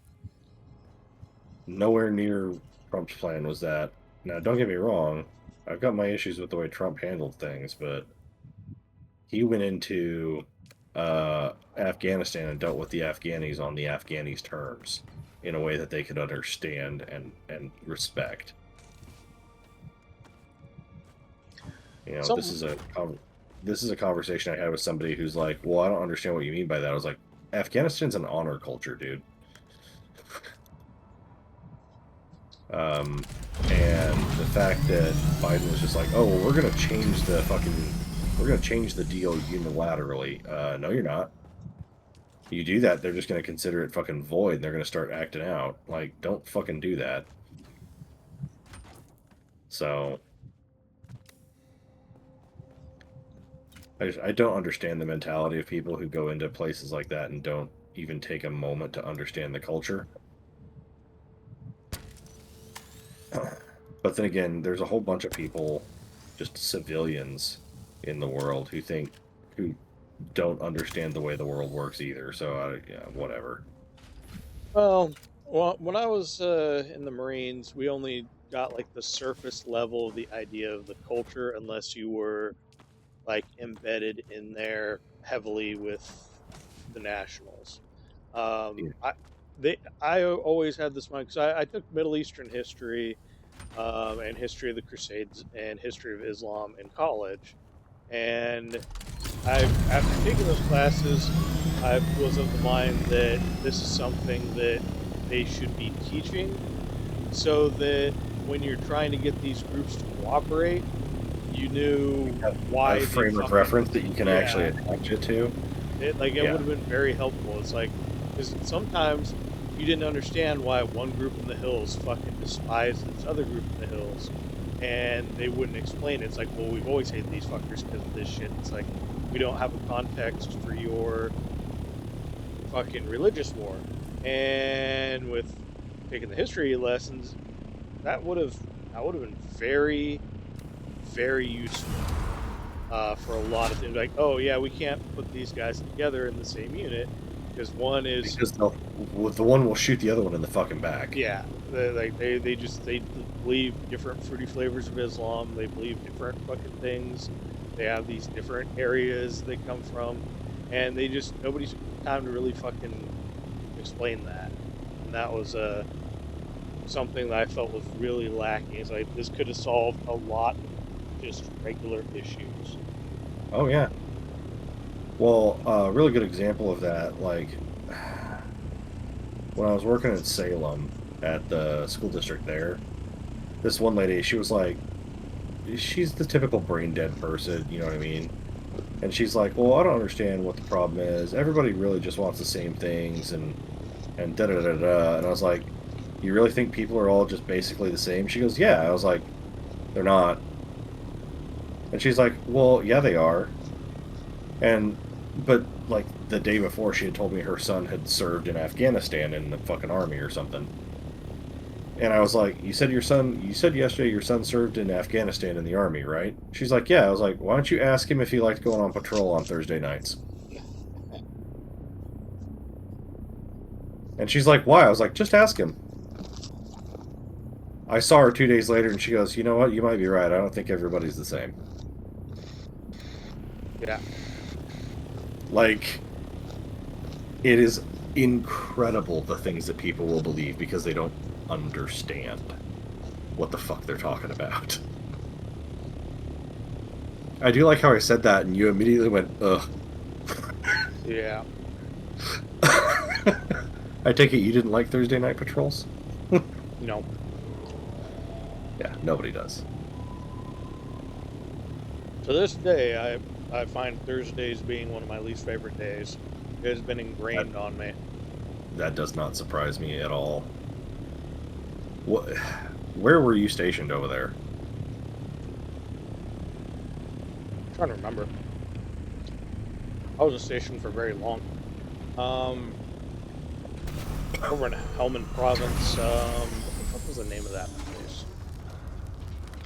Nowhere near Trump's plan was that. Now, don't get me wrong. I've got my issues with the way Trump handled things, but he went into Afghanistan and dealt with the Afghanis on the Afghanis' terms in a way that they could understand and respect. You know, Some this is a conversation I had with somebody who's like, "Well, I don't understand what you mean by that." I was like, "Afghanistan's an honor culture, dude." And the fact that Biden was just like, "Oh, well, we're gonna change the deal unilaterally." No, you're not. You do that, they're just gonna consider it fucking void. And they're gonna start acting out. Like, don't fucking do that. So I don't understand the mentality of people who go into places like that and don't even take a moment to understand the culture. But then again, there's a whole bunch of people, just civilians in the world who don't understand the way the world works either. So yeah, whatever. well, when I was in the Marines, we only got like the surface level of the idea of the culture, unless you were like embedded in there heavily with the nationals. Yeah. I always had this mind because I took Middle Eastern history, and history of the Crusades and history of Islam in college, and after taking those classes, I was of the mind that this is something that they should be teaching, so that when you're trying to get these groups to cooperate, you knew why A they frame of fucking reference that you can actually yeah. attach it to. It would Yeah. have been very helpful. It's like because sometimes you didn't understand why one group in the hills fucking despised this other group in the hills, and they wouldn't explain it. It's like, well, we've always hated these fuckers because of this shit. It's like we don't have a context for your fucking religious war. And with taking the history lessons, that would have been very, very useful for a lot of things. Like, oh yeah, we can't put these guys together in the same unit because one is Because the one will shoot the other one in the fucking back. yeah, they believe different fruity flavors of Islam. They believe different fucking things. They have these different areas they come from, and nobody's time to really fucking explain that. And that was something that I felt was really lacking. It's like this could have solved a lot of just regular issues. Oh yeah. Well, a really good example of that, like when I was working in Salem at the school district there, this one lady, she was like, she's the typical brain dead person, you know what I mean? And she's like, well, I don't understand what the problem is. Everybody really just wants the same things and da da da da. And I was like, you really think people are all just basically the same? She goes, yeah. I was like, they're not. And she's like, well, yeah, they are. But like the day before, she had told me her son had served in Afghanistan in the fucking army or something. And I was like, you said yesterday your son served in Afghanistan in the army, right? She's like, yeah. I was like, why don't you ask him if he liked going on patrol on Thursday nights? And she's like, why? I was like, just ask him. I saw her 2 days later and she goes, you know what? You might be right. I don't think everybody's the same. Yeah. Like, it is incredible the things that people will believe because they don't understand what the fuck they're talking about. I do like how I said that and you immediately went, ugh. Yeah. I take it you didn't like Thursday night patrols? No. Yeah, nobody does. To this day, I find Thursdays being one of my least favorite days. It has been ingrained on me. That does not surprise me at all. Where were you stationed over there? I'm trying to remember. I was stationed for very long. Over in Helmand Province. What was the name of that place?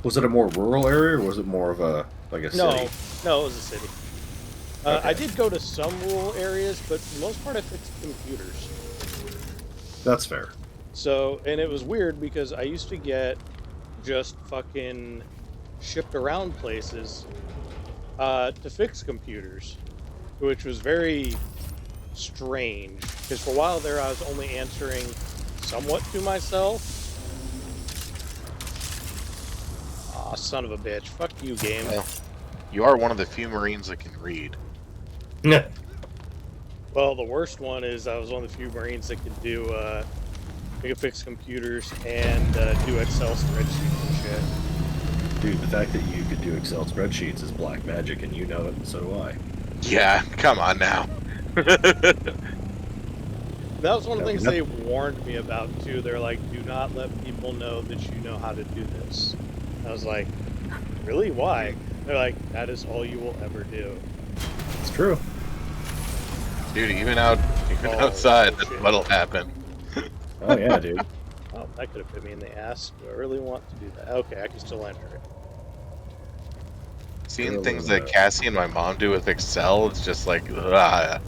Was it a more rural area, or was it more of a city? No, it was a city. Okay. I did go to some rural areas, but for the most part I fixed computers. That's fair. So, and it was weird because I used to get just fucking shipped around places to fix computers, which was very strange. Because for a while there I was only answering somewhat to myself. Aw, son of a bitch. Fuck you, game. Well, You are one of the few Marines that can read. Well, the worst one is I was one of the few Marines that could do, they could fix computers and do Excel spreadsheets and shit. Dude, the fact that you could do Excel spreadsheets is black magic, and you know it, and so do I. Yeah, come on now. That was one of the Yeah, things that- they warned me about too. They're like, "Do not let people know that you know how to do this." I was like, "Really? Why?" They're like, "That is all you will ever do." It's true. Dude, even Oh, outside, that's shit. what'll happen. Oh yeah, dude. Oh, that could have bit me in the ass. Do I really want to do that? Okay, I can still enter it. Seeing things that Cassie and my mom do with Excel, it's just like, I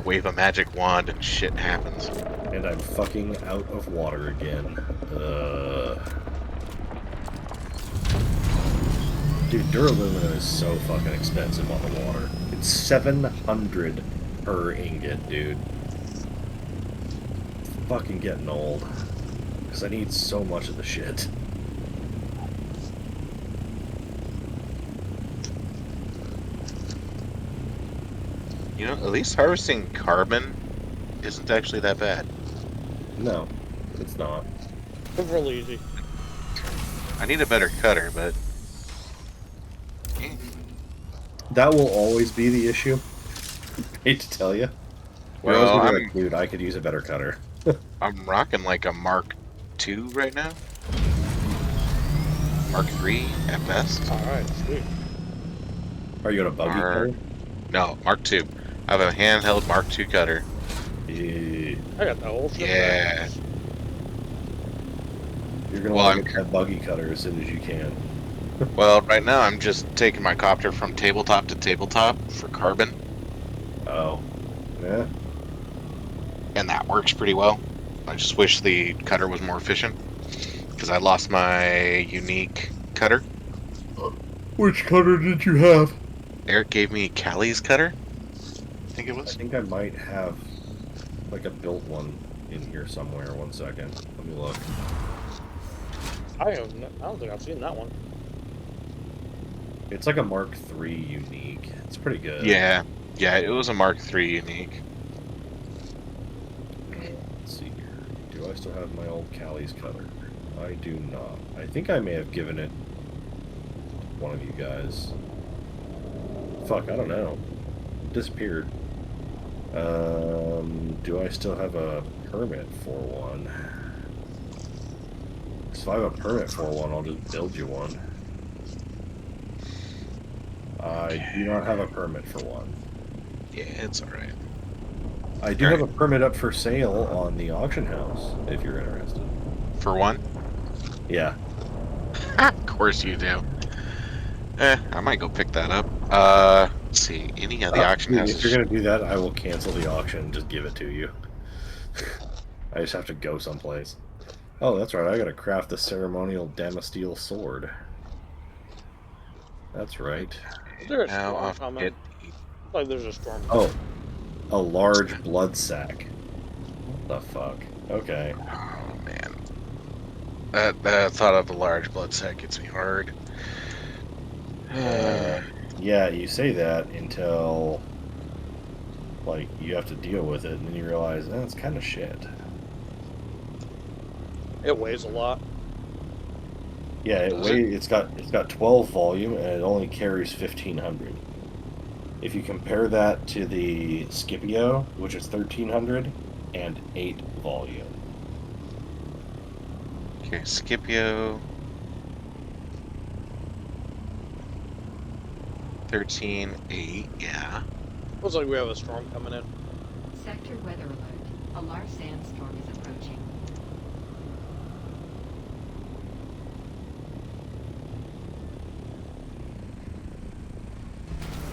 wave a magic wand and shit happens. And I'm fucking out of water again. Dude, duralumin is so fucking expensive on the water. It's 700 per ingot, dude. It's fucking getting old. Because I need so much of the shit. You know, at least harvesting carbon isn't actually that bad. No, it's not. It's really easy. I need a better cutter, but That will always be the issue. Hate to tell you. You're well, always gonna be like, dude, I could use a better cutter. I'm rocking like a Mark II right now. Mark III at best. All right, sweet. Are you gonna buggy cutter? No, Mark II. I have a handheld Mark II cutter. Yeah. I got that whole shit. Yeah. back. You're gonna Well, want to get that buggy cutter as soon as you can. Well, right now I'm just taking my copter from tabletop to tabletop for carbon, Oh. Yeah. and that works pretty well. I just wish the cutter was more efficient, because I lost my unique cutter. Which cutter did you have? Eric gave me Callie's cutter, I think it I was. think I might have like a built one in here somewhere. One second. Let me look. I don't think I've seen that one. It's like a Mark III unique. It's pretty good. Yeah, it was a Mark III unique. Let's see here. Do I still have my old Callie's cutter? I do not. I think I may have given it to one of you guys. Fuck, I don't know. It disappeared. Do I still have a permit for one? So if I have a permit for one, I'll just build you one. I do not have a permit for one. Yeah, it's alright. I do have a permit up for sale on the auction house, if you're interested. For one? Yeah. Of course you do. I might go pick that up. Let's see, any of the auction Dude, houses. if you're gonna do that, I will cancel the auction and just give it to you. I just have to go someplace. Oh, that's right, I gotta craft the ceremonial Damasteel sword. That's right. Is there a Now storm off coming? get Looks like there's a storm. Oh, a large blood sack. What the fuck? Okay. Oh man. That thought of the large blood sack gets me hard. Yeah, you say that until, like, you have to deal with it, and then you realize, it's kind of shit. It weighs a lot. Yeah, Does it? it's got 12 volume, and it only carries 1500. If you compare that to the Scipio, which is 1300 and 8 volume. Okay, Scipio. 13.8, yeah. Looks like we have a storm coming in. Sector weather alert. A large sandstorm is approaching.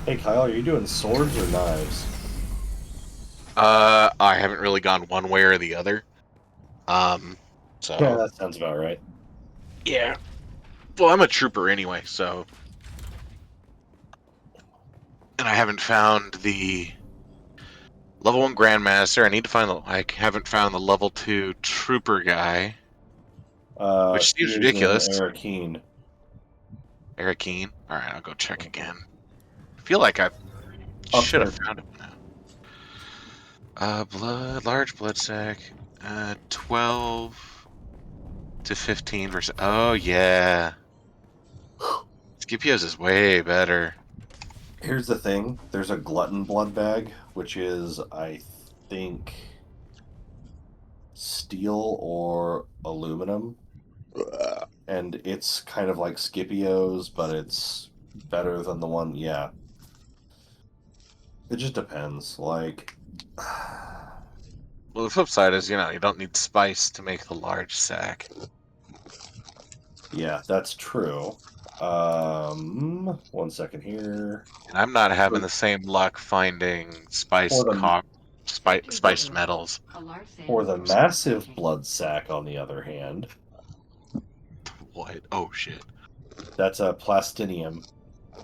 Hey Kyle, are you doing swords or knives? I haven't really gone one way or the other. So Yeah, that sounds about right. yeah. Well, I'm a trooper anyway, so. And I haven't found the level 1 Grandmaster. I need to find I haven't found the level 2 trooper guy. Which seems He is an ridiculous. Arakeen. Arakeen. All right, I'll go check again. I feel like I Up should have there. found it now. Large blood sac. 12 to 15 versus. Oh yeah, Scipio's is way better. Here's the thing. There's a glutton blood bag, which is, I think, steel or aluminum. And it's kind of like Scipio's, but it's better than the one. Yeah. It just depends. Like, Well, the flip side is, you don't need spice to make the large sack. yeah, that's true. 1 second here. And I'm not having the same luck finding For the spiced metals. A large for the sandstorm is massive approaching. blood sac, on the other hand, What? Oh shit. that's a plastinium.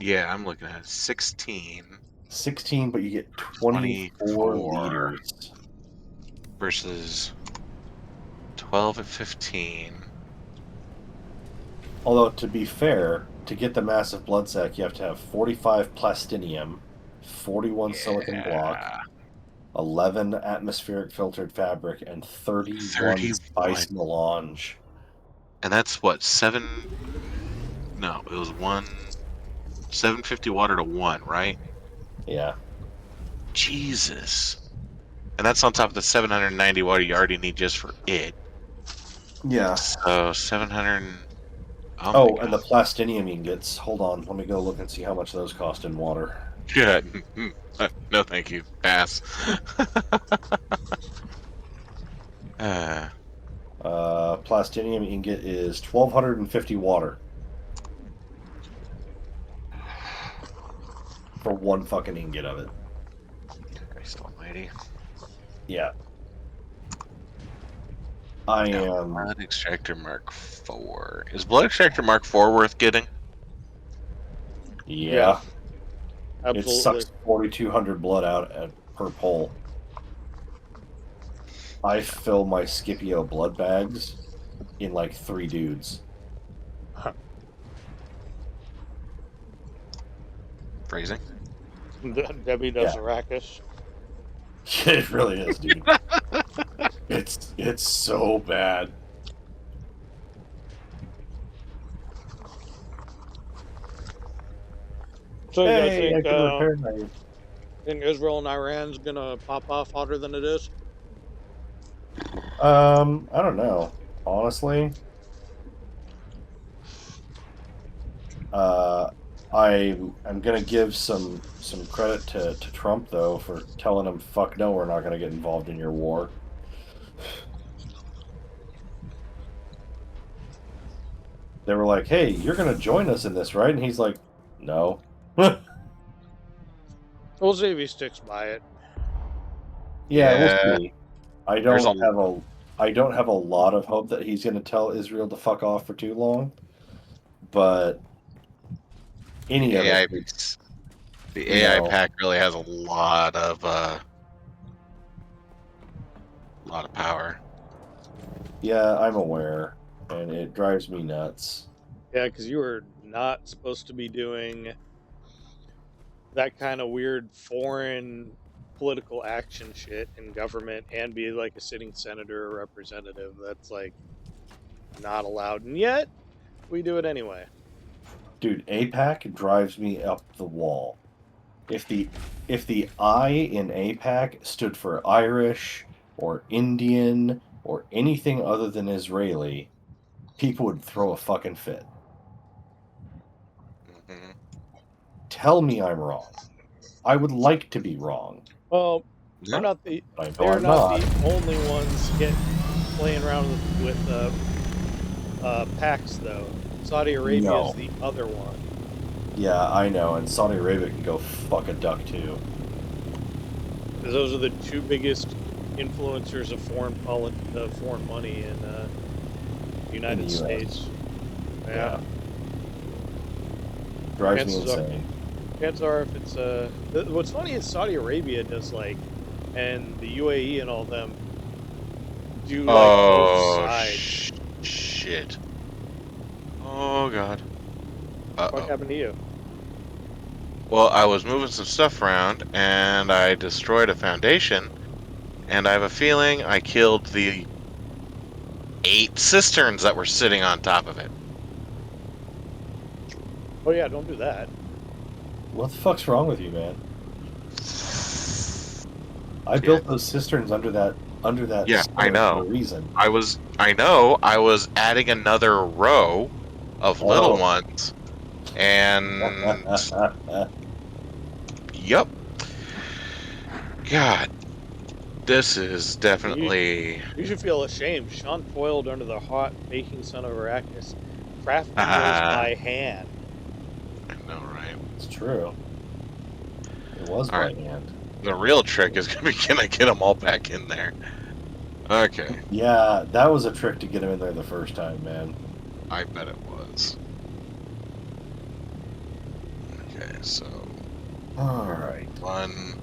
Yeah, I'm looking at 16, 16, but you get 24 24 liters. versus 12 and 15. Although, to be fair, to get the massive blood sac, you have to have 45 plastinium, 41 silicon block, Yeah. 11 atmospheric filtered fabric, and 31 31. spice melange. And that's what, 7? No, it was 750 water to 1, right? Yeah. Jesus. And that's on top of the 790 water you already need just for it. Yeah. So 700. Oh, and the plastinium ingots. Hold on, let me go look and see how much those cost in water. Yeah. No, thank you. Pass. Plastinium ingot is 1,250 water. For one fucking ingot of it. Christ almighty. Yeah. I am... Blood Extractor Mark IV. Is Blood Extractor Mark IV worth getting? Yeah. It Absolutely. sucks 4,200 blood out per pull. I fill my Scipio blood bags in like 3 dudes. Phrasing? Debbie does Yeah. Arrakis. It really is, dude. It's so bad. So you guys Hey, I think, can repair my... think Israel and Iran's gonna pop off hotter than it is? I don't know. Honestly, I'm gonna give some credit to Trump though for telling him, "Fuck no, we're not gonna get involved in your war." They were like, "Hey, you're gonna join us in this, right?" And he's like, "No." We'll see if he sticks by it. Yeah, Yeah. we'll see. I There's don't have a lot of hope that he's gonna tell Israel to fuck off for too long, but any of AI, it. the AI No. pack really has a lot of power. Yeah, I'm aware, and it drives me nuts. Yeah, because you were not supposed to be doing that kind of weird foreign political action shit in government and be like a sitting senator or representative. That's like not allowed. And yet, we do it anyway. Dude, APAC drives me up the wall. If the I in APAC stood for Irish or Indian or anything other than Israeli, people would throw a fucking fit. Hmm. Tell me I'm wrong. I would like to be wrong. Well, No. they're I know they're I'm not not. the only ones playing around with packs though. Saudi Arabia No. is the other one. Yeah, I know, and Saudi Arabia can go fuck a duck too. Because those are the two biggest influencers of foreign money in the United US. States. Yeah. Drives Chances me insane. Chances are, if it's what's funny is Saudi Arabia does like, and the UAE and all them do like both Oh sides. shit! Oh god! What Uh-oh. happened to you? Well, I was moving some stuff around, and I destroyed a foundation, and I have a feeling I killed the 8 cisterns that were sitting on top of it. Oh yeah, don't do that. What the fuck's wrong with you, man? I Yeah, built those cisterns under that yeah, I cellar for know. a reason. I was adding another row of little Oh. ones, and yep. God, this is You, definitely. you should feel ashamed. Sean toiled under the hot baking sun of Arrakis, crafting those I by hand. know, right? It's true. It was All by right. hand. The real trick is gonna be can I get them all back in there? Okay, Yeah, that was a trick to get him in there the first time, man. I bet it was. Okay, so Alright. 1.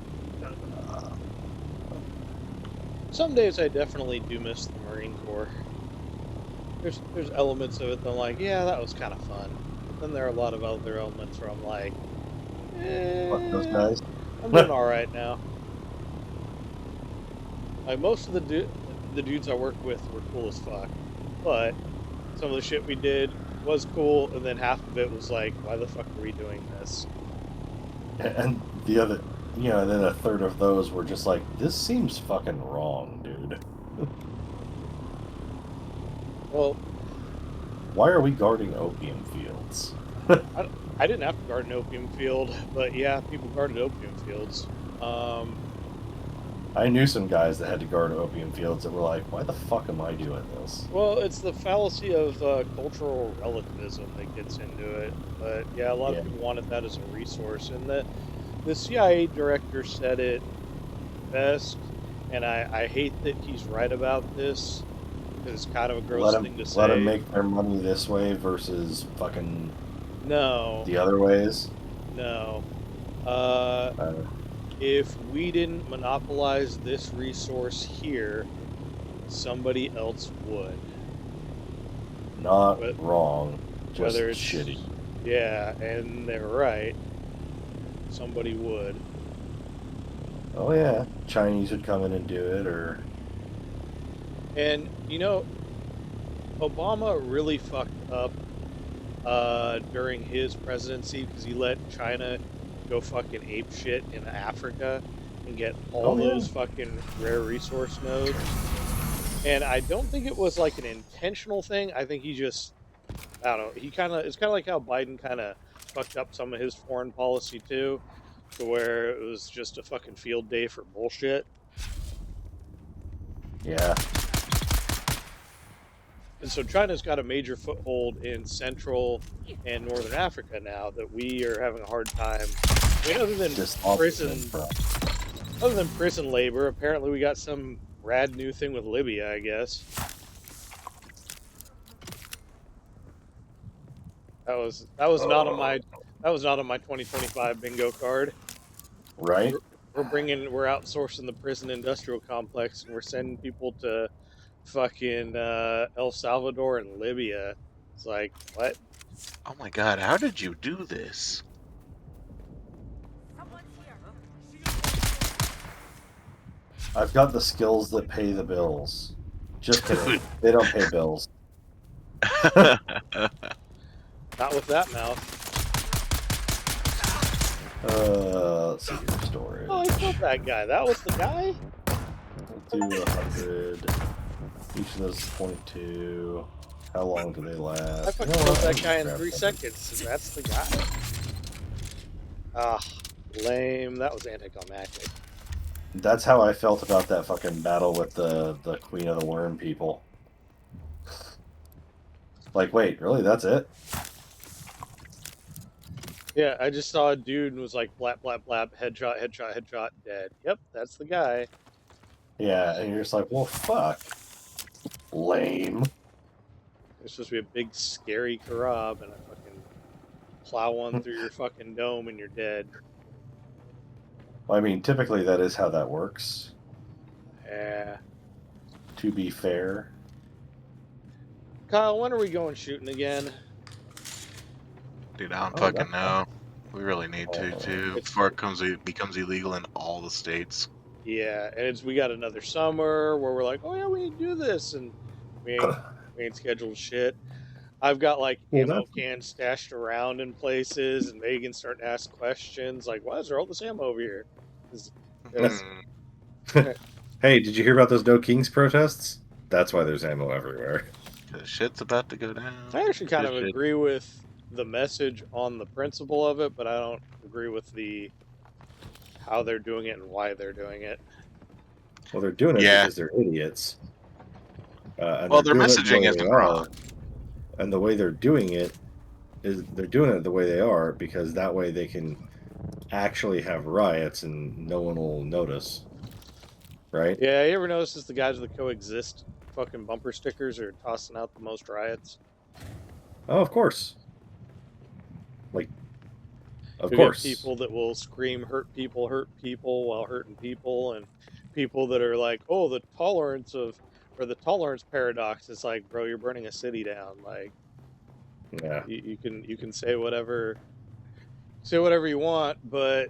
Some days I definitely do miss the Marine Corps. There's elements of it that I'm like, yeah, that was kind of fun. But then there are a lot of other elements where I'm like, Fuck those eh, guys. I'm doing all right now. Like most of the dudes I work with were cool as fuck, but some of the shit we did was cool, and then half of it was like, why the fuck are we doing this? And the other, and then a third of those were just like, this seems fucking wrong, dude. Well, Why are we guarding opium fields? I didn't have to guard an opium field, but yeah, people guarded opium fields. I knew some guys that had to guard opium fields that were like, why the fuck am I doing this? Well, it's the fallacy of cultural relativism that gets into it. But yeah, a lot of people wanted that as a resource, and the CIA director said it best, and I hate that he's right about this because it's kind of a gross thing to say. Let them make their money this way versus fucking No, the other ways. no. If we didn't monopolize this resource here, somebody else would. Not But wrong, just whether it's shitty. Yeah, and they're right. Somebody would. Oh yeah, Chinese would come in and do it, or And Obama really fucked up during his presidency because he let China go fucking ape shit in Africa and get all those fucking rare resource nodes. And I don't think it was like an intentional thing. I think he just, I don't know. It's kind of like how Biden kind of fucked up some of his foreign policy too, to where it was just a fucking field day for bullshit. yeah. And so China's got a major foothold in Central and Northern Africa now that we are having a hard time. I mean, Just other than prison labor, apparently we got some rad new thing with Libya, I guess. That was not on my 2025 bingo card. right. We're outsourcing the prison industrial complex, and we're sending people to fucking El Salvador and Libya. It's like, what? Oh my God, how did you do this? I've got the skills that pay the bills. Just kidding. They don't pay bills. Not with that mouth. Let's see your storage. Oh, I killed that guy. That was the guy? We'll do 100. Each of those is 0.2. How long do they last? I fucking killed that guy in 3 seconds, and that's the guy. Ah, lame. That was anticlimactic. That's how I felt about that fucking battle with the Queen of the Worm people. Like, wait, really? That's it? Yeah, I just saw a dude and was like, blap, blap, blap, headshot, headshot, headshot, dead. Yep, that's the guy. Yeah, and you're just like, well, fuck. Lame. It's supposed to be a big, scary Karab, and I fucking plow one through your fucking dome and you're dead. Well, I mean, typically that is how that works, Yeah. to be fair. Kyle, when are we going shooting again? Dude, I don't Oh, fucking that's know. We really need to, Oh, too, It's before it becomes illegal in all the states. yeah, and we got another summer where we're like, oh yeah, we need to do this, and we ain't we ain't scheduled shit. I've got like well, ammo that's cans stashed around in places, and Megan's starting to ask questions like, why is there all this ammo over here? Because Hmm. Hey, did you hear about those No Kings protests? That's why there's ammo everywhere. The shit's about to go down. I actually kind Good of shit. agree with the message on the principle of it, but I don't agree with the how they're doing it and why they're doing it. Well, they're doing it Yeah. because they're idiots. And Well, they're their doing it the messaging way they isn't are. wrong. And the way they're doing it is they're doing it the way they are because that way they can actually have riots and no one will notice. Right? Yeah, you ever notice the guys with the coexist fucking bumper stickers are tossing out the most riots? Oh, of course. Like, of You get course. people that will scream hurt people while hurting people, and people that are like, oh, the tolerance of or the tolerance paradox. It's like, bro, you're burning a city down. Like, Yeah. you can say whatever you want, but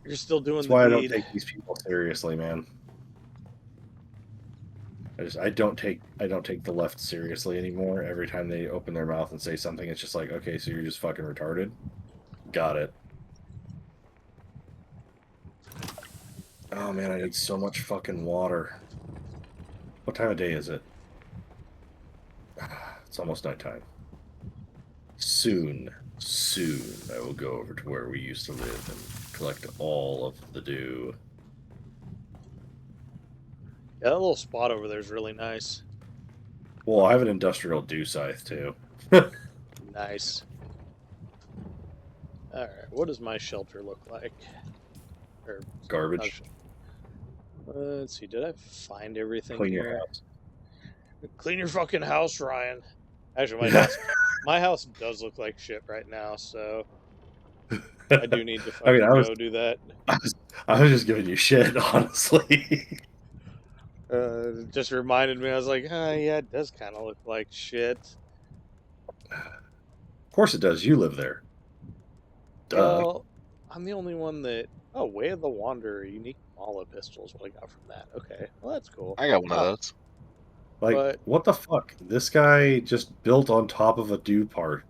you're still doing That's the why I don't deed. take these people seriously, man. I don't take the left seriously anymore. Every time they open their mouth and say something, it's just like, okay, so you're just fucking retarded. Got it. Oh man, I need so much fucking water. What time of day is it? It's almost nighttime. Soon, soon, I will go over to where we used to live and collect all of the dew. Yeah, that little spot over there is really nice. Well, I have an industrial dew scythe too. Nice. All right, what does my shelter look like? Or not Garbage. let's see. Did I find everything Clean your here? house. Clean your fucking house, Ryan. Actually, my house does look like shit right now, so I do need to I mean, fucking go do that. I was just giving you shit, honestly. Just reminded me. I was like, yeah, it does kind of look like shit. Of course it does. You live there. Duh. Well, I'm the only one that. Oh, Way of the Wanderer, unique Mala pistol is what I got from that. Okay, well that's cool. I got one of those. Like, But what the fuck? This guy just built on top of a dew part.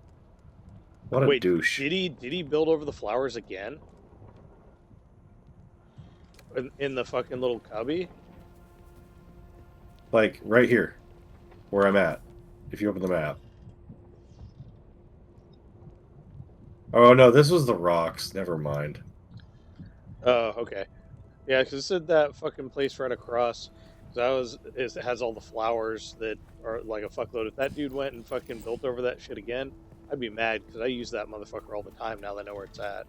What a wait, douche. did he build over the flowers again? In the fucking little cubby? Like, right here, where I'm at. If you open the map. Oh, no, this was the rocks. Never mind. Oh, okay. Yeah, because it said that fucking place right across. It has all the flowers that are like a fuckload. If that dude went and fucking built over that shit again, I'd be mad because I use that motherfucker all the time now that I know where it's at.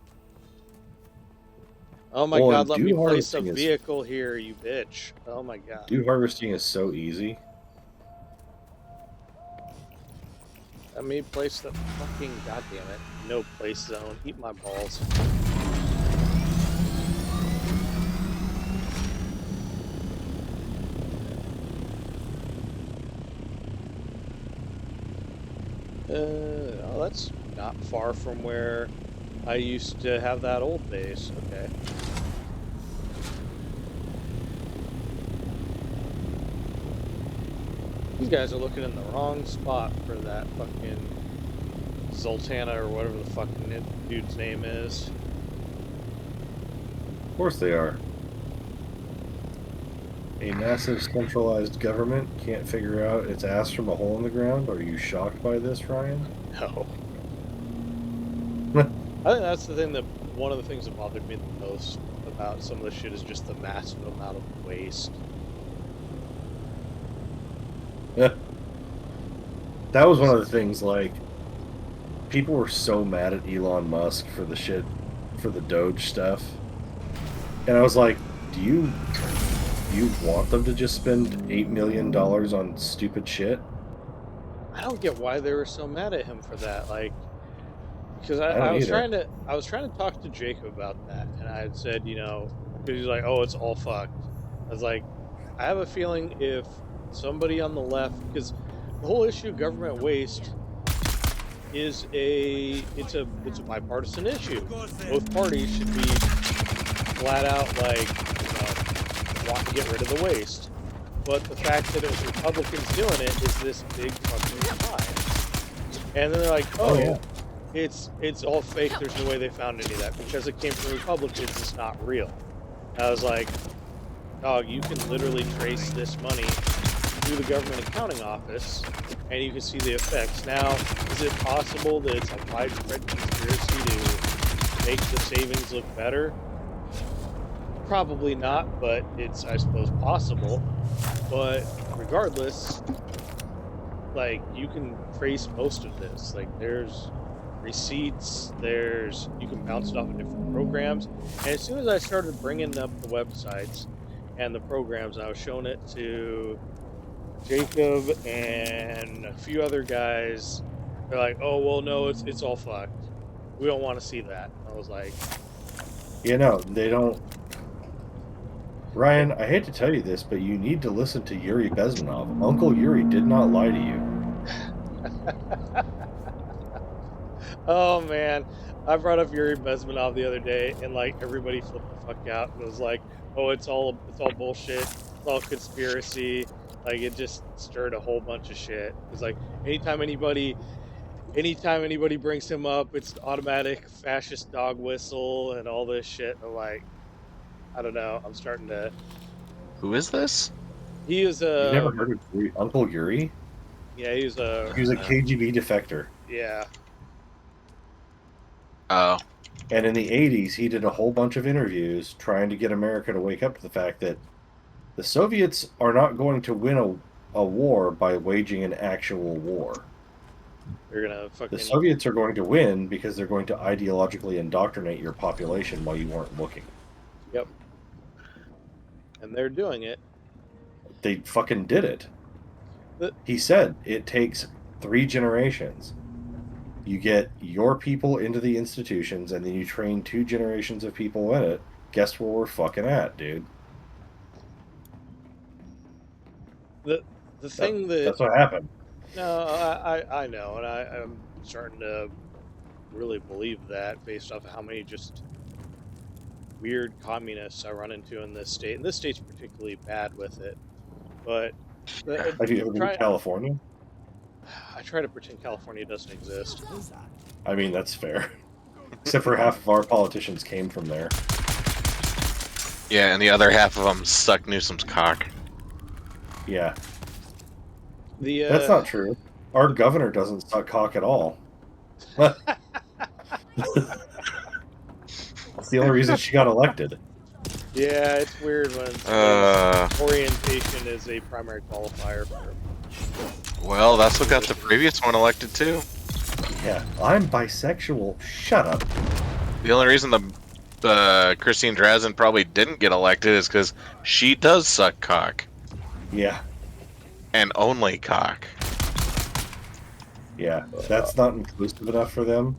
Oh my Well, god, and let me dew place a harvesting is vehicle here, you bitch. Oh my god. dew harvesting is so easy. Let me place the fucking goddamn it. No place zone. Eat my balls. Oh, that's not far from where I used to have that old base. Okay. These guys are looking in the wrong spot for that fucking Zoltana or whatever the fucking dude's name is. Of course they are. A massive centralized government can't figure out its ass from a hole in the ground? Are you shocked by this, Ryan? No. I think that's the thing that one of the things that bothered me the most about some of this shit is just the massive amount of waste. That was one of the things, like, people were so mad at Elon Musk for the shit, for the Doge stuff. And I was like, do you want them to just spend $8 million on stupid shit? I don't get why they were so mad at him for that. Like, because I don't either. I was trying to talk to Jacob about that, and I had said, because he's like, oh, it's all fucked. I was like, I have a feeling if somebody on the left, because the whole issue of government waste is it's a bipartisan issue. Both parties should be flat out like, want to get rid of the waste. But the fact that it was Republicans doing it is this big fucking lie. And then they're like, Oh, yeah. it's all fake. There's no way they found any of that because it came from Republicans. It's not real. And I was like, dog, you can literally trace this money through the government accounting office, and you can see the effects. Now, is it possible that it's a widespread conspiracy to make the savings look better? Probably not, but it's, I suppose, possible. But regardless, like, you can trace most of this. Like, there's receipts, you can bounce it off of different programs. And as soon as I started bringing up the websites and the programs, I was showing it to Jacob and a few other guys. They're like, "Oh, well, no, it's all fucked. We don't want to see that." I was like, They don't. Ryan, I hate to tell you this, but you need to listen to Yuri Bezmenov. Uncle Yuri did not lie to you. "Oh man." I brought up Yuri Bezmenov the other day, and like everybody flipped the fuck out and was like, "Oh, it's all bullshit. It's all conspiracy." Like, it just stirred a whole bunch of shit. It's like anytime anybody brings him up, it's automatic fascist dog whistle and all this shit. And like, I don't know. I'm starting to. Who is this? He is You a. never heard of Uncle Yuri? Yeah, he's a. He was a KGB defector. Yeah. Oh. And in the 80s, he did a whole bunch of interviews trying to get America to wake up to the fact that the Soviets are not going to win a war by waging an actual war. They're gonna fucking. The Soviets are going to win because they're going to ideologically indoctrinate your population while you weren't looking. Yep. And they're doing it. They fucking did it. The- He said it takes 3 generations. You get your people into the institutions, and then you train 2 generations of people in it. Guess where we're fucking at, dude? The thing That's what happened. No, I know, and I'm starting to really believe that based off of how many just weird communists I run into in this state. And this state's particularly bad with it. But Have you ever been to California? I try to pretend California doesn't exist. I mean, that's fair. Except for half of our politicians came from there. Yeah, and the other half of them suck Newsom's cock. Yeah. That's not true. Our governor doesn't suck cock at all. That's the only reason she got elected. Yeah, it's weird when orientation is a primary qualifier for. Well, that's what got the previous one elected too. Yeah, I'm bisexual. Shut up. The only reason the Christine Drazin probably didn't get elected is because she does suck cock. Yeah. And only cock. Yeah, that's not inclusive enough for them.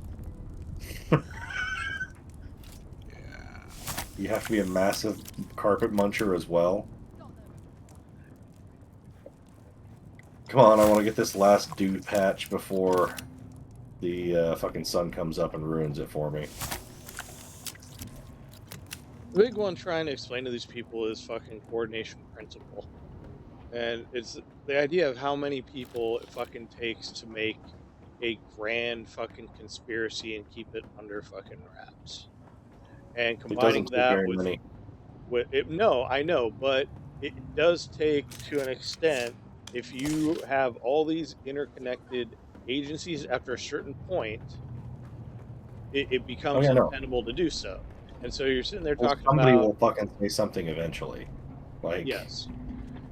You have to be a massive carpet muncher as well. Come on, I want to get this last dude patch before the fucking sun comes up and ruins it for me. The big one trying to explain to these people is fucking coordination principle. And it's the idea of how many people it fucking takes to make a grand fucking conspiracy and keep it under fucking wraps. And combining that with it, no, I know, but it does take, to an extent, if you have all these interconnected agencies after a certain point, it becomes untenable to do so. And so you're sitting there talking somebody about... will fucking say something eventually. Like, yes.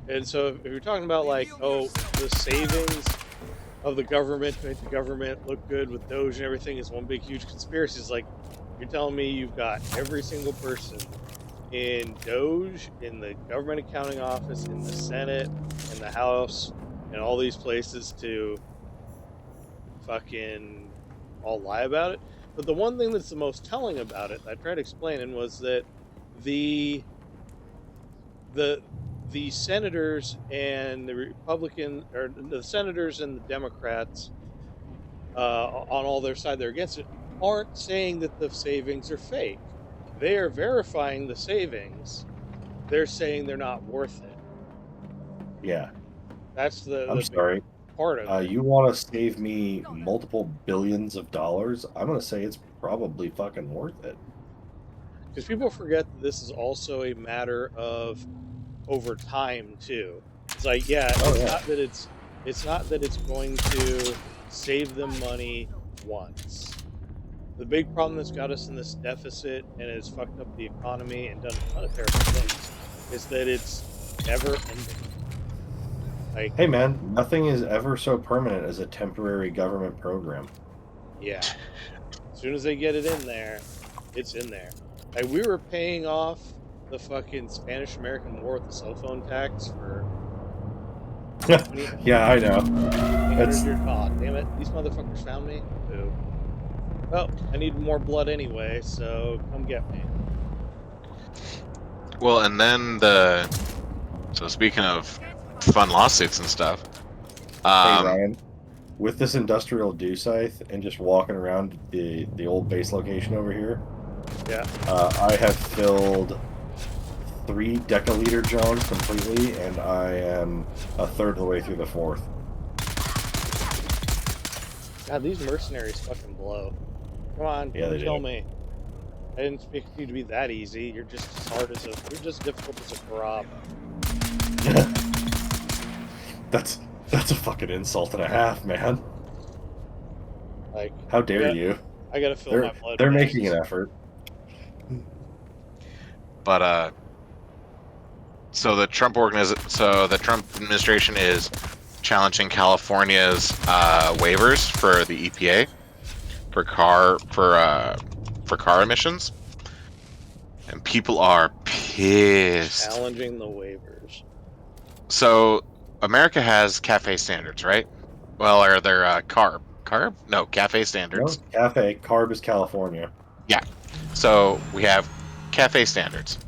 And so if you're talking about, like, oh, the savings of the government to make the government look good with Doge and everything is one big, huge conspiracy, it's like, you're telling me you've got every single person in Doge, in the government accounting office, in the Senate, in the House, and all these places to fucking all lie about it. But the one thing that's the most telling about it, I tried explaining, was that the senators and the Republican, or the senators and the Democrats, on all their side they're against it, aren't saying that the savings are fake. They are verifying the savings. They're saying they're not worth it. Yeah. That's the I'm big sorry. part of it. You want to save me multiple billions of dollars? I'm going to say it's probably fucking worth it. Because people forget that this is also a matter of over time too. It's like, yeah, it's not that it's going to save them money once. The big problem that's got us in this deficit and has fucked up the economy and done a ton of terrible things is that it's never ending. Like, Hey man, nothing is ever so permanent as a temporary government program. yeah, as soon as they get it in there, it's in there. Like, we were paying off the fucking Spanish-American War with the cell phone tax for Yeah, I know. It's Oh, damn it. These motherfuckers found me. Boo. Well, I need more blood anyway, so come get me. Well, and then so speaking of fun lawsuits and stuff, hey Ryan, with this industrial dew scythe and just walking around the old base location over here, Yeah. I have filled 3 decaliter Johns completely, and I am a third of the way through the 4th. God, these mercenaries fucking blow. Come on, Yeah, they kill do. me. I didn't expect you to be that easy. You're just as hard as you're just difficult as a crab. That's a fucking insult and a half, man. Like, How dare you? I gotta fill my blood. They're bags. making an effort. but so the Trump administration is challenging California's waivers for the EPA for car emissions, and people are pissed. Challenging the waivers. So America has cafe standards, right? Well, are there carb? No, cafe standards. No, cafe. Carb is California. Yeah. So we have cafe standards.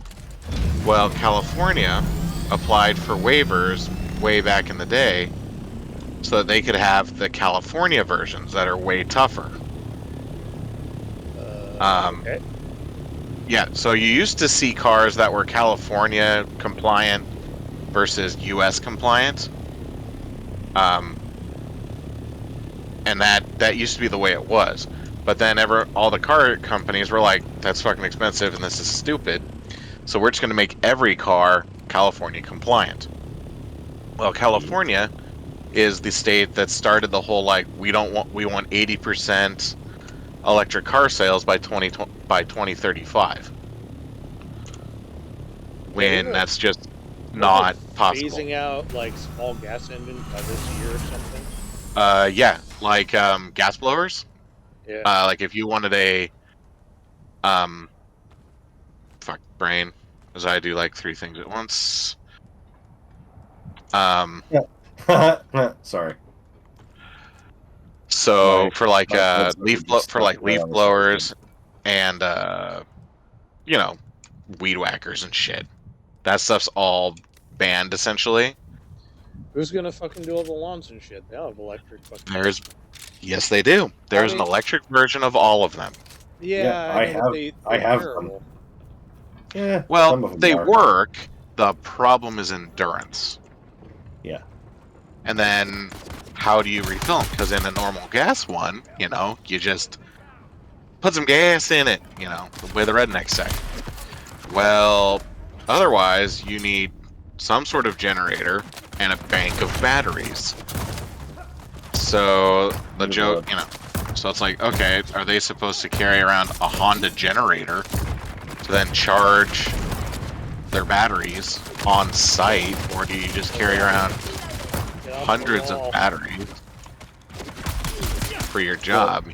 Well, California applied for waivers way back in the day so that they could have the California versions that are way tougher. Okay. Yeah, so you used to see cars that were California compliant versus US compliant. And that used to be the way it was. But then all the car companies were like, that's fucking expensive and this is stupid. So we're just going to make every car California compliant. Well, California is the state that started the whole like we want 80% electric car sales by 2035. When that's just not possible. Phasing out like small gas engines by this year or something. Yeah, like gas blowers. Yeah. Like if you wanted a fuck brain, as I do like 3 things at once. Sorry. So for like leaf right blowers and weed whackers and shit. That stuff's all banned essentially. Who's gonna fucking do all the lawns and shit? They don't have electric fucking. Yes, they do. There's an electric version of all of them. Yeah, I have them. Yeah. Well, some of them they are. work. The problem is endurance. Yeah. And then how do you refill them? Because in a normal gas one, you just put some gas in it, the way the rednecks say. Well, otherwise you need some sort of generator and a bank of batteries. So the joke, so it's like, okay, are they supposed to carry around a Honda generator to then charge their batteries on site, or do you just carry around hundreds of batteries for your job,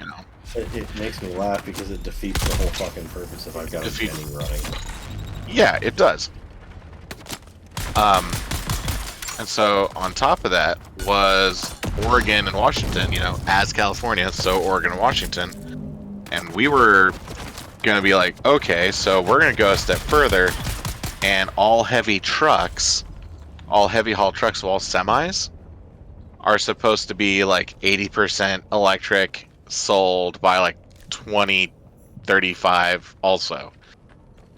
It makes me laugh because it defeats the whole fucking purpose if I've got a Jenny running. Yeah, it does. And so on top of that was Oregon and Washington, as California, so Oregon and Washington. And we were going to be like, okay, so we're going to go a step further, and all heavy haul trucks, all semis, are supposed to be like 80% electric, sold by like 2035 also.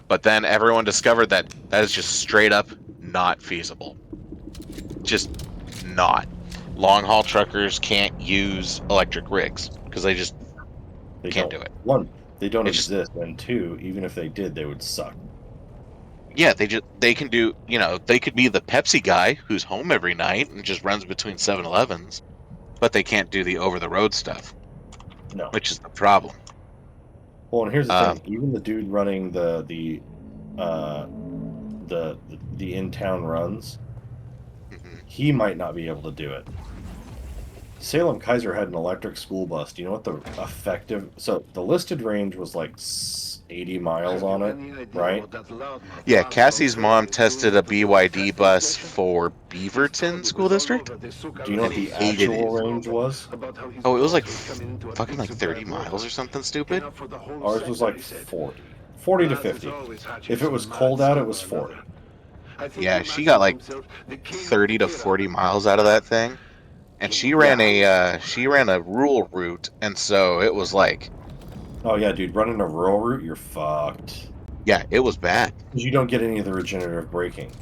But then everyone discovered that that is just straight up not feasible. Just not. Long haul truckers can't use electric rigs because they just They can't don't. do it. One, they don't It's just exist, and two, even if they did, they would suck. yeah, they can do, they could be the Pepsi guy who's home every night and just runs between 7-Elevens, but they can't do the over the road stuff, No. which is the problem. Well, and here's the Um, thing: even the dude running uh the in town runs, mhm. he might not be able to do it. Salem Kaiser had an electric school bus. Do you know what the effective? So the listed range was like 80 miles on it, right? Yeah, Cassie's mom tested a BYD bus for Beaverton School District Do you know and what the hated actual it. range was? Oh, it was like fucking like 30 miles or something stupid. Ours was like 40 to 50. If it was cold out, it was 40. Yeah, she got like 30 to 40 miles out of that thing. And she ran a rural route, and so it was like, Oh yeah, dude, running a rural route, you're fucked. yeah, it was bad. You don't get any of the regenerative braking,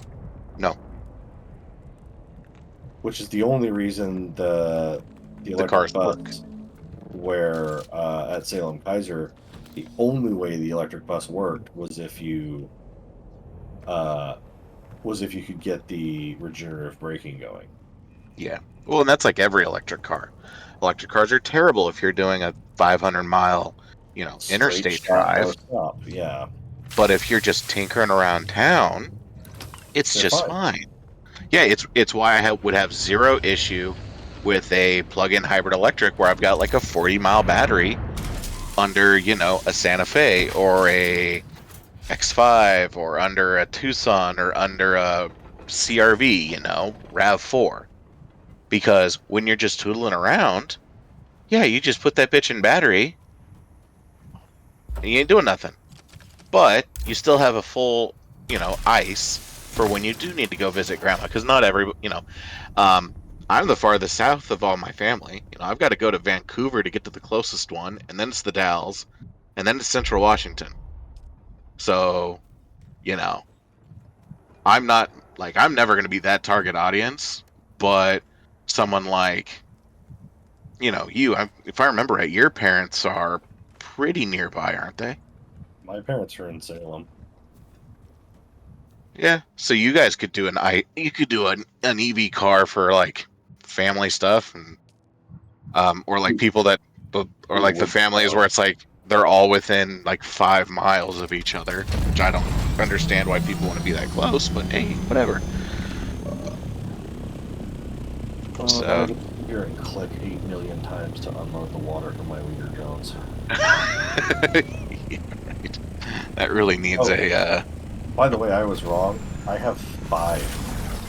No, which is the only reason the the electric cars bus work. where at Salem Kaiser, the only way the electric bus worked uh, was if you could get the regenerative braking going. Yeah. Well, and that's like every electric car. Electric cars are terrible if you're doing a 500-mile, Straight interstate shot, no drive. stop. Yeah, But if you're just tinkering around town, it's they're just fine. fine. Yeah, it's why would have zero issue with a plug-in hybrid electric where I've got like a 40-mile battery under, a Santa Fe or a X5 or under a Tucson or under a CRV, RAV4. Because when you're just tootling around, yeah, you just put that bitch in battery and you ain't doing nothing. But you still have a full, ice for when you do need to go visit grandma. Because not every, I'm the farthest south of all my family. I've got to go to Vancouver to get to the closest one, and then it's the Dalles, and then it's Central Washington. So, you know, I'm never going to be that target audience, but someone like, if I remember right, your parents are pretty nearby, aren't they? My parents are in Salem. Yeah. So you guys could do you could do an EV car for like family stuff and or like people that or We like the would families where it's like they're all within like 5 miles of each other, which I don't understand why people want to be that close, but hey, whatever. then I So get to hear and click 8 million times to unload the water from my Leader Jones. yeah, right. That really needs a By the way, I was wrong. I have 5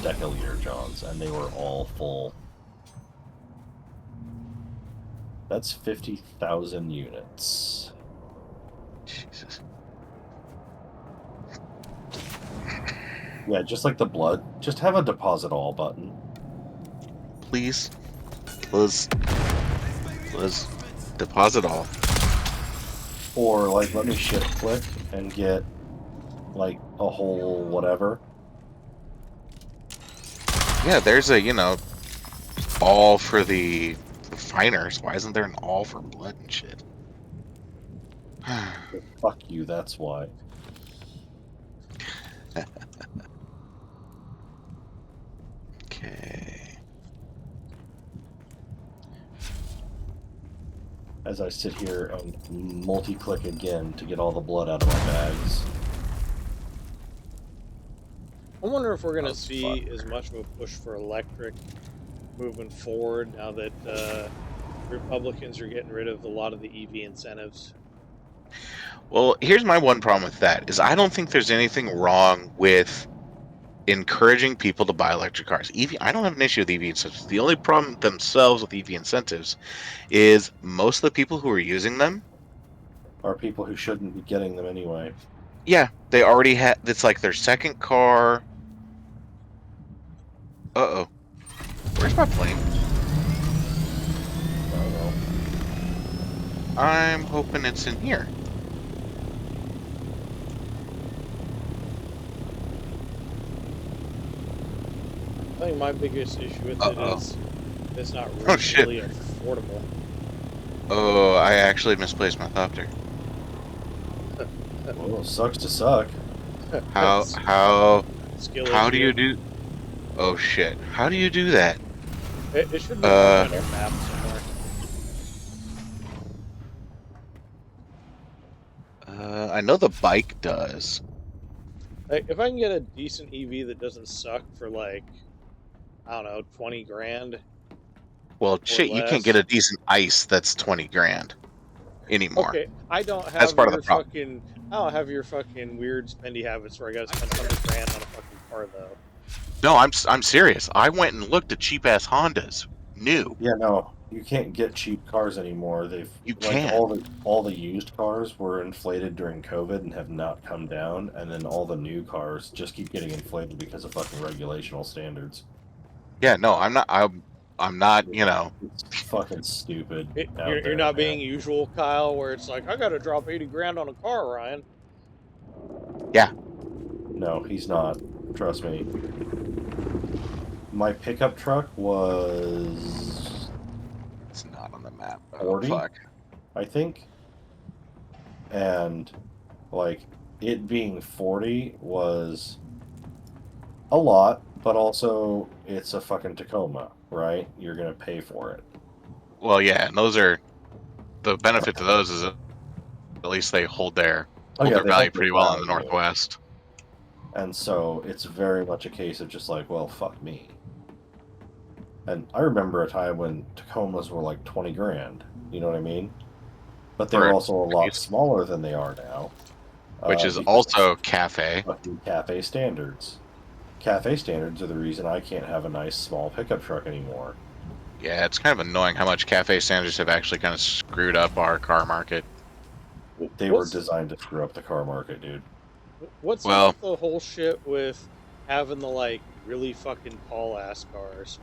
deciliter Johns, and they were all full. That's 50,000 units. Jesus. Yeah, just like the blood. Just have a deposit all button. Please. Deposit all. Or, like, let me shift click and get, like, a whole whatever. Yeah, there's a, all for the finers. Why isn't there an all for blood and shit? Fuck you, that's why. Okay. As I sit here and multi-click again to get all the blood out of my bags. I wonder if we're going Oh, to see fuck. as much of a push for electric moving forward now that Republicans are getting rid of a lot of the EV incentives. Well, here's my one problem with that is I don't think there's anything wrong with encouraging people to buy electric cars. I don't have an issue with EV incentives. The only problem themselves with EV incentives is most of the people who are using them, Are people who shouldn't be getting them anyway. yeah, they already have. It's like their second car. Uh-oh. Where's my plane? I'm hoping it's in here. I think my biggest issue with it is it's not Oh, shit. reasonably affordable. Oh, I actually misplaced my thopter. Well, sucks to suck. How Skill how do issue. you do? Oh shit! How do you do that? It should be marked on your map somewhere. I know the bike does. Like, if I can get a decent EV that doesn't suck for like, I don't know, 20 grand Well, or shit, you can't get less. a decent ice that's 20 grand anymore. Okay, That's part of the problem. I don't have your fucking weird spendy habits where I gotta spend 100 grand on a fucking car though. No, I'm serious. I went and looked at cheap ass Hondas, new. Yeah, no, you can't get cheap cars anymore. They've You like can. all the used cars were inflated during COVID and have not come down, and then all the new cars just keep getting inflated because of fucking regulational standards. Yeah, no, I'm not. I'm not. You know. It's fucking stupid out You're there, not man. being usual, Kyle, where it's like I gotta drop 80 grand on a car, Ryan. Yeah. No, he's not. Trust me. My pickup truck was It's not on the map. Oh 40, fuck. I think. And like it being 40 was a lot, but also it's a fucking Tacoma, right? You're gonna pay for it. Well, yeah, and those are the benefit to those is at least they hold their Oh yeah, they value hold their pretty well in the value. Northwest. And so it's very much a case of just like, well, fuck me. And I remember a time when Tacomas were like 20 grand. You know what I mean? But they For were a also a lot piece, smaller than they are now. which is Because of also cafe. fucking cafe standards. Cafe standards are the reason I can't have a nice small pickup truck anymore. Yeah, it's kind of annoying how much cafe standards have actually kind of screwed up our car market. They were designed to screw up the car market, dude. What's up Well, with the whole shit with having the like really fucking tall ass cars,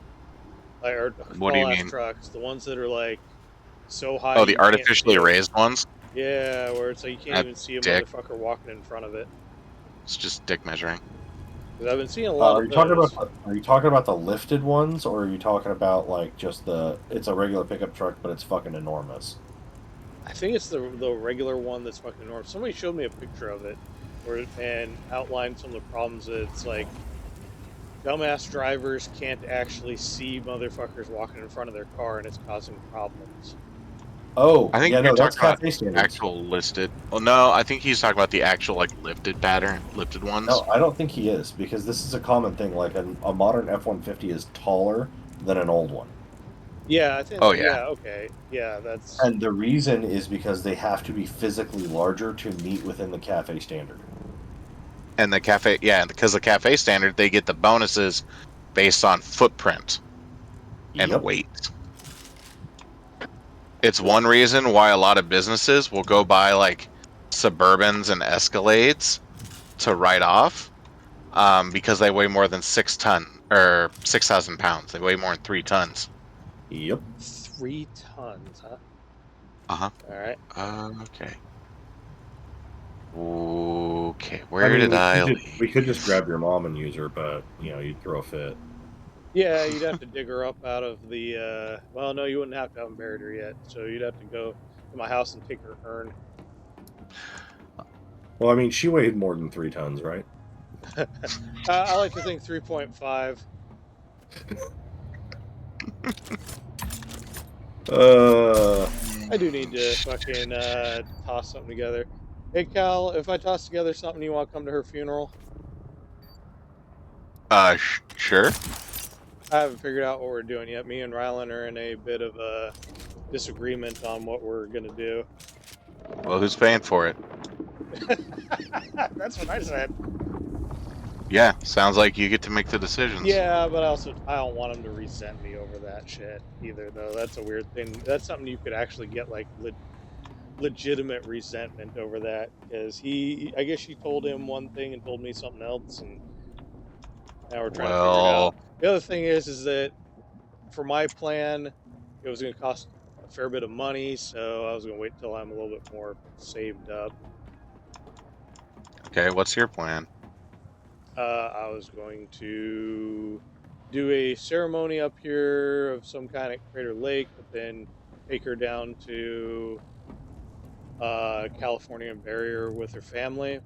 like or what do you tall ass mean? trucks, the ones that are like so high Oh, the you can't see artificially it. raised ones? Yeah, where it's like you can't That's even see a dick. motherfucker walking in front of it. It's just dick measuring. Because I've been seeing a lot Are of you talking those. about the lifted ones, or are you talking about like just it's a regular pickup truck, but it's fucking enormous? I think it's the regular one that's fucking enormous. Somebody showed me a picture of it, and outlined some of the problems. That it's like dumbass drivers can't actually see motherfuckers walking in front of their car, and it's causing problems. Oh, I think yeah, you're no, that's talking about cafe standards. actual listed. Well, no, I think he's talking about the actual like lifted ones. No, I don't think he is, because this is a common thing. Like a modern F-150 is taller than an old one. Yeah, I think. Oh yeah, Yeah, okay. Yeah, that's. And the reason is because they have to be physically larger to meet within the cafe standard. and the cafe, yeah, because the cafe standard they get the bonuses based on footprint and Yep. weight. It's one reason why a lot of businesses will go buy like Suburbans and Escalades to write off, because they weigh more than 6 ton or 6,000 pounds. They weigh more than 3 tons. Yep. 3 tons, huh? Uh-huh. All right. Okay. Okay, I where mean, did I we could leave? just grab your mom and use her, but you'd throw a fit. Yeah, you'd have to dig her up out of the. Well, no, you wouldn't have to have buried her yet. So you'd have to go to my house and take her urn. Well, I mean, she weighed more than 3 tons, right? I like to think 3.5. Uh, I do need to fucking toss something together. Hey, Cal, if I toss together something, you want to come to her funeral? Sure. I haven't figured out what we're doing yet. Me and Rylan are in a bit of a disagreement on what we're gonna do. Well, who's paying for it? That's what I said. Yeah, sounds like you get to make the decisions. Yeah, but I don't want him to resent me over that shit either, though. That's a weird thing. That's something you could actually get like legitimate resentment over that because I guess she told him one thing and told me something else, and now we're trying to figure it out. Well, The other thing is that for my plan, it was going to cost fair bit of money, so I was gonna wait till I'm a little bit more saved up. Okay, what's your plan? I was going to do a ceremony up here of some kind at Crater Lake, but then take her down to California and bury her with her family.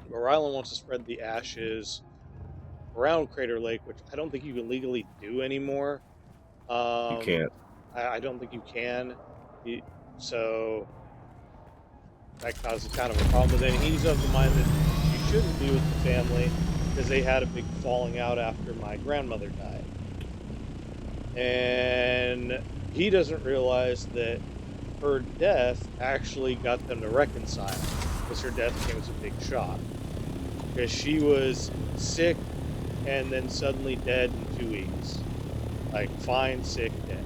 But Rylan wants to spread the ashes around Crater Lake, which I don't think you can legally do anymore. You can't. I don't think you can. So that causes kind of a problem. But then he's of the mind that she shouldn't be with the family because they had a big falling out after my grandmother died. And he doesn't realize that her death actually got them to reconcile, because her death came as a big shock. Because she was sick and then suddenly dead in 2 weeks. Like, fine, sick, dead.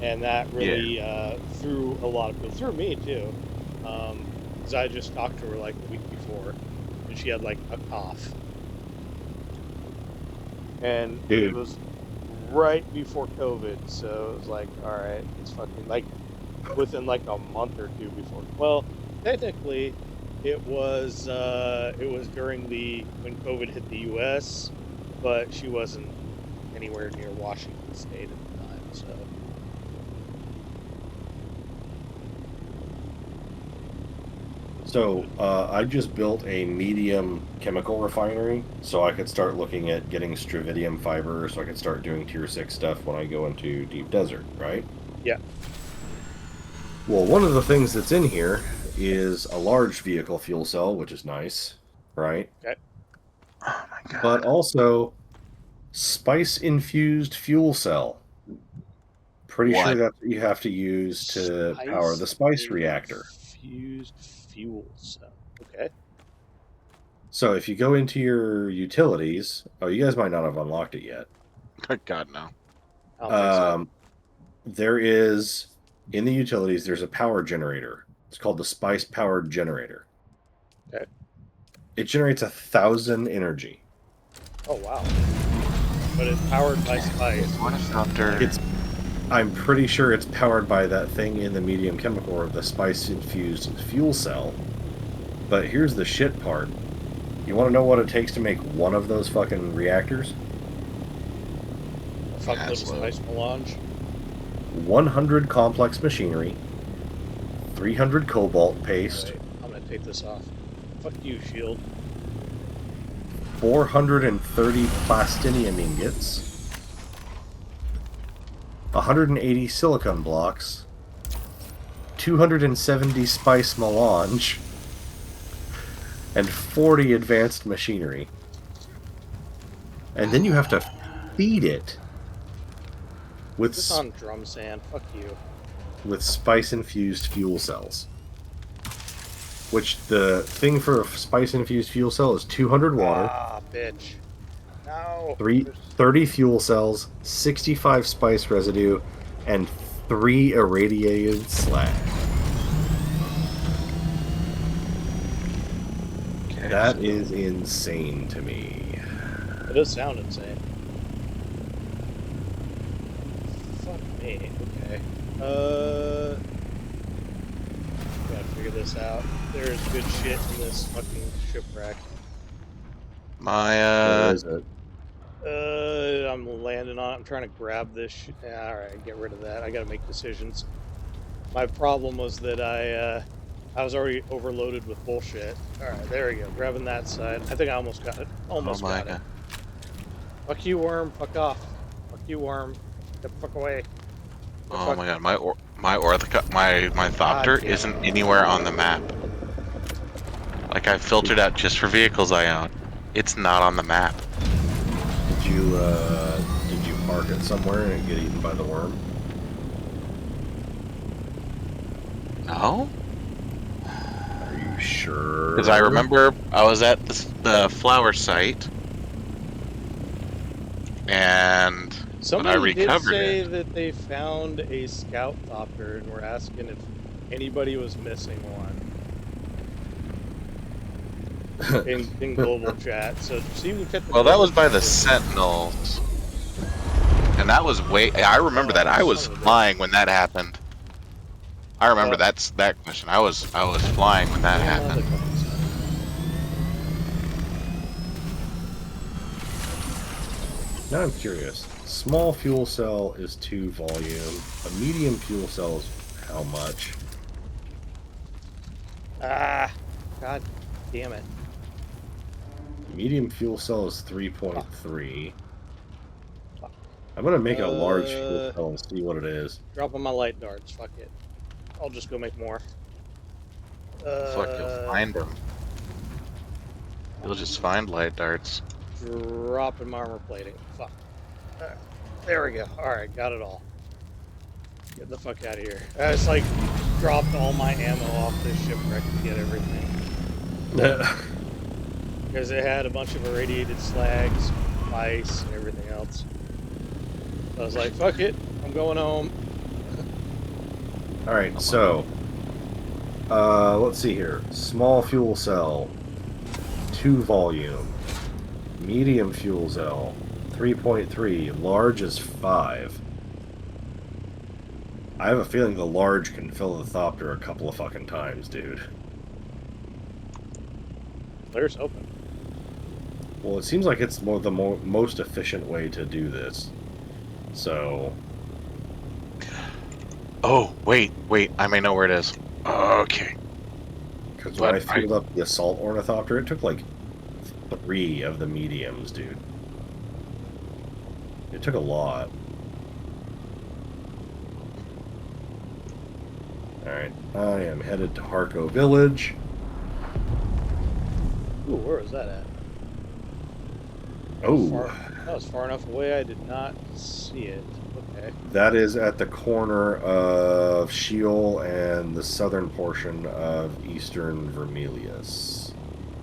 And that really threw a lot of people, threw me too. Because I just talked to her like a week before, and she had like a cough. And Dude. it was right before COVID, so it was like, all right, it's fucking like within like a month or two before. Well, technically, it was during when COVID hit the U.S., but she wasn't anywhere near Washington State at the time, so. So, I just built a medium chemical refinery, so I could start looking at getting stravidium fiber, so I could start doing tier 6 stuff when I go into deep desert, right? Yeah. Well, one of the things that's in here is a large vehicle fuel cell, which is nice, right? Okay. Oh my god. But also, spice-infused fuel cell. Pretty sure What? that's what you have to use to power the spice reactor. Fused fuel cell. Okay. So if you go into your utilities, oh, you guys might not have unlocked it yet. God, no. I don't think so. There is, in the utilities, there's a power generator. It's called the spice powered generator. Okay. It generates 1,000 energy. Oh wow. But it's powered by spice. I'm pretty sure it's powered by that thing in the medium chemical or the spice infused fuel cell. But here's the shit part. You want to know what it takes to make one of those fucking reactors? A fuckload of spice melange. 100 complex machinery, 300 cobalt paste, Right. I'm gonna take this off. Fuck you, Shield. 430 plastinium ingots, 180 silicon blocks, 270 spice melange, and 40 advanced machinery. And then you have to feed it with This on drum sand. Fuck you. with spice-infused fuel cells. Which the thing for a spice-infused fuel cell is 200 water, Ah, bitch. No. 30 fuel cells, 65 spice residue, and 3 irradiated slag. Okay, That is insane to me. It does sound insane. Fuck me. Okay. Gotta figure this out. There's good shit in this fucking shipwreck. Where is it? I'm landing on it. I'm trying to grab this shit. Yeah, alright, get rid of that. I gotta make decisions. My problem was that I was already overloaded with bullshit. Alright, there we go. Grabbing that side. I think I almost got it. Almost got it. Fuck you, worm. Fuck off. Fuck you, worm. Get the fuck away. Oh my god, my Thopter isn't anywhere on the map. Like, I filtered out just for vehicles I own. It's not on the map. Did you park it somewhere and it get eaten by the worm? No? Are you sure? Because I remember I was at the flower site, and Somebody when I recovered did say it, that they found a scout thopter and were asking if anybody was missing one in global chat. So see if we fit the well, that was by the Sentinels. And that was way. I remember that. I was son of a bitch. flying when that happened. I remember Yep. that question. I was flying when that Yeah, happened. the coins. Now I'm curious. Small fuel cell is 2 volume. A medium fuel cell is how much? Ah, god damn it. Medium fuel cell is 3.3. Fuck. I'm gonna make a large fuel cell and see what it is. Dropping my light darts. Fuck it. I'll just go make more. Fuck, you'll find them. You'll just find light darts. Dropping my armor plating. Fuck. Alright, there we go. Alright, got it all. Get the fuck out of here. I just like dropped all my ammo off this shipwreck to get everything. Because it had a bunch of irradiated slags, ice, and everything else. So I was like, fuck it, I'm going home. Alright, so let's see here. Small fuel cell, 2 volume. Medium fuel cell, 3.3. Large is 5. I have a feeling the large can fill the Thopter a couple of fucking times, dude. There's open. Well, it seems like it's the most efficient way to do this. So... Oh, wait. I may know where it is. Okay. Because when I filled up the Assault Ornithopter, it took like 3 of the mediums, dude. It took a lot. Alright, I am headed to Harco Village. Ooh, where was that at? Oh, That was far enough away I did not see it. Okay. that is at the corner of Sheol and the southern portion of eastern Vermillious.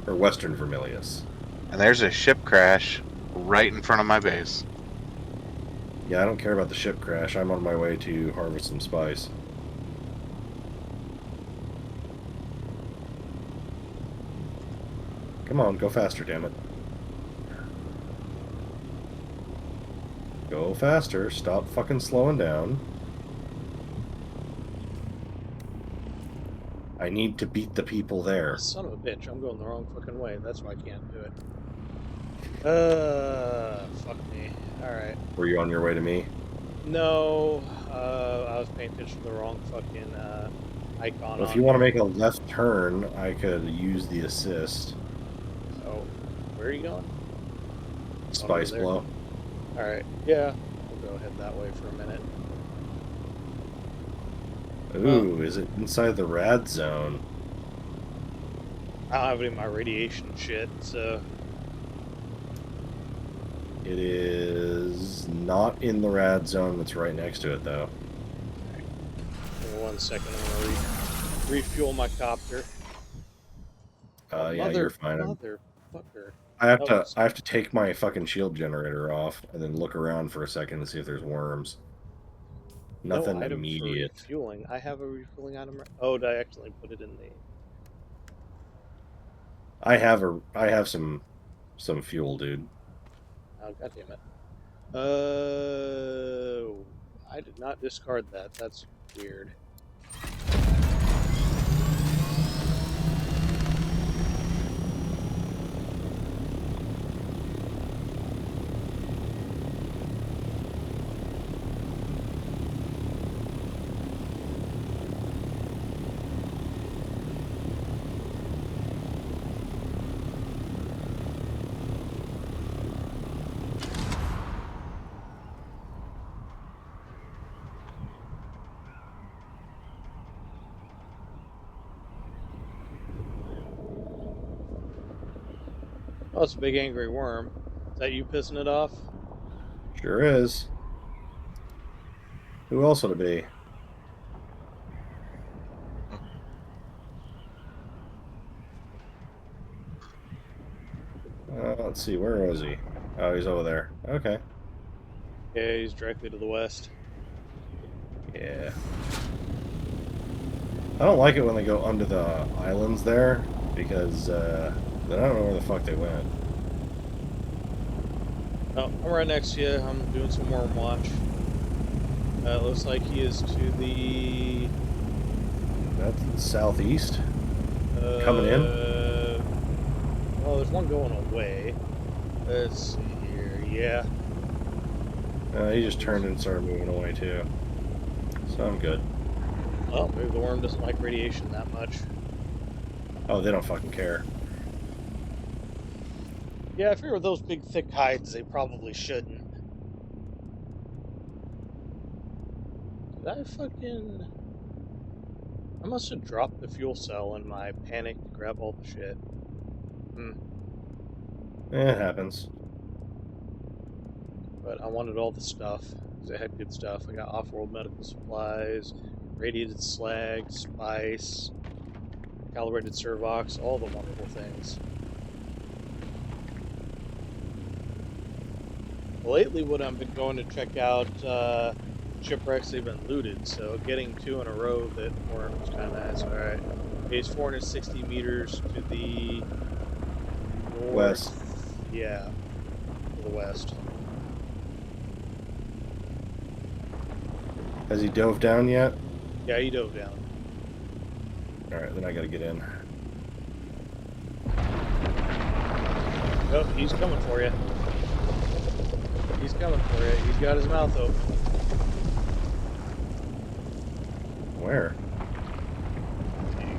Or western Vermillious. And there's a ship crash right in front of my base. Yeah, I don't care about the ship crash. I'm on my way to harvest some spice. Come on, go faster, damn it. Go faster. Stop fucking slowing down. I need to beat the people there. Son of a bitch, I'm going the wrong fucking way. That's why I can't do it. Fuck me. Alright. Were you on your way to me? No, I was paying attention to the wrong fucking icon. Well, if you want to make a left turn, I could use the assist. Oh, where are you going? Spice there. blow. Alright, yeah, we'll go head that way for a minute. Ooh, is it inside the rad zone? I don't have any of my radiation shit, so It is not in the rad zone that's right next to it, though. give me 1 second. I'm gonna refuel my copter. Yeah, you're fine. Motherfucker. I have to take my fucking shield generator off and then look around for a second to see if there's worms. Nothing no item immediate. For refueling. I have a refueling item. Oh, did I actually put it in the? I have some fuel, dude. Oh, god damn it. I did not discard that. That's weird. Oh, it's a big angry worm. Is that you pissing it off? Sure is. Who else would it be? Let's see, where was he? Oh, he's over there. Okay. Yeah, he's directly to the west. Yeah. I don't like it when they go under the islands there, because then I don't know where the fuck they went. Oh, I'm right next to you. I'm doing some worm watch. It looks like he is to the That's southeast. Coming in. Well, there's one going away. Let's see here. Yeah. He just turned and started moving away too. So I'm good. Well, maybe the worm doesn't like radiation that much. Oh, they don't fucking care. Yeah, I figure with those big thick hides, they probably shouldn't. Did I fucking... I must have dropped the fuel cell in my panic to grab all the shit. It happens. But I wanted all the stuff, because I had good stuff. I got off-world medical supplies, radiated slag, spice, calibrated servox, all the wonderful things. Lately, what I've been going to check out shipwrecks they've been looted, so getting 2 in a row that weren't was kind of nice. All right, base 460 meters to the north. West. Yeah, to the west. Has he dove down yet? Yeah, he dove down. Alright, then I gotta get in. Oh, he's coming for you. He's coming for you. He's got his mouth open. Where?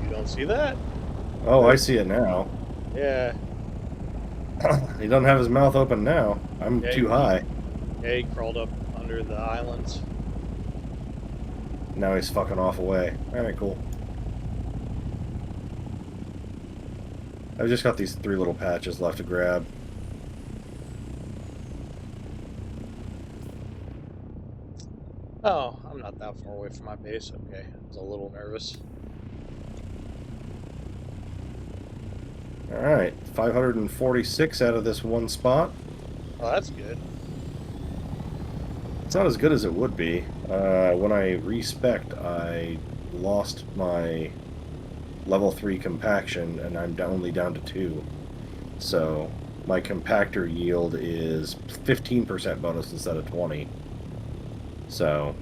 You don't see that? Oh, I see it now. Yeah. He doesn't have his mouth open now. I'm Yeah, too high. Yeah, he crawled up under the islands. Now he's fucking off away. Alright, cool. I've just got these 3 little patches left to grab. Oh, I'm not that far away from my base. Okay, I was a little nervous. Alright, 546 out of this one spot. Oh, that's good. It's not as good as it would be. When I respec'd, I lost my level 3 compaction, and I'm only down to 2. So, my compactor yield is 15% bonus instead of 20. So...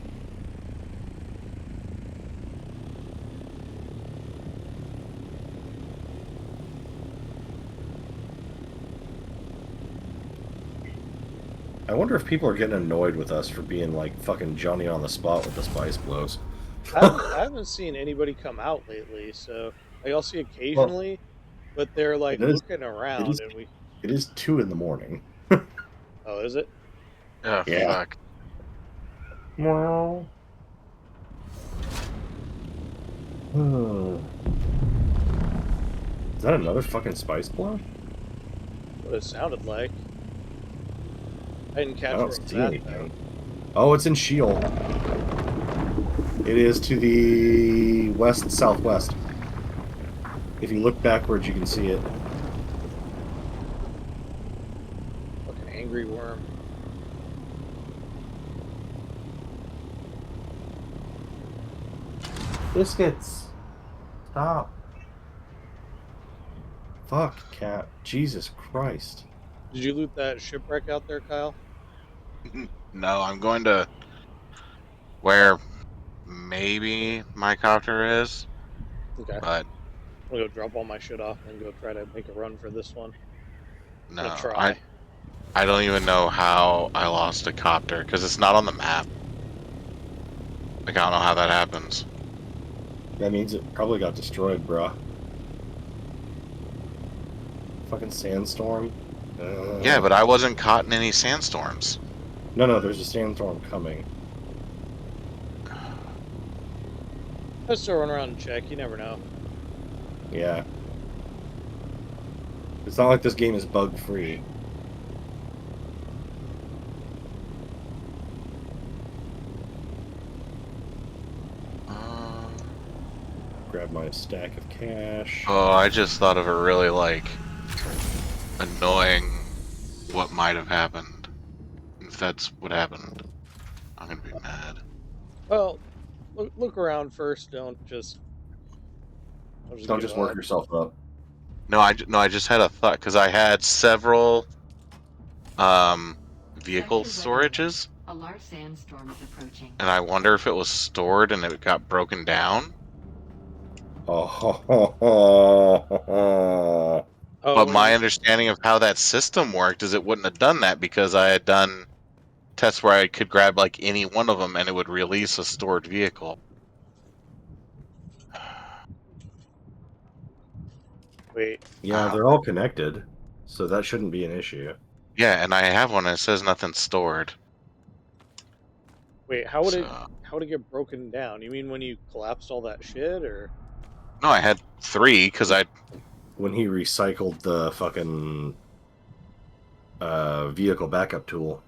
I wonder if people are getting annoyed with us for being like fucking Johnny on the spot with the spice blows. I haven't seen anybody come out lately, so like, I'll see occasionally, but they're like looking around, and we. It is 2 in the morning. Oh, is it? Oh, Yeah. fuck. Well. Is that another fucking spice blow? What it sounded like. I didn't catch I where don't it was see at, anything. Oh, it's in Shield. It is to the west-southwest. If you look backwards, you can see it. Fucking angry worm. Biscuits. Stop. Fuck, cat. Jesus Christ. Did you loot that shipwreck out there, Kyle? No, I'm going to where maybe my copter is, Okay. but I'm gonna go drop all my shit off and then go try to make a run for this one. I'm no, gonna try. I don't even know how I lost a copter because it's not on the map. Like, I don't know how that happens. That means it probably got destroyed, bruh. Fucking sandstorm. Yeah, but I wasn't caught in any sandstorms. No, there's a sandstorm coming. Let's still run around and check. You never know. Yeah. It's not like this game is bug-free. Grab my stack of cash. Oh, I just thought of a really, like, annoying what might have happened. If that's what happened, I'm gonna be mad. Well, look around first. Don't just. Don't just work yourself up. No, I just had a thought because I had several vehicle Sector weather storages, alert. A large sandstorm is approaching. and I wonder if it was stored and it got broken down. Oh, Oh, But when my you understanding of how that system worked is it wouldn't have done that because I had done tests where I could grab like any one of them and it would release a stored vehicle. wait, yeah, they're all connected, so that shouldn't be an issue. Yeah, and I have one and it says nothing stored. wait, So how would it get broken down? You mean when you collapsed all that shit, or no, I had 3 because I When he recycled the fucking vehicle backup tool.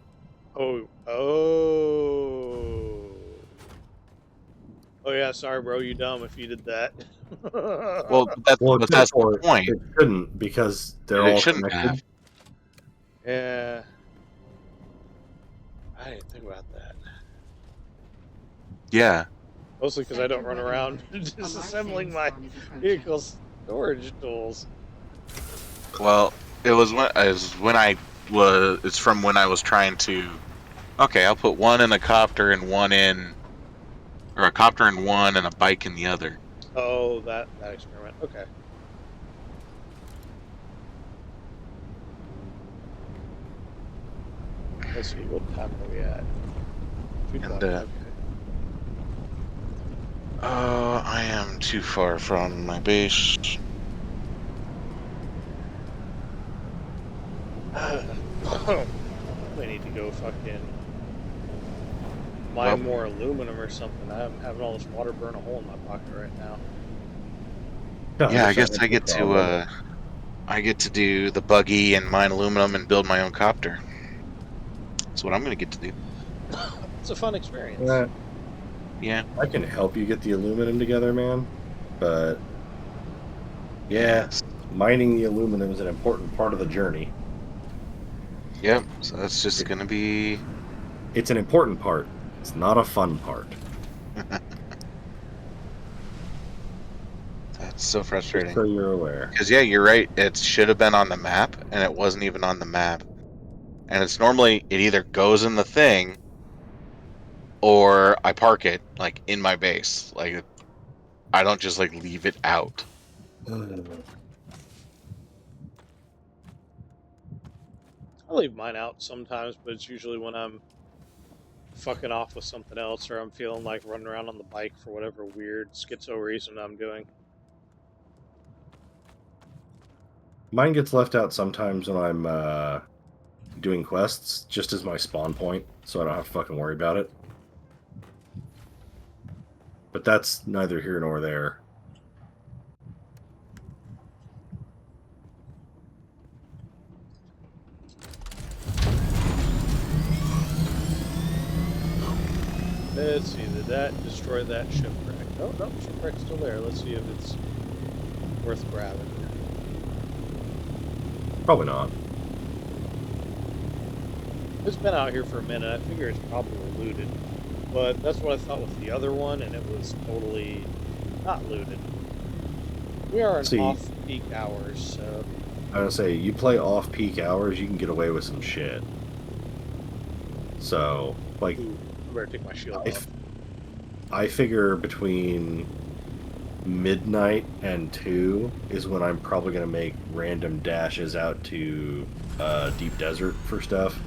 oh yeah, sorry, bro, you dumb if you did that. well that's Well, but that's the therefore, point. it shouldn't because they're It all shouldn't have. connected. Yeah, I didn't think about that. Yeah. Mostly because I don't Sector run weather around alert. A large disassembling my sandstorm is approaching. vehicle storage tools. Well, it was when I was. It's from when I was trying to. Okay, I'll put one in a copter and one in, or a copter in one and a bike in the other. Oh, that experiment. Okay. Let's see, what time are we at? And 2:20. I am too far from my base. Okay. I need to go fucking Well, mine more aluminum or something. I'm having all this water burn a hole in my pocket right now. yeah, I wish guess had I no get problem. to. I get to do the buggy and mine aluminum and build my own copter. That's what I'm gonna get to do. It's a fun experience. Yeah, Yeah. I can help you get the aluminum together, man. But yeah, Yes. mining the aluminum is an important part of the journey. Yep. So that's just gonna be. It's an important part. It's not a fun part. That's so Just frustrating. so you're aware. Because yeah, you're right. It should have been on the map, and it wasn't even on the map. And it's normally it either goes in the thing, or I park it like in my base. Like I don't just like leave it out. I leave mine out sometimes, but it's usually when I'm fucking off with something else or I'm feeling like running around on the bike for whatever weird schizo reason I'm doing. Mine gets left out sometimes when I'm doing quests, just as my spawn point, so I don't have to fucking worry about it. But that's neither here nor there. Let's see, did that destroy that shipwreck? Oh, no, shipwreck's still there. Let's see if it's worth grabbing. Probably not. It's been out here for a minute. I figure it's probably looted. But that's what I thought with the other one, and it was totally not looted. We are in See, off-peak hours, so... I would say, you play off-peak hours, you can get away with some shit. So, like, Ooh, I better take my shield off. I figure between midnight and 2 is when I'm probably going to make random dashes out to deep desert for stuff.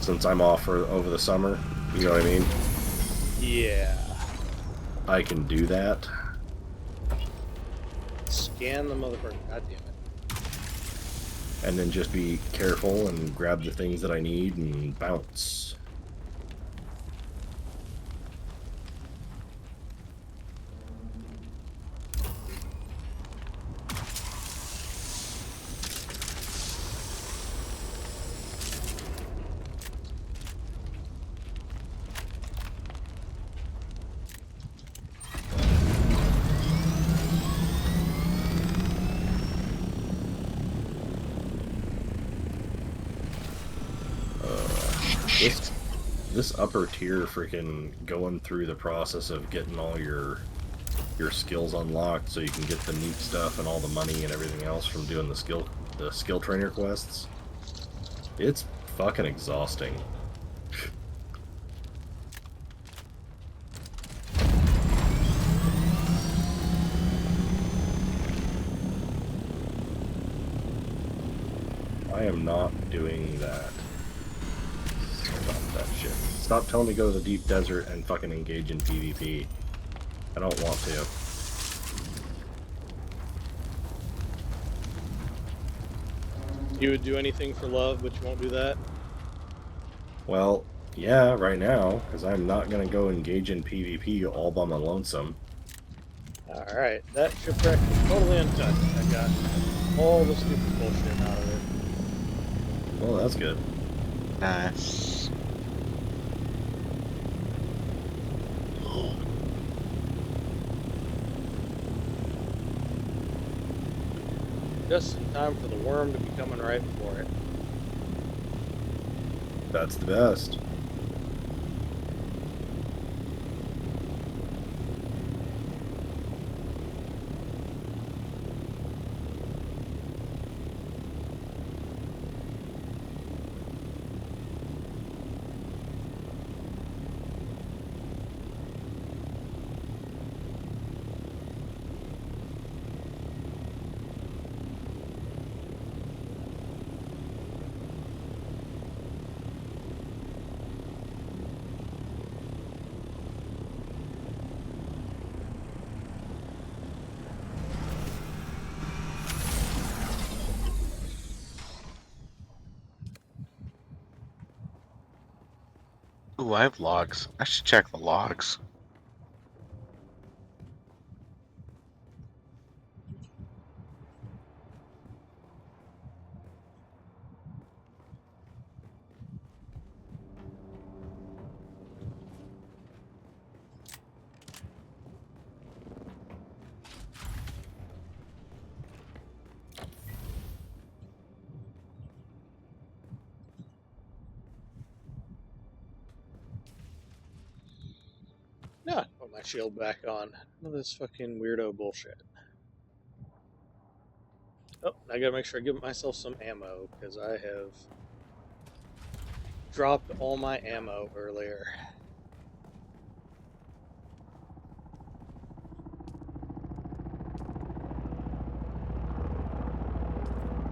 Since I'm off for over the summer, you know what I mean? Yeah. I can do that. Scan the motherfucker. God damn it. And then just be careful and grab the things that I need and bounce. This upper tier freaking going through the process of getting all your skills unlocked so you can get the neat stuff and all the money and everything else from doing the skill trainer quests. It's fucking exhausting. I am not doing that. Stop that shit. Stop telling me to go to the deep desert and fucking engage in PvP. I don't want to. You would do anything for love, but you won't do that? Well, yeah, right now, because I'm not going to go engage in PvP all by my lonesome. Alright, that shipwreck is totally untouched. I got all the stupid bullshit out of it. Well, that's good. Nice. Just in time for the worm to be coming right for it. That's the best. Ooh, I have logs. I should check the logs. No, put my shield back on. None of this fucking weirdo bullshit. Oh, I gotta make sure I give myself some ammo, because I have dropped all my ammo earlier.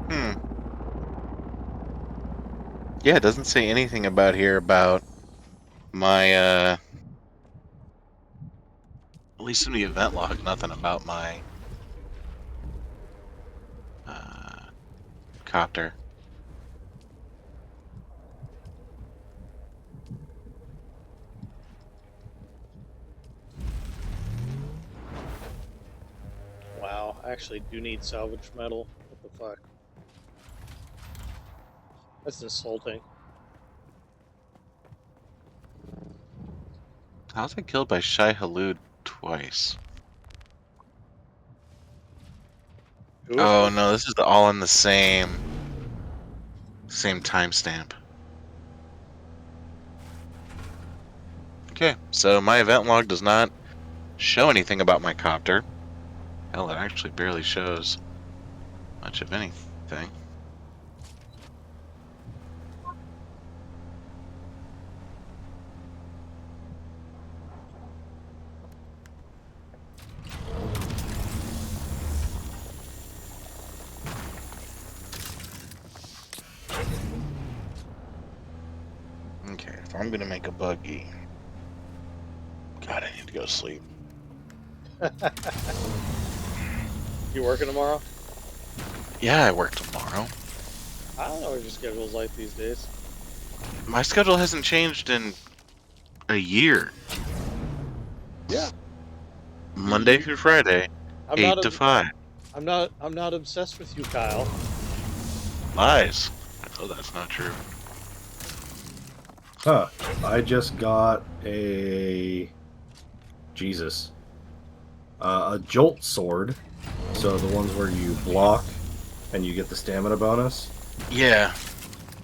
Hmm. Yeah, it doesn't say anything about here about my, at least in the event log, nothing about my, copter. Wow, I actually do need salvage metal. What the fuck? That's insulting. How was I killed by Shai Halud twice? Oh no, this is all in the same timestamp. Okay, so my event log does not show anything about my copter. Hell, it actually barely shows much of anything. Okay, if I'm gonna make a buggy, God, I need to go to sleep. You working tomorrow? Yeah, I work tomorrow. I don't know what your schedule's like these days. My schedule hasn't changed in a year. Yeah. Monday through Friday, I'm 8 not. to 5. I'm not obsessed with you, Kyle. Lies. Oh, that's not true. Huh. I just got a... Jesus. A jolt sword. So the ones where you block and you get the stamina bonus. Yeah.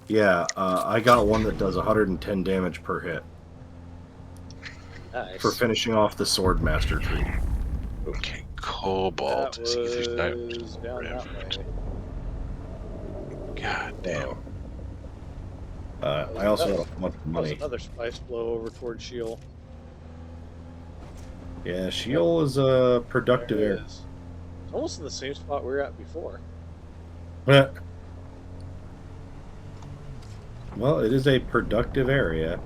Yeah, I got one that does 110 damage per hit. Nice. For finishing off the sword master tree. Okay, cobalt That is easy to was down that way. God damn. Oh. I also got a bunch of That was money. another spice flow over towards Sheol. Yeah, Sheol is a productive There it area. is. It's almost in the same spot we were at before. Well, it is a productive area.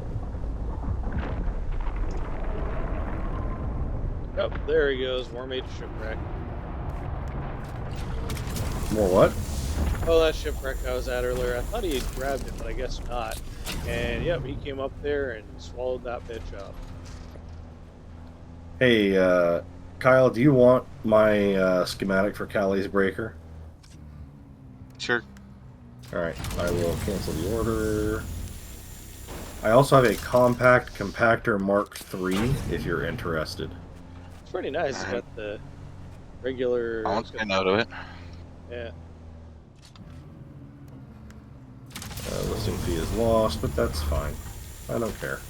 Yep, there he goes. More made shipwreck. More what? Oh, that shipwreck I was at earlier. I thought he had grabbed it, but I guess not. And yep, he came up there and swallowed that bitch up. Hey, Kyle, do you want my schematic for Callie's breaker? Sure. Alright, I will cancel the order. I also have a compact compactor Mark III if you're interested. It's pretty nice. It's got the regular. I won't say no to it. Yeah. Listing fee is lost, but that's fine. I don't care.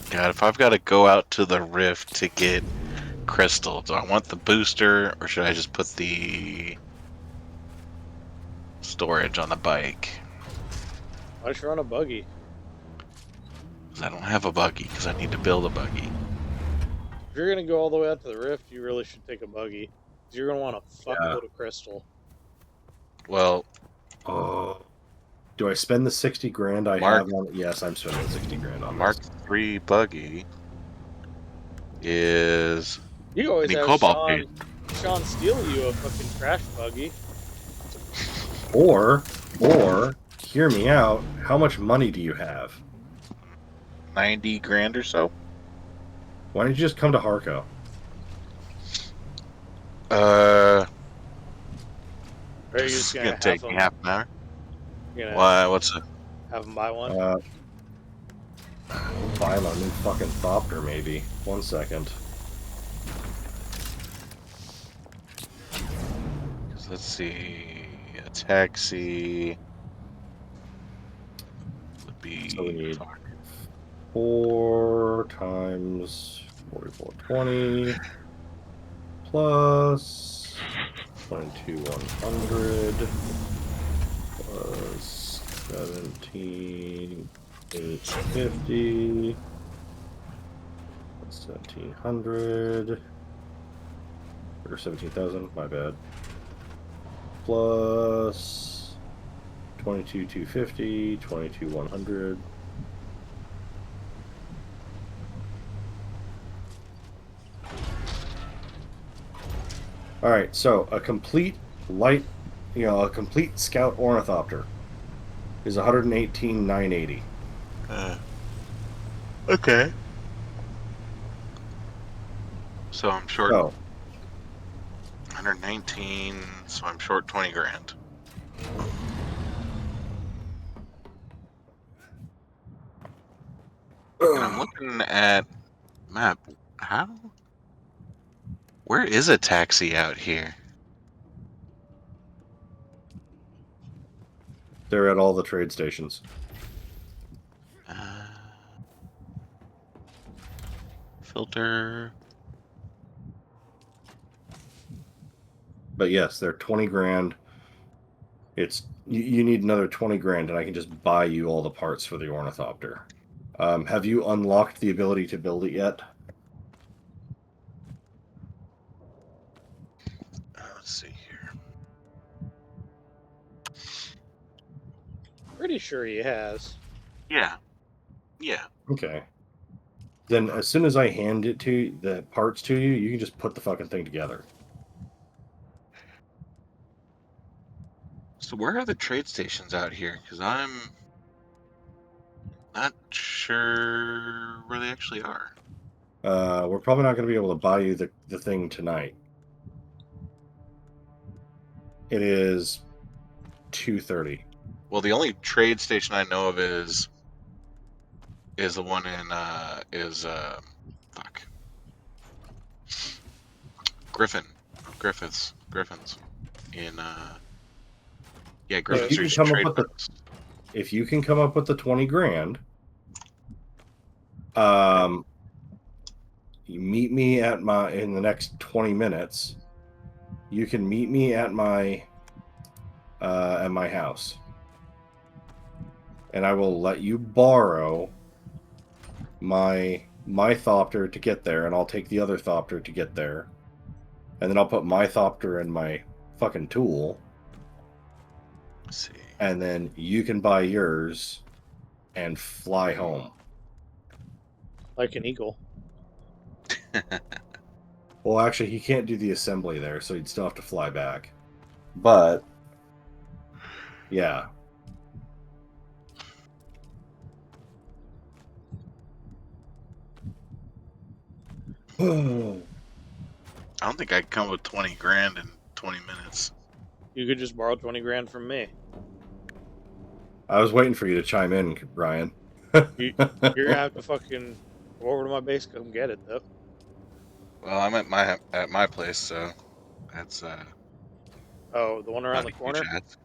God, if I've got to go out to the rift to get crystal, do I want the booster or should I just put the storage on the bike? Why don't you run a buggy? Because I don't have a buggy, because I need to build a buggy. If you're gonna go all the way out to the rift, you really should take a buggy. 'Cause you're gonna want a fuckload of crystal. Well, Oh. Do I spend the 60 grand I Mark- have on it? Yes, I'm spending 60 grand on Mark this. 3 buggy is You always any have cobalt paste. Sean steal you a fucking trash buggy. Or, hear me out, how much money do you have? 90 grand or so. Why don't you just come to Harco? Or are you This is just gonna gonna take have me them? half an hour. You're gonna Why? What's it? have them buy one? Buy my new fucking Thopter, maybe. 1 second. Let's see. A taxi would be. So we need 4 times 4420 plus 22,100 plus 17,850 plus 1,700 or 17,000. My bad. Plus 22,250, 22,100. All right, so a complete light, a complete scout ornithopter is 118,980. Okay. So I'm short So 119. So I'm short 20 grand. And I'm looking at map. How? Where is a taxi out here? they're at all the trade stations. Filter. But yes, they're 20 grand. It's you need another 20 grand, and I can just buy you all the parts for the ornithopter. Have you unlocked the ability to build it yet? Let's see here. Pretty sure he has. Yeah. Yeah. Okay. Then as soon as I hand it to the parts to you, you can just put the fucking thing together. So where are the trade stations out here? Because I'm not sure where they actually are. We're probably not going to be able to buy you the thing tonight. It is 2:30. Well, the only trade station I know of is the one in fuck Griffin. Griffins. In yeah, If Griffins you are can just come up trade with the posts. if you can come up with the 20 grand, you meet me at my in the next 20 minutes. You can meet me at my house, and I will let you borrow my thopter to get there, and I'll take the other thopter to get there, and then I'll put my thopter in my fucking tool, Let's see. and then you can buy yours and fly home. Like an eagle. Well, actually, he can't do the assembly there, so he'd still have to fly back. But yeah. I don't think I can come with 20 grand in 20 minutes. You could just borrow 20 grand from me. I was waiting for you to chime in, Ryan. You're gonna have to fucking go over to my base, come get it though. Well, I'm at my place, so that's Oh, the one around not the a huge corner? ask.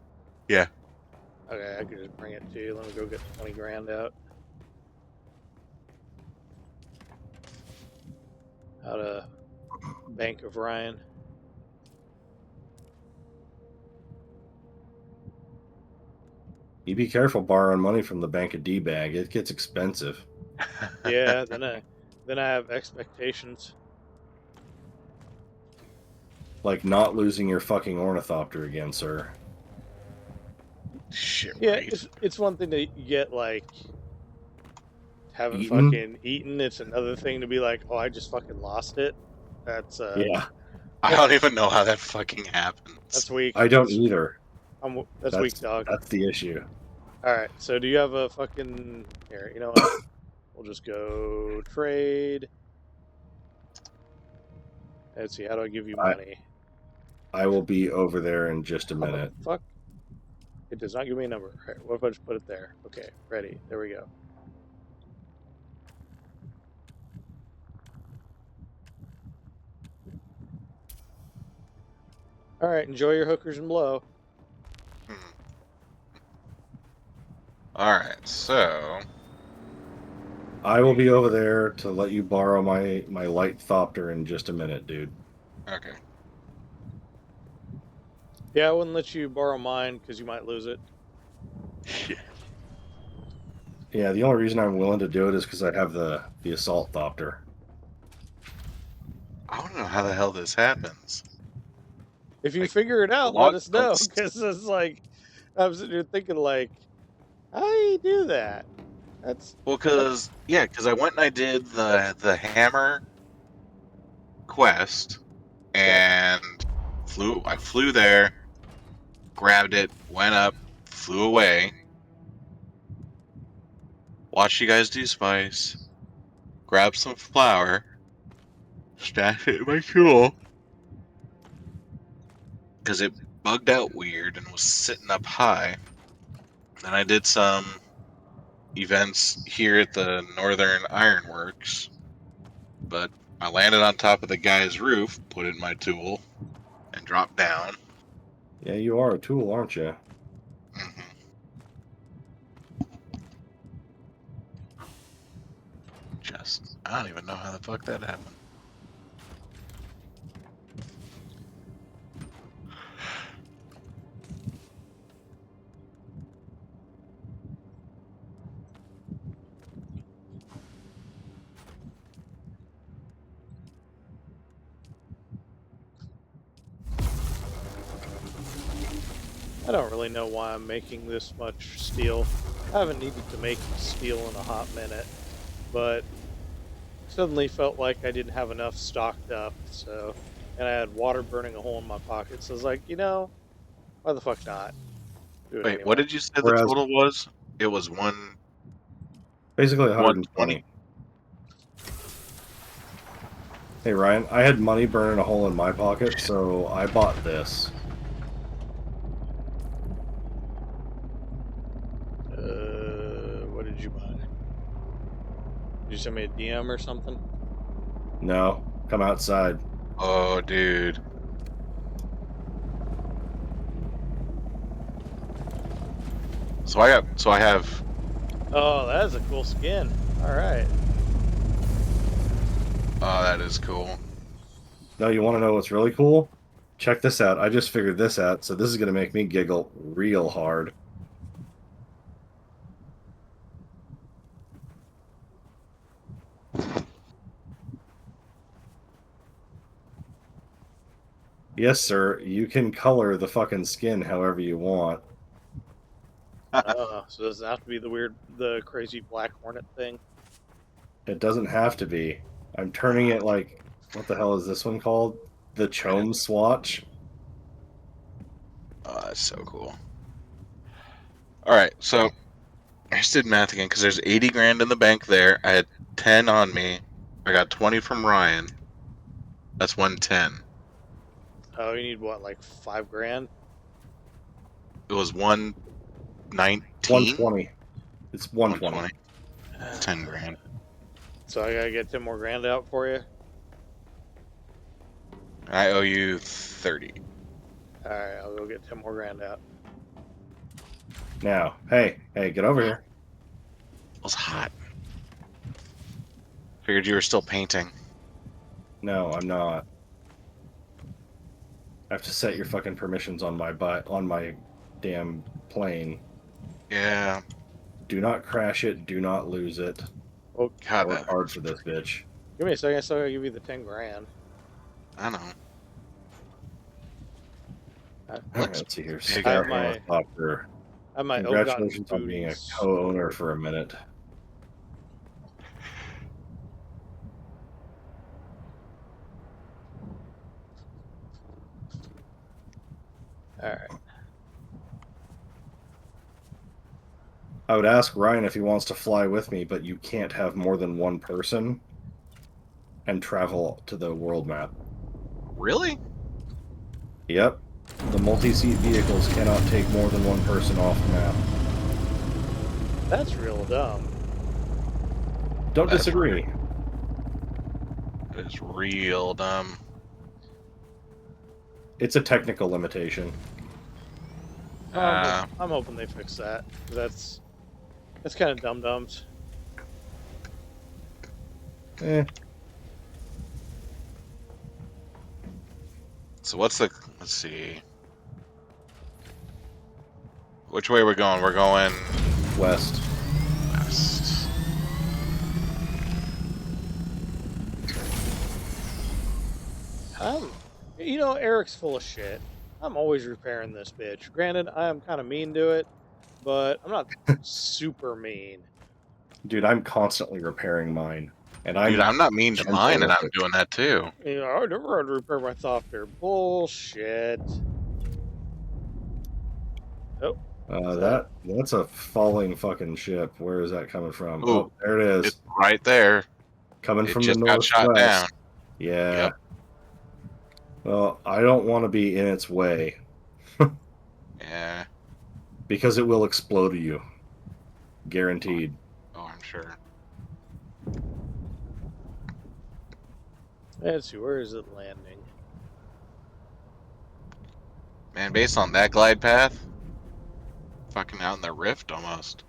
Yeah. Okay, I could just bring it to you. Let me go get the 20 grand out. Out of Bank of Ryan. You be careful borrowing money from the Bank of D-Bag. It gets expensive. Yeah, then I have expectations. Like not losing your fucking ornithopter again, sir. Shit, Yeah, right. it's one thing to get like haven't Eaten? fucking eaten. It's another thing to be like, oh, I just fucking lost it. That's Yeah, I don't even know how that fucking happens. that's weak. I don't That's, either. that's weak, dog. That's the issue. All right, so do you have a fucking here? You know what? We'll just go trade. Let's see. How do I give you money? I will be over there in just a How the minute. fuck? It does not give me a number. All right, what if I just put it there? Okay, ready. There we go. All right, enjoy your hookers and blow. Alright, so I will be over there to let you borrow my light thopter in just a minute, dude. okay. Yeah, I wouldn't let you borrow mine because you might lose it. Yeah, the only reason I'm willing to do it is because I have the assault thopter. I want to know how the hell this happens. If you Like, figure it out, log let us know posts. because it's like I'm sitting here thinking like, how do you do that? That's Well, because I went and I did the hammer quest and I flew there, grabbed it, went up, flew away, watched you guys do spice, grabbed some flour, stashed it in my tool because it bugged out weird and was sitting up high. Then I did some events here at the Northern Ironworks, but I landed on top of the guy's roof, put in my tool, and dropped down. Yeah, you are a tool, aren't you? Mm-hmm. I don't even know how the fuck that happened. I don't really know why I'm making this much steel. I haven't needed to make steel in a hot minute, but suddenly felt like I didn't have enough stocked up. So, and I had water burning a hole in my pocket. So I was like, why the fuck not? Do it Wait, anyway. what did you say the Whereas- total was? It was Basically 120. 120. Hey Ryan, I had money burning a hole in my pocket, so I bought this. What did you buy? Did you send me a DM or something? No, come outside. Oh, dude. So I have. Oh, that is a cool skin. All right. Oh, that is cool. No, you want to know what's really cool? Check this out. I just figured this out, so this is going to make me giggle real hard. Yes, sir. You can color the fucking skin however you want. So does it have to be the crazy black hornet thing? It doesn't have to be. I'm turning it like, what the hell is this one called? The Chome Swatch. Oh, that's so cool. All right, so I just did math again because there's 80 grand in the bank there. I had 10 on me. I got 20 from Ryan. That's 110. Oh, you need what, like 5 grand? It was 119. 120. It's 120. 120. It's 10 grand. So I gotta get 10 more grand out for you. I owe you 30. All right, I'll go get 10 more grand out. Now, hey, get over here. It was hot. Figured you were still painting. No, I'm not. I have to set your fucking permissions on my damn plane. Yeah. Do not crash it. Do not lose it. Oh, I God, work hard for this bitch. give me a second. I still gotta give you the 10 grand. I know. All right, let's see here. big. Scout my- helicopter. I have my Congratulations ill-gotten on being a booties co-owner stored. for a minute. All right. I would ask Ryan if he wants to fly with me, but you can't have more than one person and travel to the world map. Really? Yep. The multi-seat vehicles cannot take more than one person off the map. That's real dumb. Don't That's disagree. It is real dumb. It's a technical limitation. Uh, I'm hoping they fix that. 'Cause that's kind of dum-dums. Eh. So what's the... Let's see. Which way we're going? We're going West. west. Eric's full of shit. I'm always repairing this bitch. Granted, I am kind of mean to it, but I'm not super mean. Dude, I'm constantly repairing mine. And Dude, I'm not mean to gentle mine, and with I'm it. doing that too. I never had to repair my software. Bullshit. Oh, That's a falling fucking ship. Where is that coming from? Ooh, Oh, there it is. It's right there. Coming It from the just got shot down. northwest. Yeah. Yep. Well, I don't want to be in its way Yeah. because it will explode you. Guaranteed. Oh, I'm sure. let's see. Where is it landing? Man, based on that glide path, fucking out in the rift almost.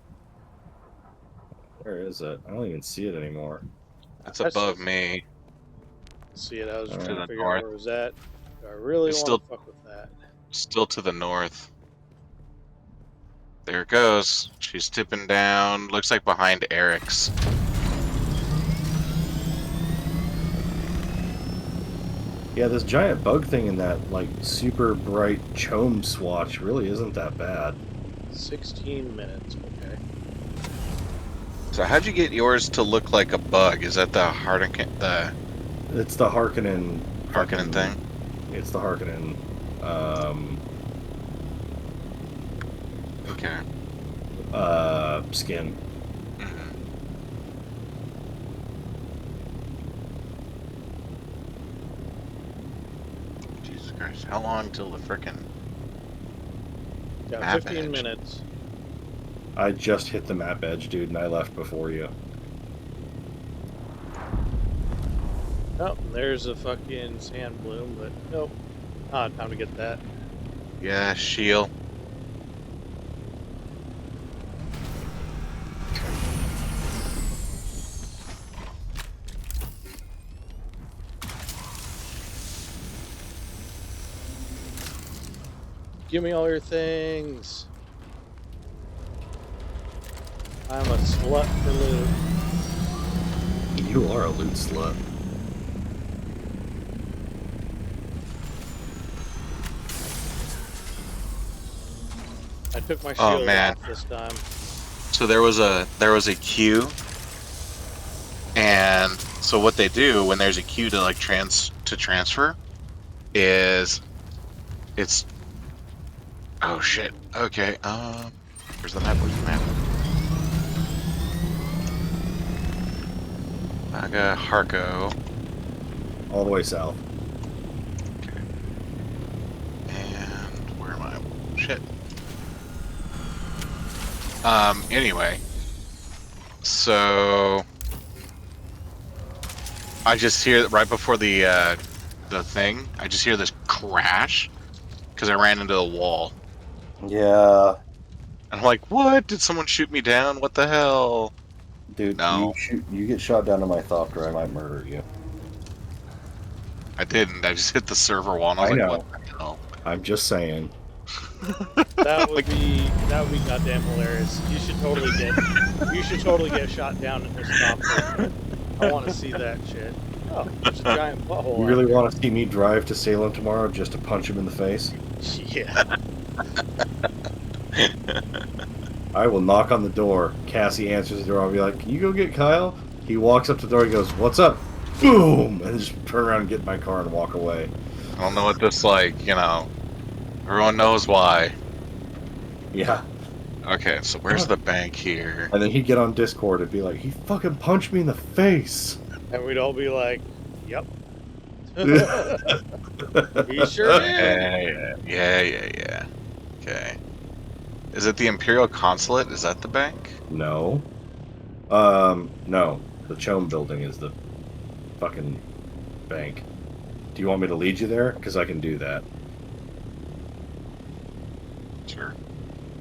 Where is it? I don't even see it anymore. It's That's above just- me. See it. I was To trying the to figure north. out where it was at. Do I really It's want still- to fuck with that? Still to the north. There it goes. She's tipping down. Looks like behind Eric's. Yeah, this giant bug thing in that, like, super bright Chome swatch really isn't that bad. 16 minutes. Okay. So how'd you get yours to look like a bug? Is that the It's the Harkonnen... Harkonnen thing? It's the Harkonnen, Okay. skin. Mhm. Jesus Christ. How long till the frickin' Got Map 15 edge. minutes. I just hit the map edge, dude, and I left before you. Oh, there's a fucking sand bloom, but nope. Time to get that. Yeah, shield. Give me all your things. I'm a slut for loot. You are a loot slut. I took my Oh, shield man. off this time. So there was a queue, and so what they do when there's a queue to like transfer is it's oh shit. Okay. Where's the map? Where's the map? Naga Harko. All the way south. Okay. And where am I? Shit. Anyway. So I just hear that right before the thing, I just hear this crash because I ran into the wall. Yeah, And I'm like, what? Did someone shoot me down? What the hell? dude, No, you get shot down to my thopter, I might murder you. I didn't. I just hit the server wall and I was I like, what know. the hell? I'm just saying. That would Like, be goddamn hilarious. You should totally get shot down in this copter. I want to see that shit. Oh, there's a giant butthole. You really out want to see me drive to Salem tomorrow just to punch him in the face? here. Yeah. I will knock on the door. Cassie answers the door. I'll be like, "Can you go get Kyle?" He walks up to the door. He goes, "What's up?" Boom! And just turn around and get in my car and walk away. I don't know what this like, everyone knows why. Yeah. Okay, so where's the bank here? And then he'd get on Discord and be like, "He fucking punched me in the face." And we'd all be like, "Yep." Yeah. He sure did. Yeah. Okay. Is it the Imperial Consulate? Is that the bank? No. No. The Chome building is the fucking bank. Do you want me to lead you there? Because I can do that. Sure.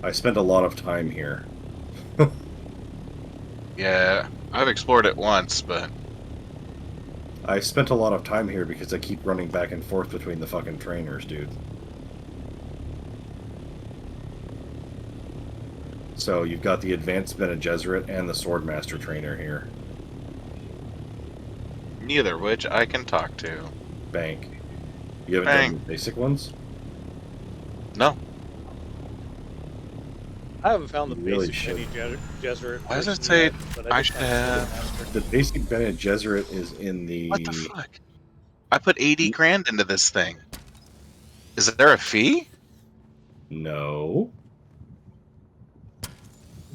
I spent a lot of time here. Yeah, I've explored it once, but I spent a lot of time here because I keep running back and forth between the fucking trainers, dude. So you've got the Advanced Bene Gesserit and the Swordmaster trainer here. neither which I can talk to. Bank. You haven't done the basic ones? No. I haven't found the You really basic Bene Gesserit. Why does it person say yet, but I did should find have- Swordmaster. The basic Bene Gesserit is in the... What the fuck? I put 80 grand into this thing. Is there a fee? No.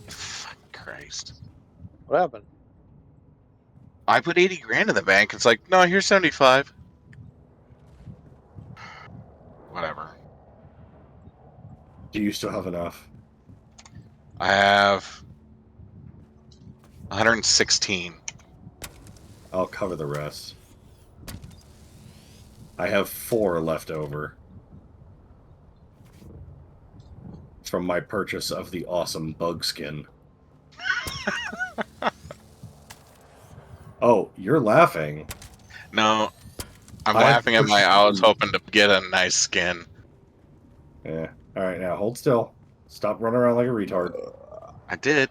Fuck Christ. What happened? I put 80 grand in the bank. It's like, no, here's 75. Whatever. Do you still have enough? I have 116. I'll cover the rest. I have 4 left over. From my purchase of the awesome bug skin. Oh, you're laughing. No, I'm I laughing at my. I was purchased- hoping to get a nice skin. Yeah. Alright, now hold still. Stop running around like a retard. I did.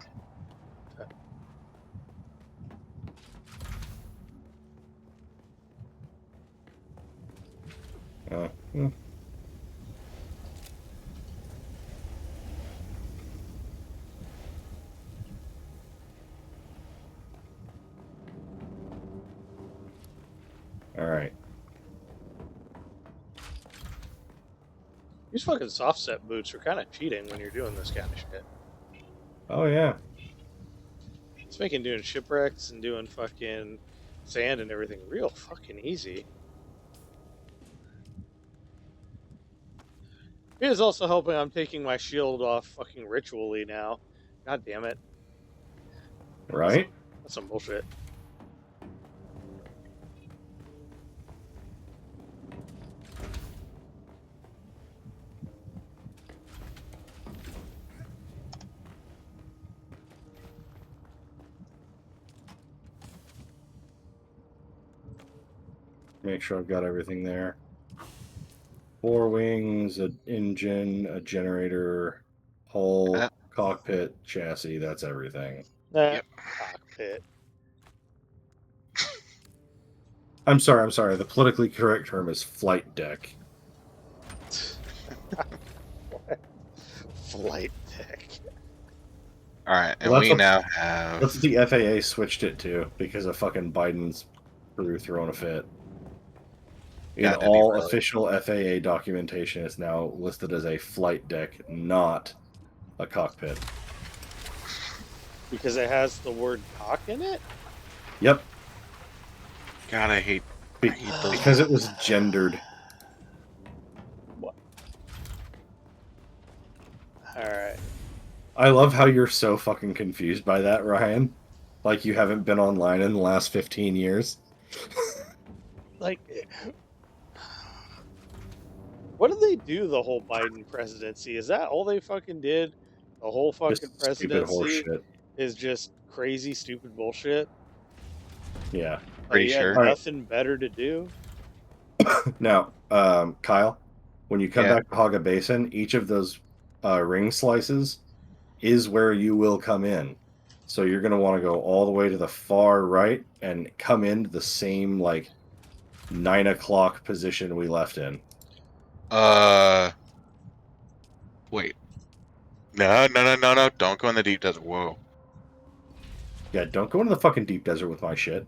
Hmm. Alright. These fucking soft set boots are kind of cheating when you're doing this kind of shit. Oh, yeah. It's making doing shipwrecks and doing fucking sand and everything real fucking easy. It is also helping I'm taking my shield off fucking ritually now. God damn it. Right? That's some bullshit. Make sure I've got everything there. 4 wings, an engine, a generator, hull, cockpit, chassis. That's everything. Yep. Cockpit. I'm sorry. The politically correct term is flight deck. Flight deck. All right, and Well, we now have. that's what the FAA switched it to because of fucking Biden's crew throwing a fit. In God, did he all really? official FAA documentation, it's now listed as a flight deck, not a cockpit. Because it has the word cock in it? Yep, God, I hate those. because it was gendered. What? Alright. I love how you're so fucking confused by that, Ryan. Like you haven't been online in the last 15 years. Like, what did they do the whole Biden presidency? Is that all they fucking did? The whole fucking Just stupid presidency horseshit. is just crazy, stupid bullshit? Yeah. Like, Pretty you had sure. All right. nothing better to do? Now, Kyle, when you come Yeah. back to Haga Basin, each of those ring slices is where you will come in. So you're going to want to go all the way to the far right and come into the same, like, 9 o'clock position we left in. Wait. No. Don't go in the deep desert. Whoa. Yeah, don't go into the fucking deep desert with my shit.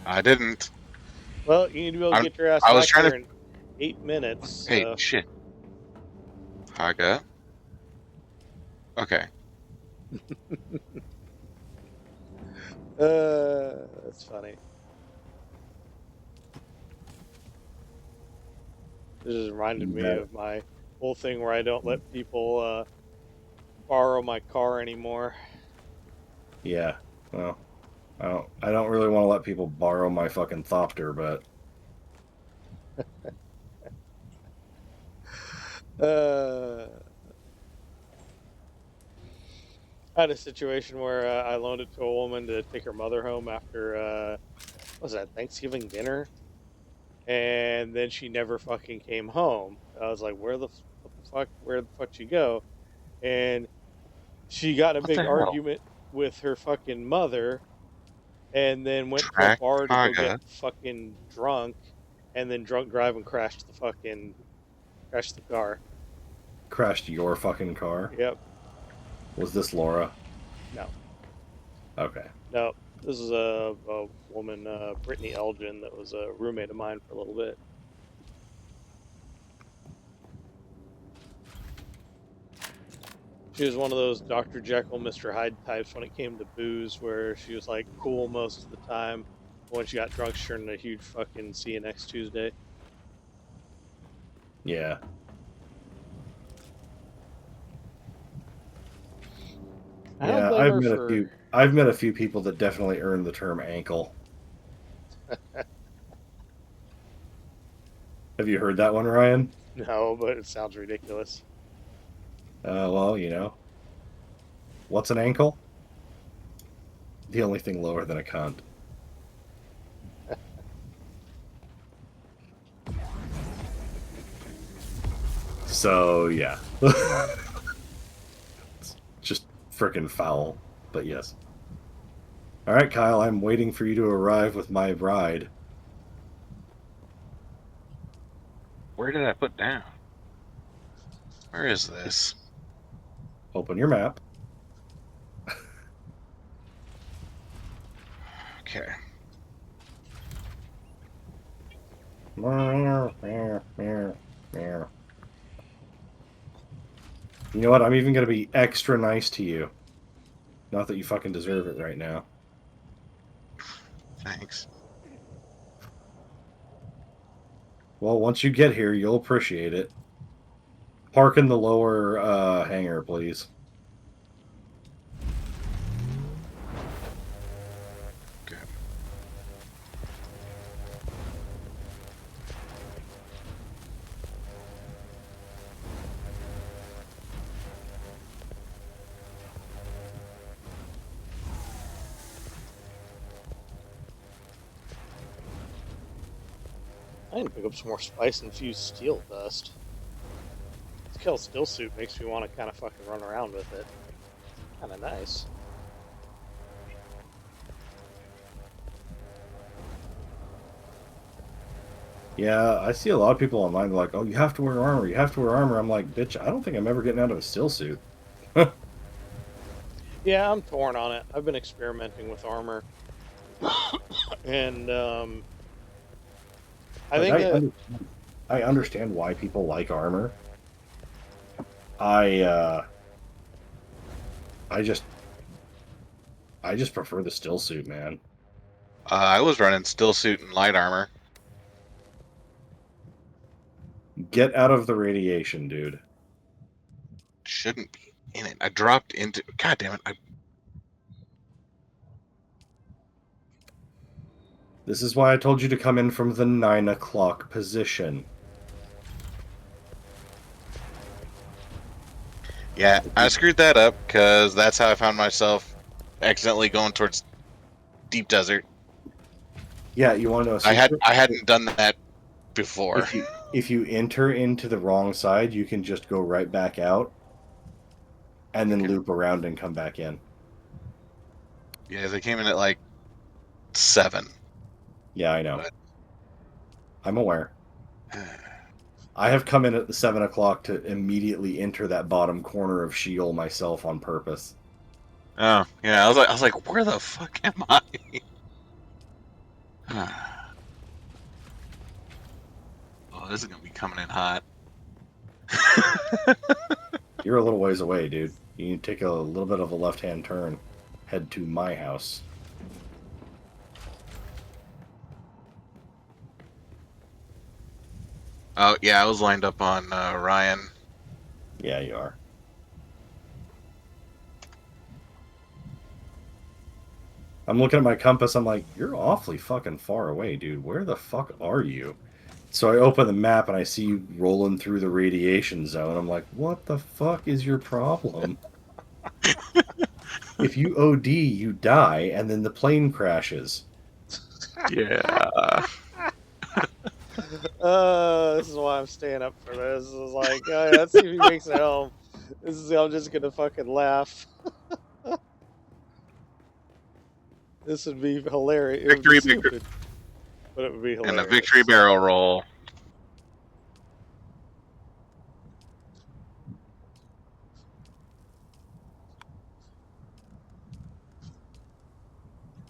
I didn't. Well, you need to be able to I'm- get your ass I was back trying there to- in 8 minutes. Hey, So. shit. Haga. Okay. That's funny. This just reminded me Yeah. of my whole thing where I don't let people borrow my car anymore. Yeah. Well, I don't really want to let people borrow my fucking Thopter, but Uh, I had a situation where I loaned it to a woman to take her mother home after what was that, Thanksgiving dinner, and then she never fucking came home. I was like, what the fuck, where the fuck she go? And she got in a What the big hell? argument with her fucking mother, and then went to a Track bar to go get Haga. fucking drunk, and then drunk drive and crashed the car. crashed your fucking car. Yep. Was this Laura? No. Okay. No. This is a woman, Brittany Elgin, that was a roommate of mine for a little bit. She was one of those Dr. Jekyll, Mr. Hyde types when it came to booze, where she was like cool most of the time. When she got drunk, she turned into a huge fucking see you next Tuesday. Yeah. I don't Yeah, blame her for. I've met a few people that definitely earned the term ankle. Have you heard that one, Ryan? No, but it sounds ridiculous. Well, you know. What's an ankle? The only thing lower than a cunt. So, yeah. It's just frickin' foul, but yes. Alright, Kyle, I'm waiting for you to arrive with my bride. Where did I put down? Where is this? Open your map. Okay. You know what? I'm even going to be extra nice to you. Not that you fucking deserve it right now. Thanks. Well, once you get here, you'll appreciate it. Park in the lower hangar, please. Good. I need to pick up some more spice and fuse steel dust. This Kel still suit makes me want to kind of fucking run around with it. Kind of nice. Yeah, I see a lot of people online like, oh, you have to wear armor, you have to wear armor. I'm like, bitch, I don't think I'm ever getting out of a still suit. Yeah, I'm torn on it. I've been experimenting with armor, and I Like, think that I understand why people like armor. I uh, I just prefer the still suit, man. I was running still suit and light armor. Get out of the radiation, dude. Shouldn't be in it. I dropped into. God damn it! This is why I told you to come in from the 9 o'clock position. Yeah, I screwed that up because that's how I found myself accidentally going towards deep desert. Yeah, you want to know a I secret? hadn't done that before. If you enter into the wrong side, you can just go right back out and then Okay. loop around and come back in. Yeah, they came in at like 7. Yeah, I know. But I'm aware. I have come in at the 7 o'clock to immediately enter that bottom corner of Sheol myself on purpose. oh yeah, I was like, where the fuck am I? Oh, this is gonna be coming in hot. You're a little ways away, dude. You need to take a little bit of a left-hand turn. Head to my house. Oh yeah, I was lined up on Ryan. Yeah, you are. I'm looking at my compass. I'm like, you're awfully fucking far away, dude. Where the fuck are you? So I open the map and I see you rolling through the radiation zone. I'm like, what the fuck is your problem? If you OD, you die, and then the plane crashes. Yeah. this is why I'm staying up for this. This is like, oh, yeah, let's see if he makes it home. This is I'm just gonna fucking laugh. This would be hilarious. It would be Victory, stupid, but it would be hilarious. and a victory barrel roll.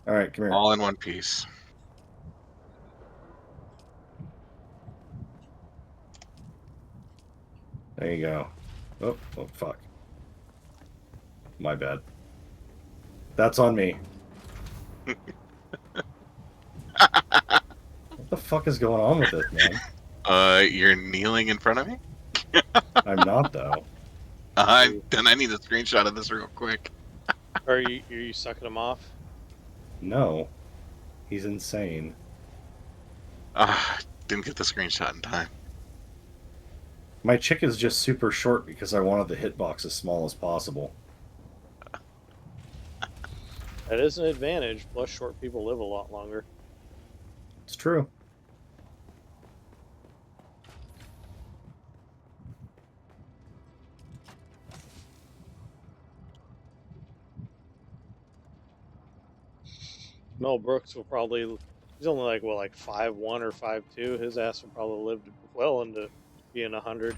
All right, come here. All in one piece. There you go. Oh, fuck. My bad. That's on me. What the fuck is going on with this, man? You're kneeling in front of me? I'm not, though. Then I need a screenshot of this real quick. Are you sucking him off? No. He's insane. Didn't get the screenshot in time. My chick is just super short because I wanted the hitbox as small as possible. That is an advantage. Plus, short people live a lot longer. It's true. Mel Brooks will probably. He's only like what, like 5'1" or 5'2". His ass will probably live well into being 100.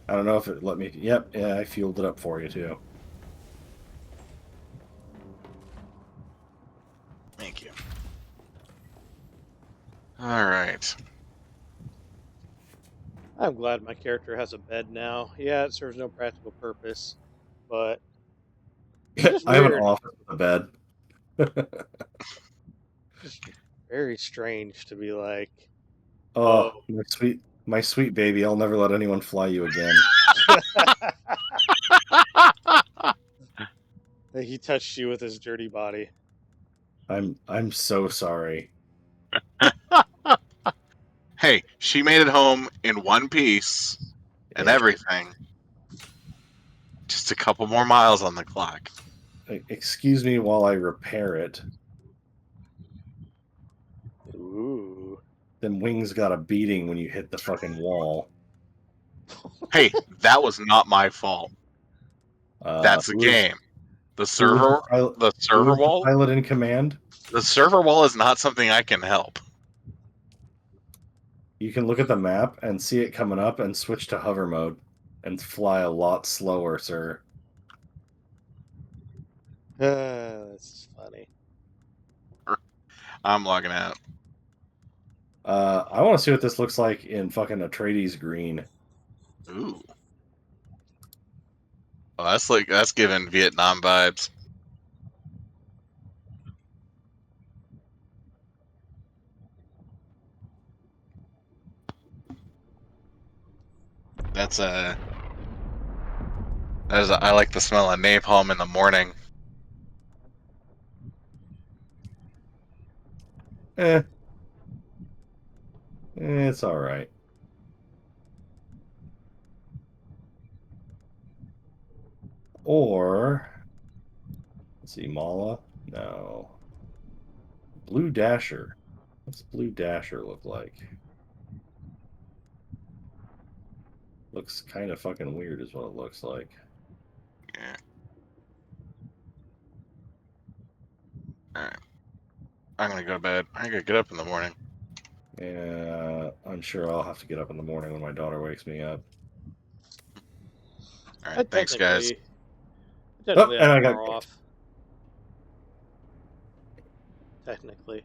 I don't know if it let me... Yep, yeah, I fueled it up for you, too. Thank you. Alright. I'm glad my character has a bed now. Yeah, it serves no practical purpose, but it's just I have an weird. office with a bed. Just very strange to be like, Oh, my sweet baby, I'll never let anyone fly you again. he touched you with his dirty body. I'm so sorry. Hey, she made it home in one piece and Yeah. everything. Just a couple more miles on the clock. Excuse me while I repair it. Ooh. Them wings got a beating when you hit the fucking wall. Hey, that was not my fault. That's the Who was game. The server, the who server was the wall, pilot in command? the server wall is not something I can help. You can look at the map and see it coming up and switch to hover mode and fly a lot slower, sir. That's funny. I'm logging out. I want to see what this looks like in fucking Atreides green. Ooh. Well, that's giving Vietnam vibes. That's I like the smell of napalm in the morning. It's all right. Or, let's see, Mala? No. Blue Dasher. What's Blue Dasher look like? Looks kind of fucking weird is what it looks like. Yeah. Alright. I'm gonna go to bed. I gotta get up in the morning. Yeah, I'm sure I'll have to get up in the morning when my daughter wakes me up. Alright, thanks guys. Technically, and have I got tomorrow kicked. off. Technically.